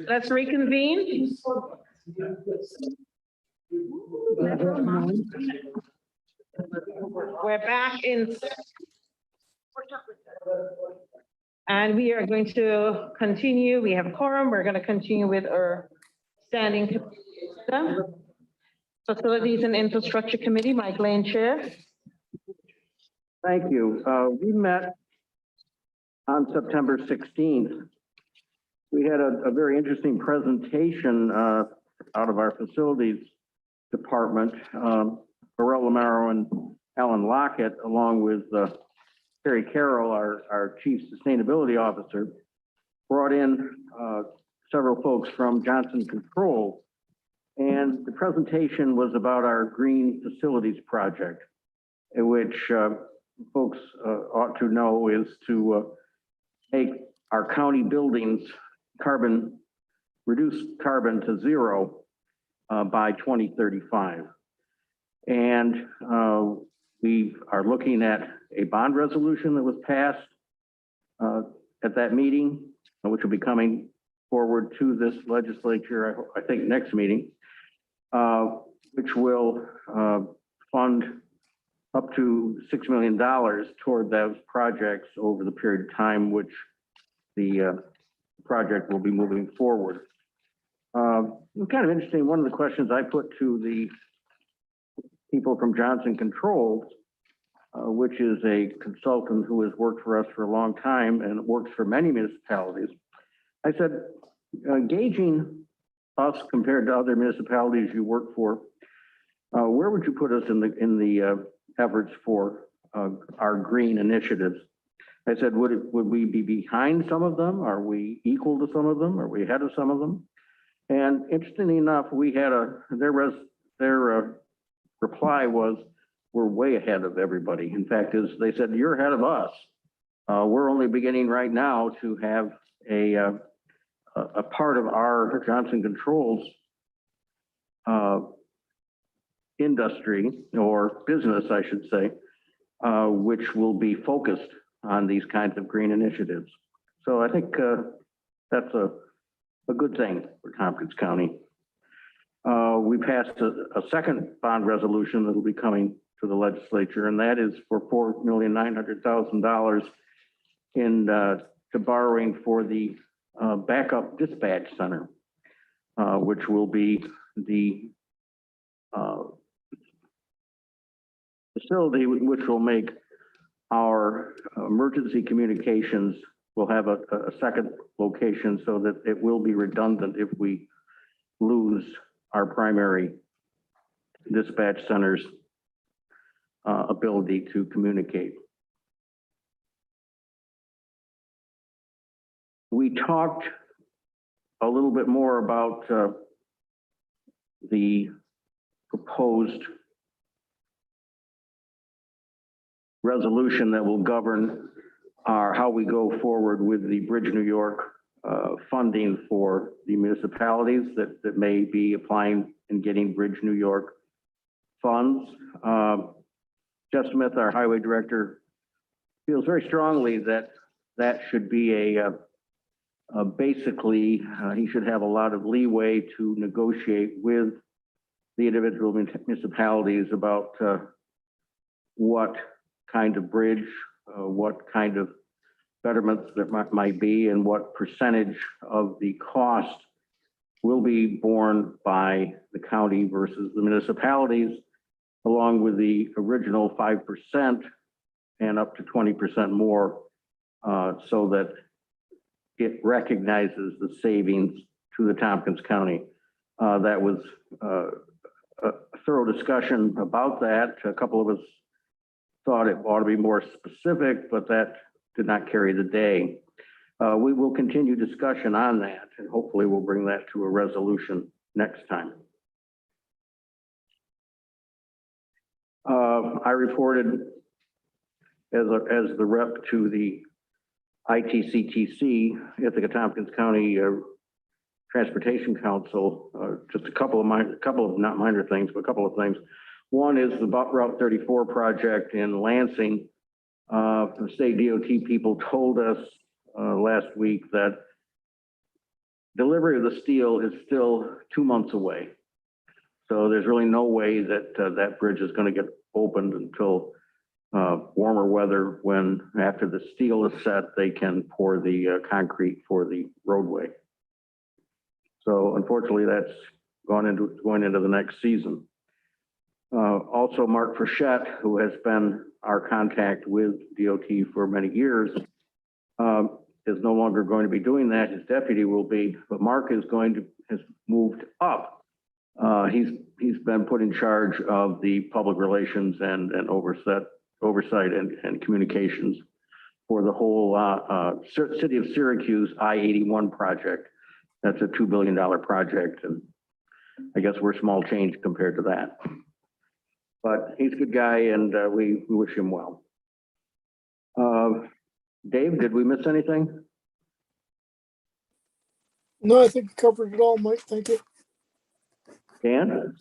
Let's reconvene. We're back in. And we are going to continue. We have a quorum. We're going to continue with our standing Facilities and Infrastructure Committee, Mike Lane, Chair. Thank you. We met on September 16th. We had a very interesting presentation out of our facilities department. Burrell Lamaro and Alan Lockett, along with Terry Carroll, our Chief Sustainability Officer, brought in several folks from Johnson Controls. And the presentation was about our green facilities project, in which folks ought to know is to make our county buildings reduce carbon to zero by 2035. And we are looking at a bond resolution that was passed at that meeting, which will be coming forward to this legislature, I think next meeting, which will fund up to $6 million toward those projects over the period of time which the project will be moving forward. It's kind of interesting. One of the questions I put to the people from Johnson Controls, which is a consultant who has worked for us for a long time and works for many municipalities. I said, gauging us compared to other municipalities you work for, where would you put us in the efforts for our green initiatives? I said, would we be behind some of them? Are we equal to some of them? Are we ahead of some of them? And interestingly enough, we had their reply was, we're way ahead of everybody. In fact, as they said, you're ahead of us. We're only beginning right now to have a part of our Johnson Controls industry or business, I should say, which will be focused on these kinds of green initiatives. So I think that's a good thing for Tompkins County. We passed a second bond resolution that will be coming to the legislature, and that is for $4,900,000 to borrowing for the backup dispatch center, which will be the facility which will make our emergency communications will have a second location so that it will be redundant if we lose our primary dispatch center's ability to communicate. We talked a little bit more about the proposed resolution that will govern how we go forward with the Bridge New York funding for the municipalities that may be applying and getting Bridge New York funds. Jeff Smith, our highway director, feels very strongly that that should be basically, he should have a lot of leeway to negotiate with the individual municipalities about what kind of bridge, what kind of betterments there might be, and what percentage of the cost will be borne by the county versus the municipalities, along with the original 5% and up to 20% more, so that it recognizes the savings to the Tompkins County. That was a thorough discussion about that. A couple of us thought it ought to be more specific, but that did not carry the day. We will continue discussion on that, and hopefully we'll bring that to a resolution next time. I reported as the rep to the ITCTC, Ithaca Tompkins County Transportation Council, just a couple of not minor things, but a couple of things. One is the Route 34 project in Lansing. The state DOT people told us last week that delivery of the steel is still 2 months away. So there's really no way that that bridge is going to get opened until warmer weather, when after the steel is set, they can pour the concrete for the roadway. So unfortunately, that's going into the next season. Also, Mark Frechette, who has been our contact with DOT for many years, is no longer going to be doing that. His deputy will be, but Mark has moved up. He's been put in charge of the public relations and oversight and communications for the whole city of Syracuse I-81 project. That's a $2 billion project, and I guess we're small change compared to that. But he's a good guy, and we wish him well. Dave, did we miss anything? No, I think you covered it all, Mike. Thank you. Dan?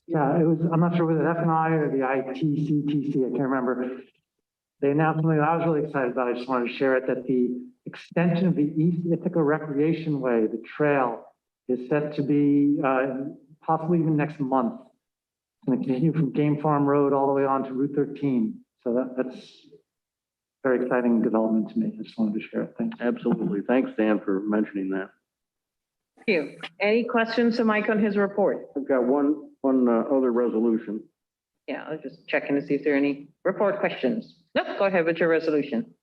Yeah, it was, I'm not sure whether the F&I or the ITCTC, I can't remember. They announced something that I was really excited about. I just wanted to share it, that the extension of the East Ithaca Recreation Way, the trail, is set to be possibly even next month. It's going to continue from Game Farm Road all the way on to Route 13. So that's very exciting development to me. I just wanted to share it. Thanks. Absolutely. Thanks, Dan, for mentioning that. Thank you. Any questions to Mike on his report? I've got one other resolution. Yeah, I'll just check in to see if there are any report questions. Nope, go ahead with your resolution.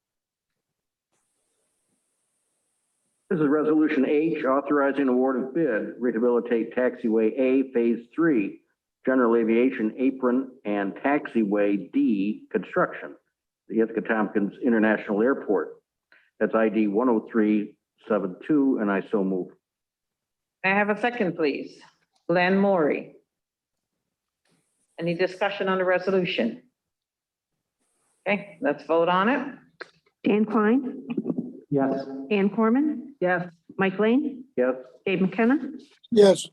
This is Resolution H, authorizing award of bid, rehabilitate taxiway A, Phase 3, general aviation apron and taxiway D construction, the Ithaca Tompkins International Airport. That's ID 10372, and I so move. May I have a second, please? Glenn Maury. Any discussion on the resolution? Okay, let's vote on it. Dan Klein, Yes. Ann Corman, Yes. Mike Lane, Yes. Dave McKenna, Yes.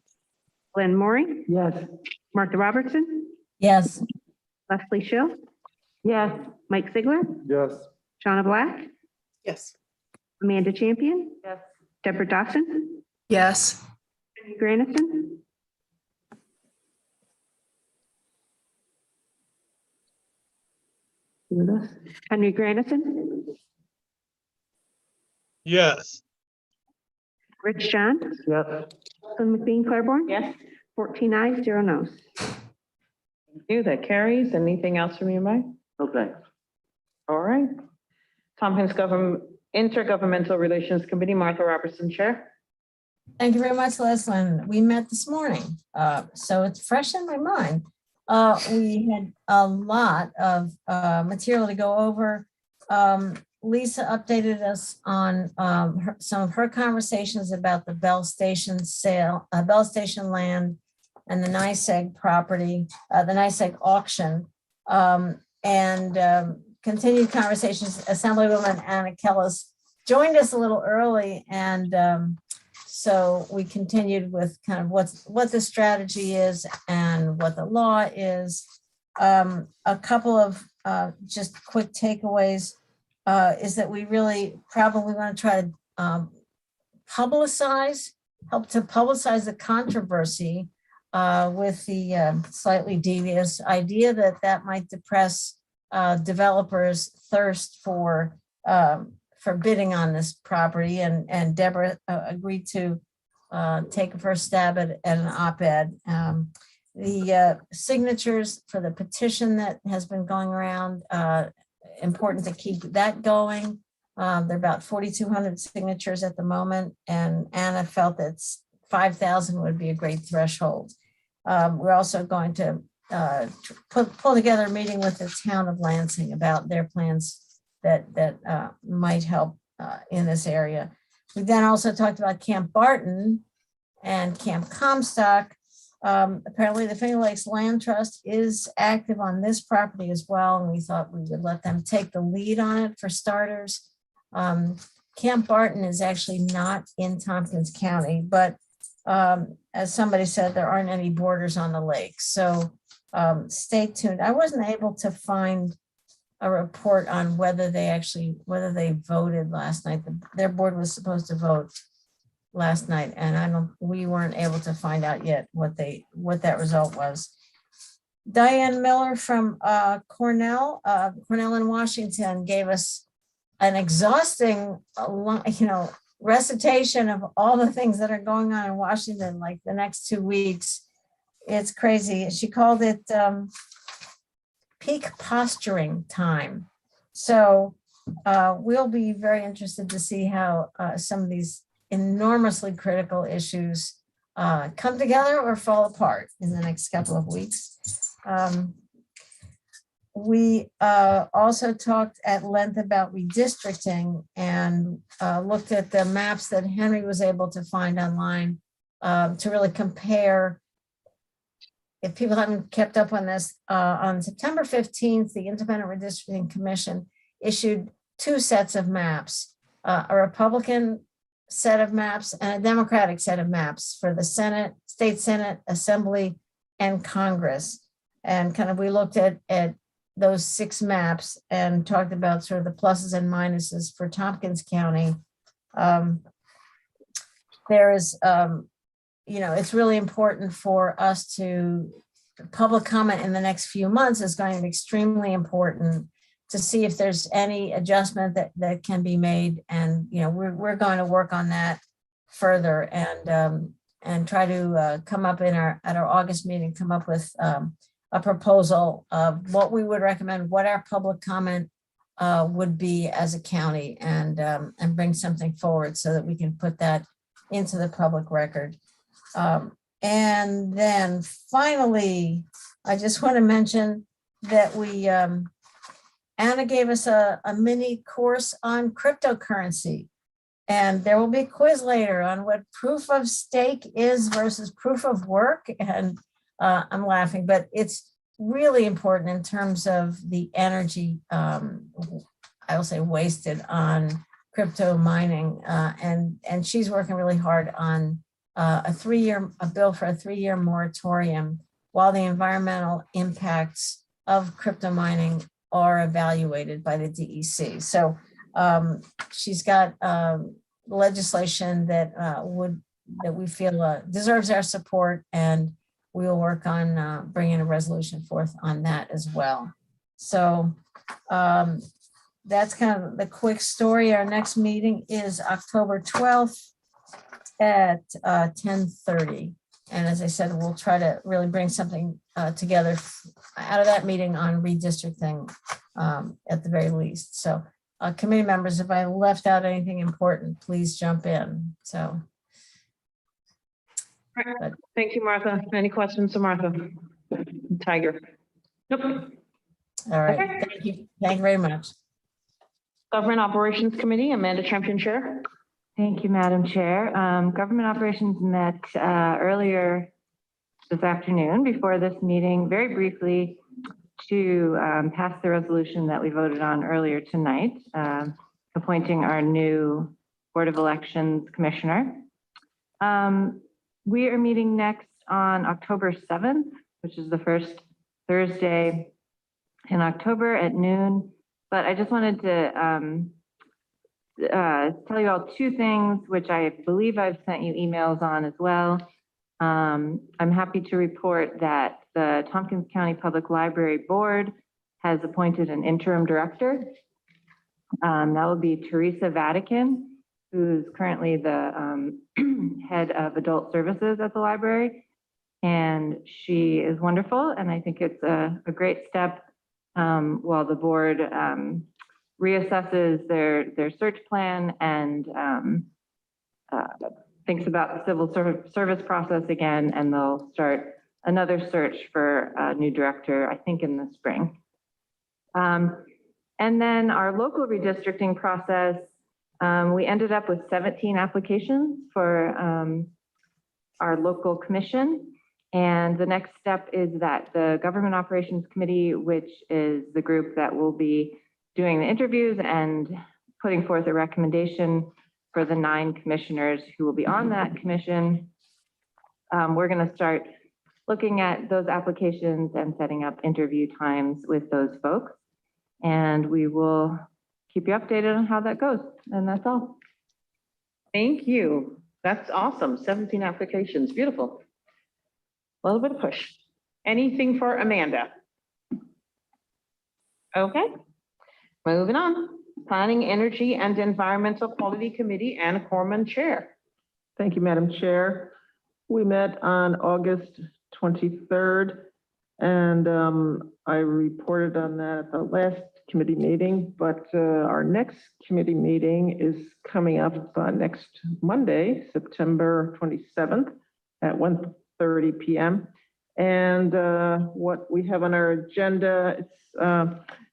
Glenn Maury, Yes. Martha Robertson, Yes. Leslie Shill, Yes. Mike Sigler, Yes. Shauna Black, Yes. Amanda Champion, Yes. Deborah Dawson, Yes. Henry Granison, Henry Granison, Yes. Rich John, Yes. Susan McLean Claiborne. Yes. 14 ayes, 0 noes. Thank you. That carries. Anything else from you, Mike? No, thanks. All right. Tompkins Intergovernmental Relations Committee, Martha Robertson, Chair. Thank you very much, Leslin. We met this morning, so it's fresh in my mind. We had a lot of material to go over. Lisa updated us on some of her conversations about the Bell Station sale, Bell Station land, and the NYSEG property, the NYSEG auction, and continued conversations. Assemblywoman Anna Kellis joined us a little early, and so we continued with kind of what the strategy is and what the law is. A couple of just quick takeaways is that we really probably want to try to help to publicize the controversy with the slightly devious idea that might depress developers' thirst for bidding on this property, and Deborah agreed to take a first stab at an op-ed. The signatures for the petition that has been going around, important to keep that going. There are about 4,200 signatures at the moment, and Anna felt that 5,000 would be a great threshold. We're also going to pull together a meeting with the town of Lansing about their plans that might help in this area. We then also talked about Camp Barton and Camp Comstock. Apparently the Finger Lakes Land Trust is active on this property as well, and we thought we would let them take the lead on it for starters. Camp Barton is actually not in Tompkins County, but as somebody said, there aren't any borders on the lake. So stay tuned. I wasn't able to find a report on whether they voted last night. Their board was supposed to vote last night, and we weren't able to find out yet what that result was. Diane Miller from Cornell in Washington gave us an exhausting, recitation of all the things that are going on in Washington, like the next 2 weeks. It's crazy. She called it peak posturing time. So we'll be very interested to see how some of these enormously critical issues come together or fall apart in the next couple of weeks. We also talked at length about redistricting and looked at the maps that Henry was able to find online to really compare. If people haven't kept up on this, on September 15th, the Independent Redistricting Commission issued 2 sets of maps, a Republican set of maps and a Democratic set of maps for the Senate, State Senate, Assembly, and Congress. And we looked at those 6 maps and talked about sort of the pluses and minuses for Tompkins County. There is, it's really important for us to, public comment in the next few months is going to be extremely important to see if there's any adjustment that can be made. And, we're going to work on that further and try to come up at our August meeting, come up with a proposal of what we would recommend, what our public comment would be as a county, and bring something forward so that we can put that into the public record. And then finally, I just want to mention that Anna gave us a mini course on cryptocurrency, and there will be a quiz later on what proof of stake is versus proof of work. And I'm laughing, but it's really important in terms of the energy, I will say, wasted on crypto mining. And she's working really hard on a bill for a 3-year moratorium while the environmental impacts of crypto mining are evaluated by the DEC. So she's got legislation that we feel deserves our support, and we will work on bringing a resolution forth on that as well. So that's kind of the quick story. Our next meeting is October 12th at 10:30. And as I said, we'll try to really bring something together out of that meeting on redistricting at the very least. So committee members, if I left out anything important, please jump in. So. Thank you, Martha. Any questions to Martha? Tiger? Nope. All right. Okay. Thank you. Thank you very much. Government Operations Committee, Amanda Champion Chair. Thank you, Madam Chair. Government Operations met earlier this afternoon before this meeting, very briefly, to pass the resolution that we voted on earlier tonight, appointing our new Board of Elections Commissioner. We are meeting next on October 7th, which is the first Thursday in October at noon. But I just wanted to tell you all 2 things, which I believe I've sent you emails on as well. I'm happy to report that the Tompkins County Public Library Board has appointed an interim director. That will be Teresa Vatican, who's currently the head of adult services at the library. And she is wonderful. And I think it's a great step while the board reassesses their search plan and thinks about the civil service process again, and they'll start another search for a new director, I think in the spring. And then our local redistricting process, we ended up with 17 applications for our local commission. And the next step is that the Government Operations Committee, which is the group that will be doing the interviews and putting forth a recommendation for the 9 commissioners who will be on that commission. We're going to start looking at those applications and setting up interview times with those folks. And we will keep you updated on how that goes. And that's all. Thank you. That's awesome. 17 applications. Beautiful. A little bit of push. Anything for Amanda? Okay. Moving on. Planning, Energy, and Environmental Quality Committee, Ann Corman, Chair. Thank you, Madam Chair. We met on August 23rd, and I reported on that at the last committee meeting, but our next committee meeting is coming up next Monday, September 27th at 1:30 p.m. And what we have on our agenda,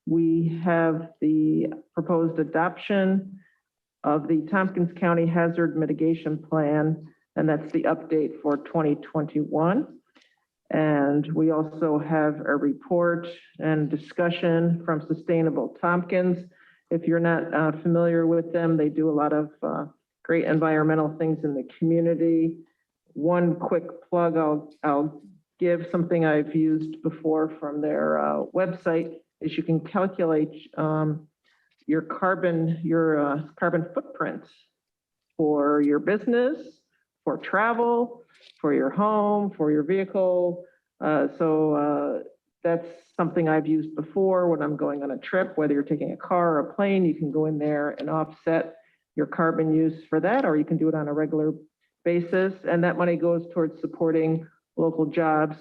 we have the proposed adoption of the Tompkins County Hazard Mitigation Plan, and that's the update for 2021. And we also have a report and discussion from Sustainable Tompkins. If you're not familiar with them, they do a lot of great environmental things in the community. One quick plug, I'll give something I've used before from their website, is you can calculate your carbon footprint for your business, for travel, for your home, for your vehicle. So that's something I've used before when I'm going on a trip, whether you're taking a car or a plane, you can go in there and offset your carbon use for that, or you can do it on a regular basis. And that money goes towards supporting local jobs.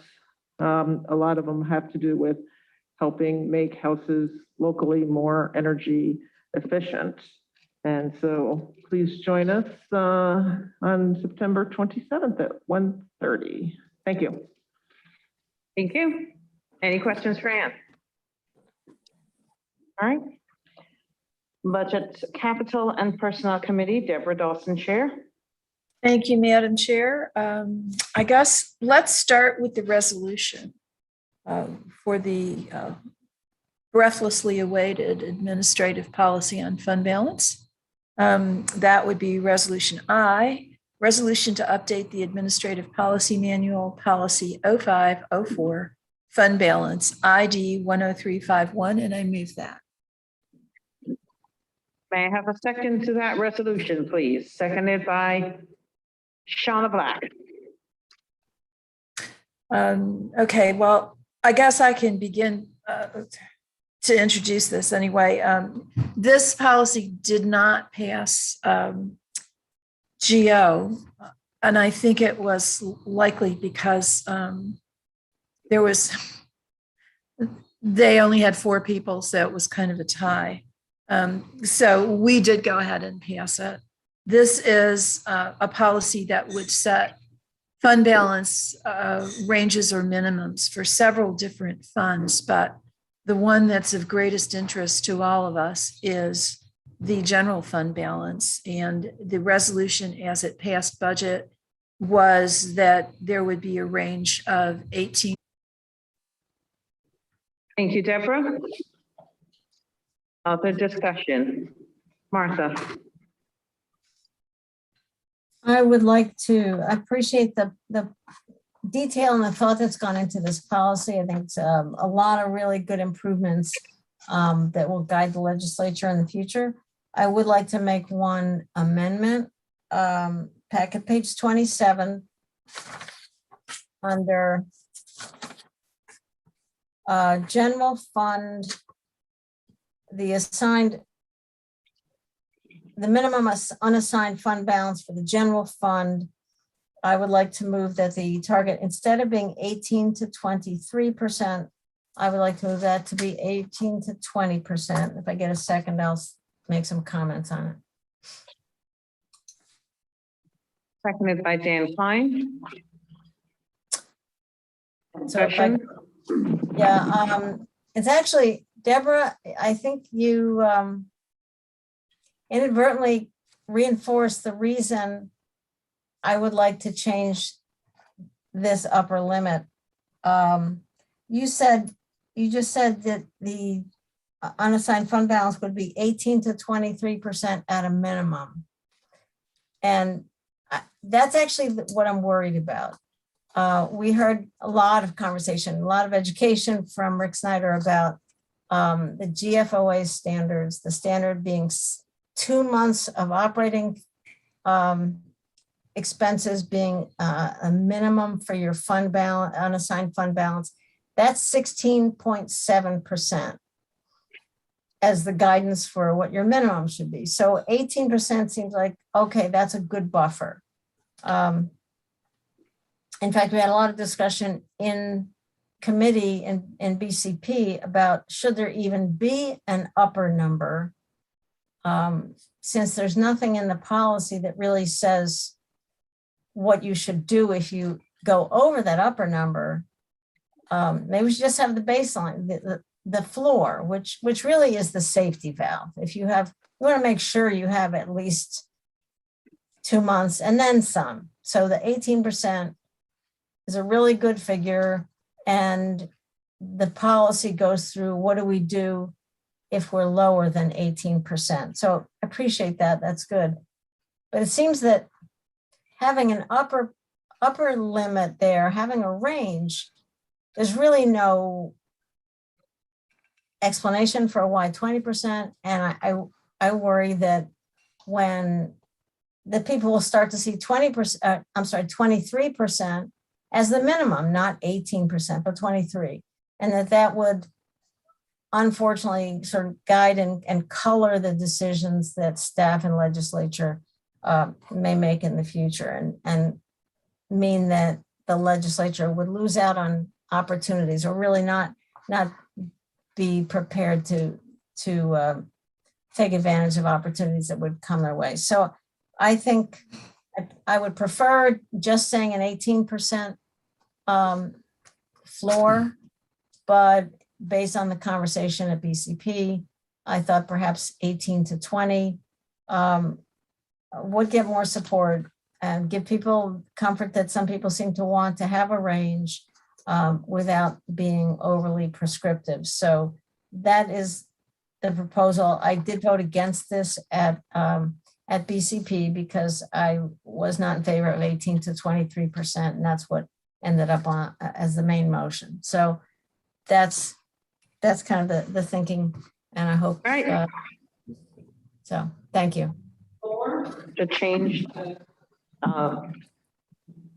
A lot of them have to do with helping make houses locally more energy efficient. And so please join us on September 27th at 1:30. Thank you. Thank you. Any questions for Ann? All right. Budget, Capital, and Personnel Committee, Deborah Dawson, Chair. Thank you, Madam Chair. I guess let's start with the resolution for the breathlessly awaited administrative policy on fund balance. That would be Resolution I, resolution to update the Administrative Policy Manual, Policy 0504, Fund Balance, ID 10351, and I move that. May I have a second to that resolution, please? Seconded by Shauna Black. Okay, well, I guess I can begin to introduce this anyway. This policy did not pass GO, and I think it was likely because they only had 4 people, so it was kind of a tie. So we did go ahead and pass it. This is a policy that would set fund balance ranges or minimums for several different funds, but the one that's of greatest interest to all of us is the general fund balance. And the resolution as it passed budget was that there would be a range of 18. Thank you, Deborah. Other discussion. Martha. I would like to appreciate the detail and the thought that's gone into this policy. I think it's a lot of really good improvements that will guide the legislature in the future. I would like to make one amendment. Packet page 27 under general fund, the minimum unassigned fund balance for the general fund, I would like to move that the target, instead of being 18 to 23%, I would like to move that to be 18 to 20%. If I get a second, I'll make some comments on it. Seconded by Dan Klein. So it's actually, Deborah, I think you inadvertently reinforced the reason I would like to change this upper limit. You just said that the unassigned fund balance would be 18 to 23% at a minimum. And that's actually what I'm worried about. We heard a lot of conversation, a lot of education from Rick Snyder about the GFOA standards, the standard being 2 months of operating expenses being a minimum for your fund balance, unassigned fund balance, that's 16.7% as the guidance for what your minimum should be. So 18% seems like, okay, that's a good buffer. In fact, we had a lot of discussion in committee in BCP about should there even be an upper number, since there's nothing in the policy that really says what you should do if you go over that upper number. Maybe we should just have the baseline, the floor, which really is the safety valve. If you want to make sure you have at least 2 months and then some. So the 18% is a really good figure. And the policy goes through what do we do if we're lower than 18%. So I appreciate that. That's good. But it seems that having an upper limit there, having a range, there's really no explanation for why 20%. And I worry that when the people will start to see 23% as the minimum, not 18%, but 23. And that would unfortunately sort of guide and color the decisions that staff and legislature may make in the future, and mean that the legislature would lose out on opportunities, or really not be prepared to take advantage of opportunities that would come their way. So I think I would prefer just saying an 18% floor, but based on the conversation at BCP, I thought perhaps 18 to 20 would get more support and give people comfort that some people seem to want to have a range without being overly prescriptive. So that is the proposal. I did vote against this at BCP because I was not in favor of 18 to 23%, and that's what ended up on as the main motion. So that's kind of the thinking, and I hope. Right. So thank you. To change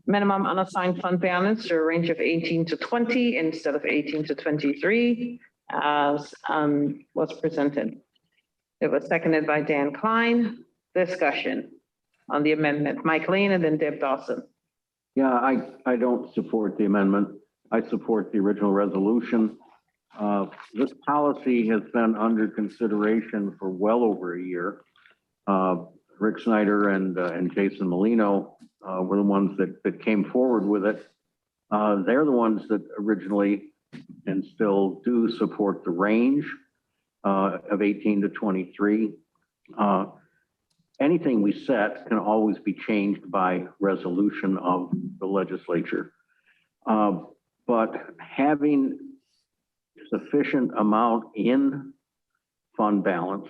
minimum unassigned fund balance to a range of 18 to 20 instead of 18 to 23 as was presented. It was seconded by Dan Klein. Discussion on the amendment. Mike Lane and then Deb Dawson. Yeah, I don't support the amendment. I support the original resolution. This policy has been under consideration for well over a year. Rick Snyder and Jason Molino were the ones that came forward with it. They're the ones that originally and still do support the range of 18 to 23. Anything we set can always be changed by resolution of the legislature. But having sufficient amount in fund balance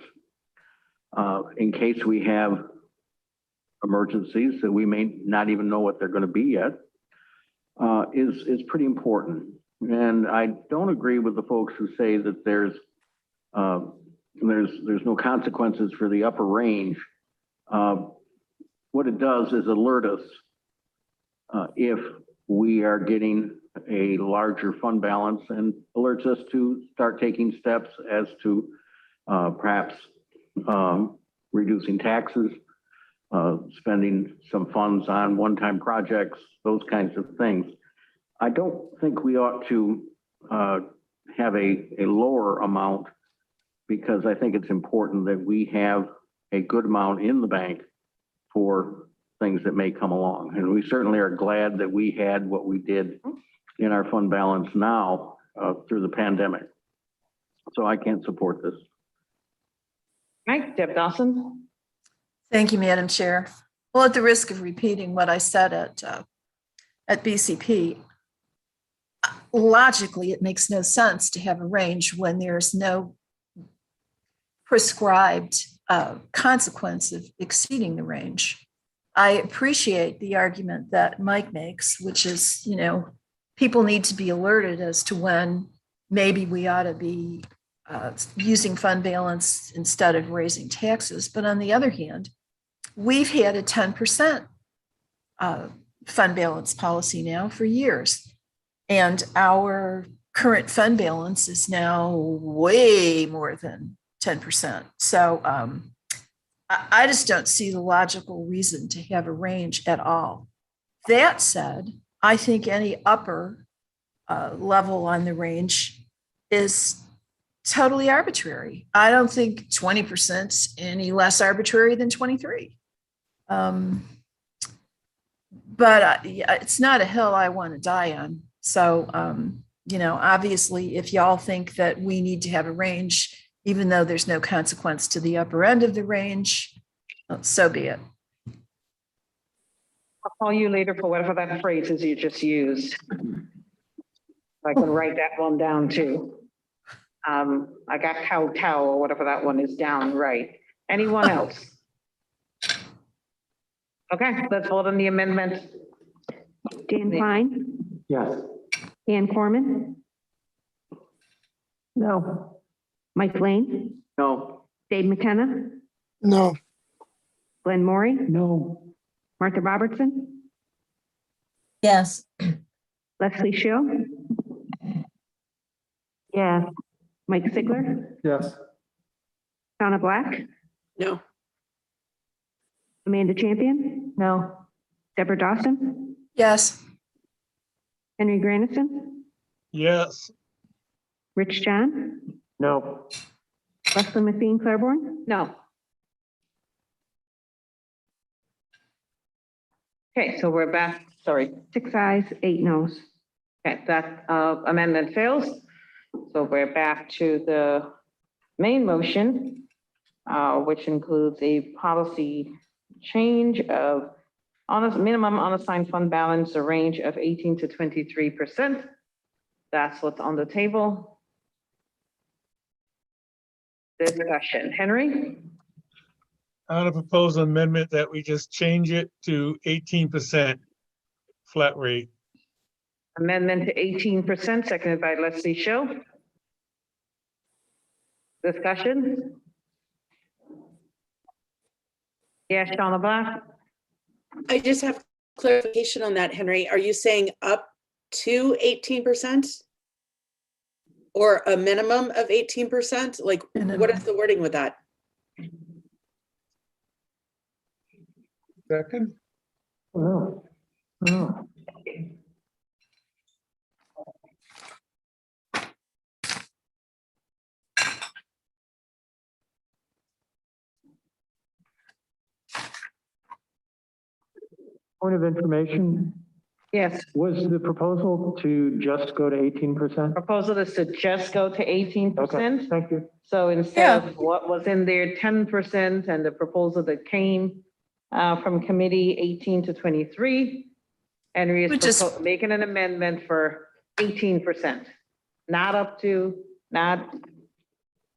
in case we have emergencies that we may not even know what they're going to be yet is pretty important. And I don't agree with the folks who say that there's no consequences for the upper range. What it does is alert us if we are getting a larger fund balance, and alerts us to start taking steps as to perhaps reducing taxes, spending some funds on one-time projects, those kinds of things. I don't think we ought to have a lower amount, because I think it's important that we have a good amount in the bank for things that may come along. And we certainly are glad that we had what we did in our fund balance now through the pandemic. So I can't support this. Right, Deb Dawson. Thank you, Madam Chair. Well, at the risk of repeating what I said at BCP, logically, it makes no sense to have a range when there's no prescribed consequence of exceeding the range. I appreciate the argument that Mike makes, which is, people need to be alerted as to when maybe we ought to be using fund balance instead of raising taxes. But on the other hand, we've had a 10% fund balance policy now for years. And our current fund balance is now way more than 10%. So I just don't see the logical reason to have a range at all. That said, I think any upper level on the range is totally arbitrary. I don't think 20% is any less arbitrary than 23. But it's not a hill I want to die on. So, obviously, if y'all think that we need to have a range, even though there's no consequence to the upper end of the range, so be it. I'll call you later for whatever that phrase is you just used. I can write that one down too. I got cow or whatever that one is down right. Anyone else? Okay, let's vote on the amendment. Dan Klein, Yes. Ann Corman, No. Mike Lane, No. Dave McKenna, No. Glenn Maury, No. Martha Robertson, Yes. Leslie Shill. Yes. Mike Sigler, Yes. Donna Black, No. Amanda Champion, No. Deborah Dawson, Yes. Henry Granison, Yes. Rich John, No. Leslie McBean Claiborne, No. Okay, so we're back, sorry. 6 ayes, 8 noes. Okay, that amendment fails. So we're back to the main motion, which includes a policy change of minimum unassigned fund balance, a range of 18 to 23%. That's what's on the table. Discussion. Henry? I would propose an amendment that we just change it to 18% flat rate. Amendment to 18%, seconded by Leslie Show. Discussion? Yes, Donna Black? I just have clarification on that, Henry. Are you saying up to 18%? Or a minimum of 18%? Like, what is the wording with that? Second? No. No. Point of information, Yes, was the proposal to just go to 18%? proposal is to just go to 18%. Okay, thank you. So instead of what was in there, 10%, and the proposal that came from committee, 18 to 23, Henry Which is is- making an amendment for 18%, not up to, not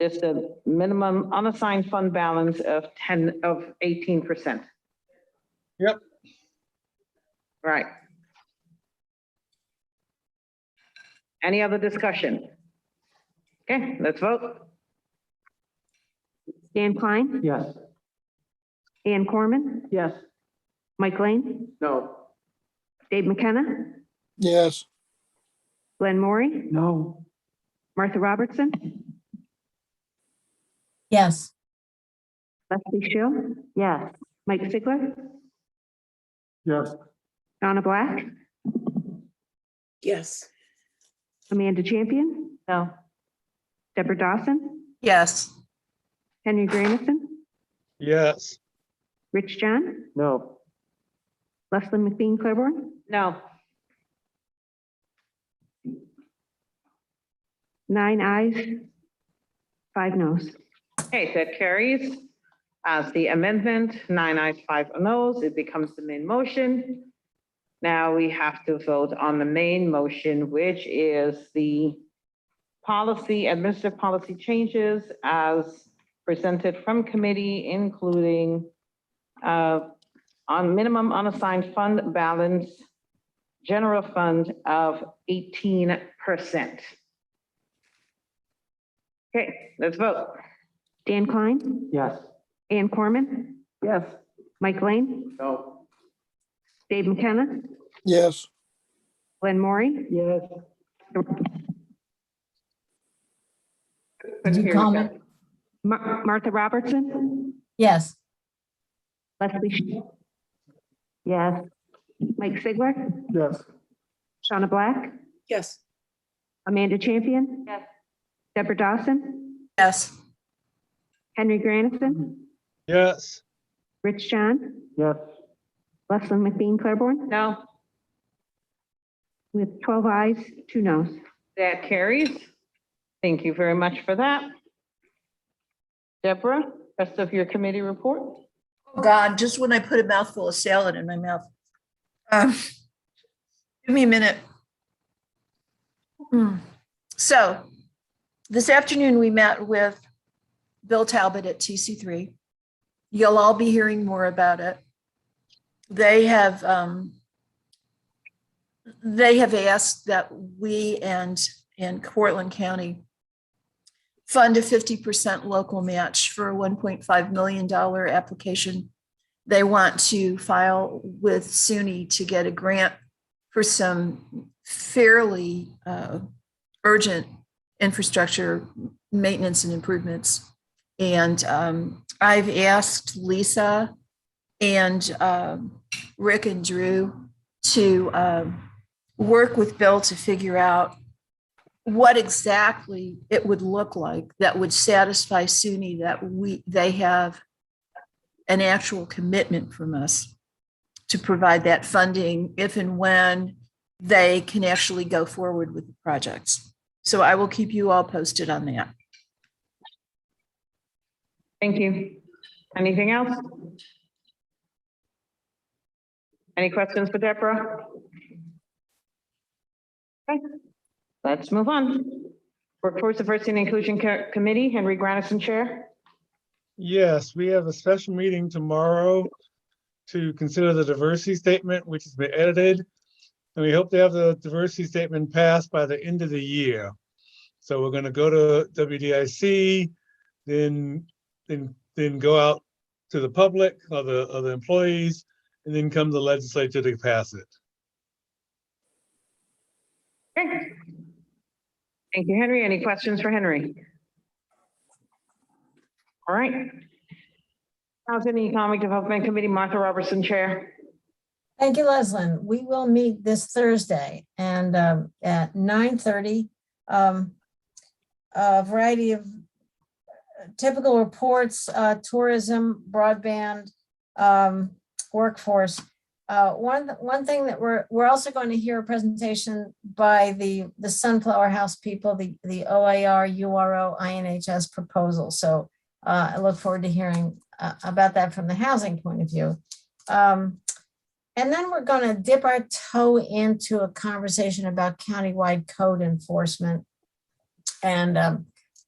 just a minimum unassigned fund balance of 18%. Yep. Right. Any other discussion? Okay, let's vote. Dan Klein, Yes. Ann Corman, Yes. Mike Lane, No. Dave McKenna, Yes. Glenn Maury, No. Martha Robertson, Yes. Leslie Shill. Yes. Mike Sigler, Yes. Donna Black, Yes. Amanda Champion, No. Deborah Dawson, Yes. Henry Granison, Yes. Rich John, No. Leslie McBean Claiborne, No. 9 ayes, 5 noes. Okay, that carries as the amendment, 9 ayes, 5 noes. It becomes the main motion. Now we have to vote on the main motion, which is the policy, administrative policy changes as presented from committee, including on minimum unassigned fund balance, general fund of 18%. Okay, let's vote. Dan Klein, Yes. Ann Corman, Yes. Mike Lane, No. Dave McKenna, yes, Glenn Maury, Yes. Did you comment? Martha Robertson, Yes. Leslie. Yes. Mike Sigler, Yes. Shauna Black, Yes. Amanda Champion. Yes. Deborah Dawson, Yes. Henry Granison, yes, Rich John, Yes. Leslie McBean Claiborne, No, with 12 ayes, 2 noes. that carries. Thank you very much for that. Deborah, rest of your committee report? Oh God, just when I put a mouthful of salad in my mouth. Give me a minute. So this afternoon, we met with Bill Talbot at TC3. You'll all be hearing more about it. They have asked that we and Portland County fund a 50% local match for a $1.5 million application. They want to file with SUNY to get a grant for some fairly urgent infrastructure maintenance and improvements. And I've asked Lisa and Rick and Drew to work with Bill to figure out what exactly it would look like that would satisfy SUNY that they have an actual commitment from us to provide that funding if and when they can actually go forward with the projects. So I will keep you all posted on that. Thank you. Anything else? Any questions for Deborah? Okay, let's move on. Workforce Diversity and Inclusion Committee, Henry Granison, Chair. yes, we have a special meeting tomorrow to consider the diversity statement, which has been edited. And we hope to have the diversity statement passed by the end of the year. So we're going to go to WDIC, then go out to the public, other employees, and then come to the legislature to pass it. Okay. Thank you, Henry. Any questions for Henry? All right. Housing and Economic Development Committee, Martha Robertson, Chair. Thank you, Leslin. We will meet this Thursday and at 9:30. A variety of typical reports, tourism, broadband, workforce. One thing that we're also going to hear a presentation by the Sunflower House people, the OIR, URO, INHS proposal. So I look forward to hearing about that from the housing point of view. And then we're going to dip our toe into a conversation about countywide code enforcement. And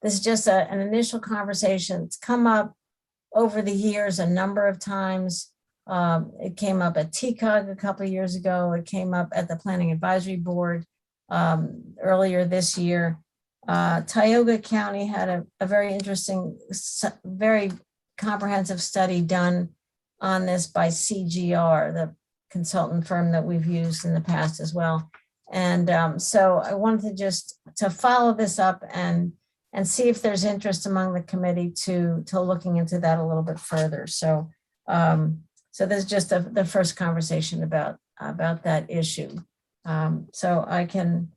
this is just an initial conversation. It's come up over the years a number of times. It came up at TCOG a couple of years ago. It came up at the Planning Advisory Board earlier this year. Tioga County had a very interesting, very comprehensive study done on this by CGR, the consultant firm that we've used in the past as well. And so I wanted to follow this up and see if there's interest among the committee to looking into that a little bit further. So so this is just the first conversation about that issue. So I can,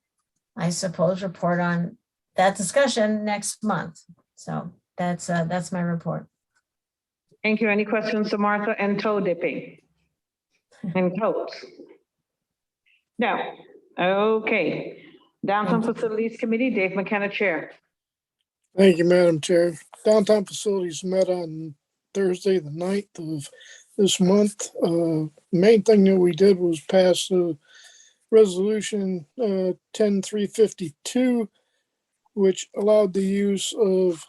I suppose, report on that discussion next month. So that's my report. Thank you. Any questions to Martha and toe dipping? And coats? No. Okay. Downtown Facilities Committee, Dave McKenna, Chair. thank you, Madam Chair. Downtown Facilities met on Thursday, the 9th of this month. Main thing that we did was pass resolution 10352, which allowed the use of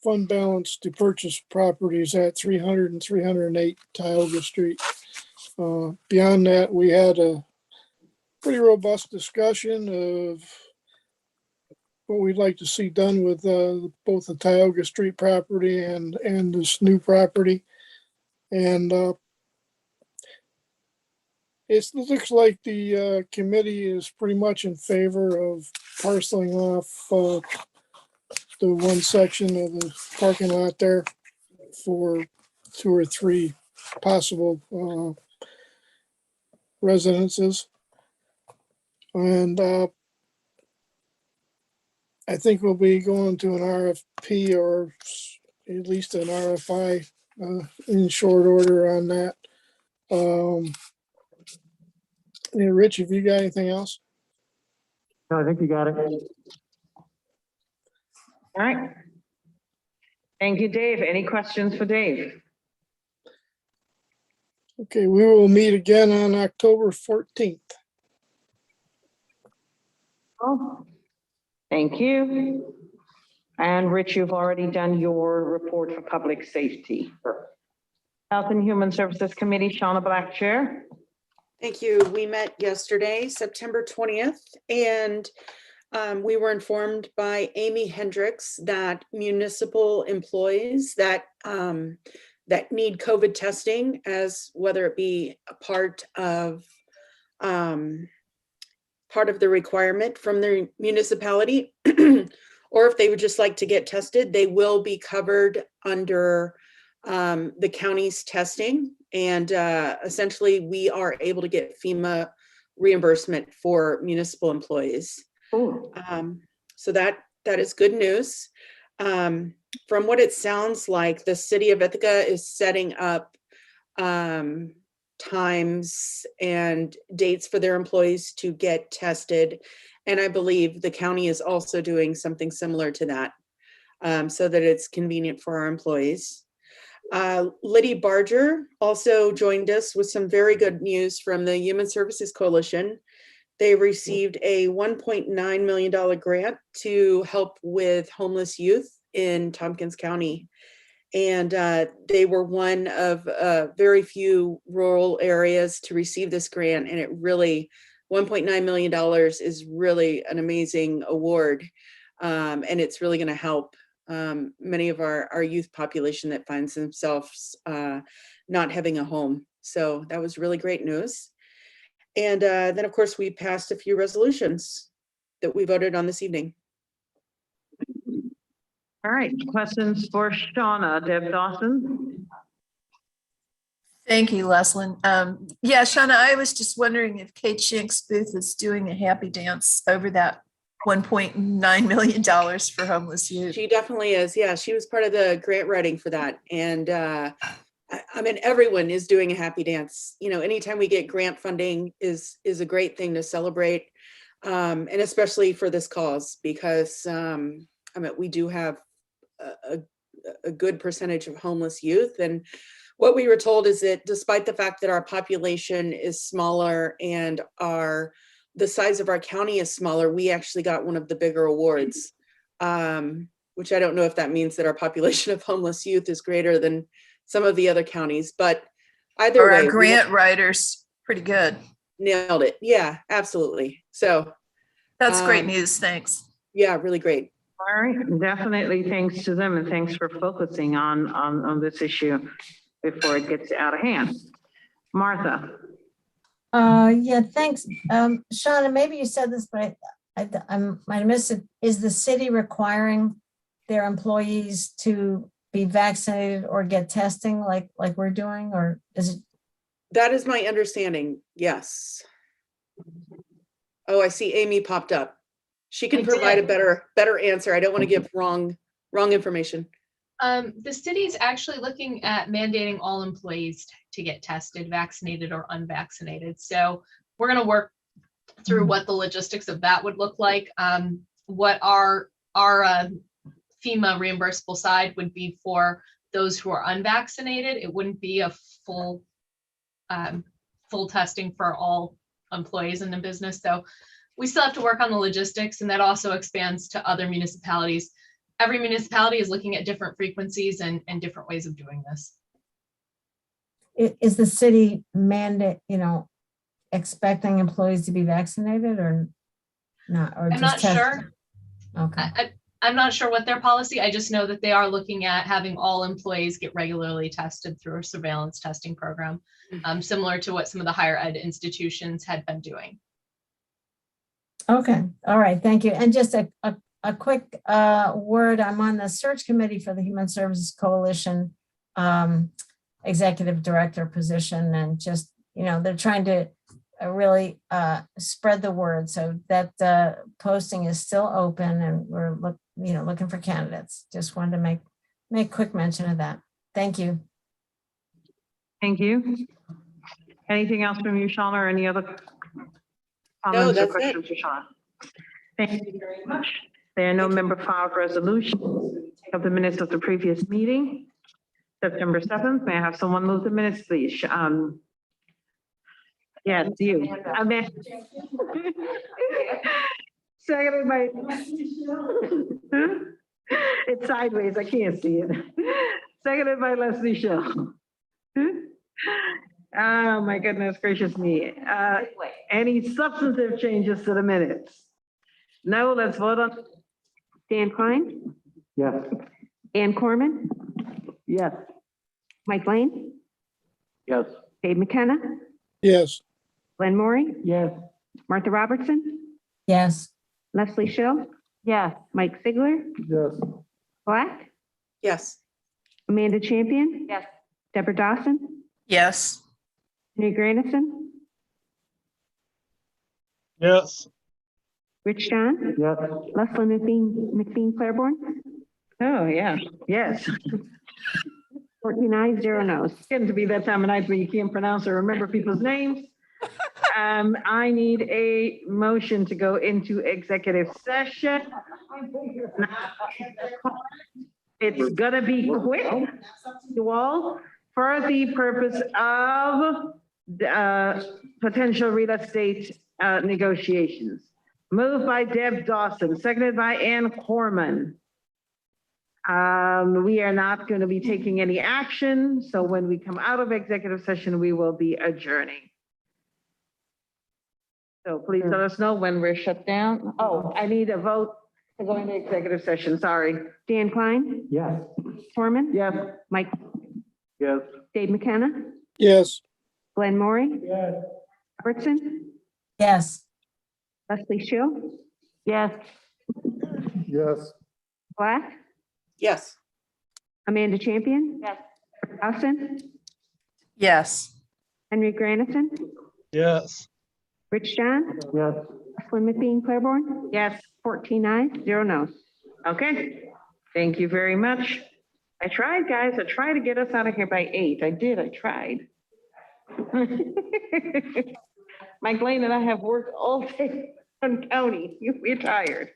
fund balance to purchase properties at 300 and 308 Tioga Street. Beyond that, we had a pretty robust discussion of what we'd like to see done with both the Tioga Street property and this new property. And it looks like the committee is pretty much in favor of parceling off the one section of the parking lot there for 2 or 3 possible residences. And I think we'll be going to an RFP or at least an RFI in short order on that. Yeah, Rich, have you got anything else? No, I think you got it. All right. Thank you, Dave. Any questions for Dave? Okay, we will meet again on October 14th. Oh, thank you. And Rich, you've already done your report for public safety. Health and Human Services Committee, Shauna Black, Chair. Thank you. We met yesterday, September 20th, and we were informed by Amy Hendricks that municipal employees that need COVID testing, as whether it be a part of the requirement from their municipality, or if they would just like to get tested, they will be covered under the county's testing. And essentially, we are able to get FEMA reimbursement for municipal employees. So that is good news. From what it sounds like, the city of Ithaca is setting up times and dates for their employees to get tested. And I believe the county is also doing something similar to that, so that it's convenient for our employees. Liddy Barger also joined us with some very good news from the Human Services Coalition. They received a $1.9 million grant to help with homeless youth in Tompkins County. And they were one of very few rural areas to receive this grant. And it really, $1.9 million is really an amazing award. And it's really going to help many of our youth population that finds themselves not having a home. So that was really great news. And then, of course, we passed a few resolutions that we voted on this evening. All right, questions for Shauna. Deb Dawson? Thank you, Leslyn. Yeah, Shauna, I was just wondering if Kate Shink's booth is doing a happy dance over that $1.9 million for homeless youth. She definitely is. Yeah, she was part of the grant writing for that. And I mean, everyone is doing a happy dance. You know, anytime we get grant funding is a great thing to celebrate. And especially for this cause, because I mean, we do have a good percentage of homeless youth. And what we were told is that despite the fact that our population is smaller and the size of our county is smaller, we actually got one of the bigger awards, which I don't know if that means that our population of homeless youth is greater than some of the other counties, but either way. Our grant writers, pretty good. Nailed it. Yeah, absolutely. So. That's great news. Thanks. Yeah, really great. All right, definitely thanks to them and thanks for focusing on this issue before it gets out of hand. Martha. Yeah, thanks. Shauna, maybe you said this, but I might have missed it. Is the city requiring their employees to be vaccinated or get testing like we're doing, or is it? That is my understanding. Yes. Oh, I see Amy popped up. She can provide a better answer. I don't want to give wrong information. The city is actually looking at mandating all employees to get tested, vaccinated or unvaccinated. So we're going to work through what the logistics of that would look like. What our FEMA reimbursable side would be for those who are unvaccinated. It wouldn't be a full testing for all employees in the business. So we still have to work on the logistics, and that also expands to other municipalities. Every municipality is looking at different frequencies and different ways of doing this. Is the city expecting employees to be vaccinated or not? Or I'm not just sure. Okay, I'm not sure what their policy, I just know that they are looking at having all employees get regularly tested through a surveillance testing program, similar to what some of the higher ed institutions had been doing. okay, all right, thank you. And just a quick word, I'm on the search committee for the Human Services Coalition executive director position, and just, they're trying to really spread the word, so that posting is still open, and we're looking for candidates. Just wanted to make quick mention of that. Thank you. Thank you. Anything else from you, Shauna, or any other No, comments or that's questions for Shauna? Thank you very much. There are no member filed resolutions of the minutes of the previous meeting, September 7th. May I have someone move the minutes, please? Yes, you. Seconded by. It's sideways, I can't see it. Seconded by Leslie Show. Oh, my goodness gracious me. Any substantive changes to the minutes? No, let's vote on. Dan Klein, Yes. Ann Corman, Yes. Mike Lane, Yes. Dave McKenna, yes, Glenn Maury, Yes. Martha Robertson, Yes, Leslie Show. Yes. Mike Sigler, Yes. Black, Yes. Amanda Champion. Yes. Deborah Dawson, Yes. Henry Grandison, Yes. Rich John, Yes. Leslie McBean Claiborne, Oh, yeah, yes. 14 ayes, 0 no's. Getting to be that time of night where you can't pronounce or remember people's names. I need a motion to go into executive session. It's gonna be quick, you all, for the purpose of potential real estate negotiations. Moved by Deb Dawson, seconded by Ann Corman. We are not going to be taking any action, so when we come out of executive session, we will be adjourning. So please let us know when we're shut down. Oh, I need a vote to go into executive session, sorry. Dan Klein, Yes. Corman, Yes. Mike, Yes. Dave McKenna, yes. Glenn Maury, Yes. Robertson, yes. Leslie Show. Yes. Yes. Black, Yes. Amanda Champion. Yes. Dawson, Yes. Henry Grandison, Yes. Rich John, Yes. Leslie McBean Claiborne. Yes, 14 ayes, 0 no's. okay. Thank you very much. I tried, guys. I tried to get us out of here by 8. I did, I tried. Mike Lane and I have worked all day on county. We're tired.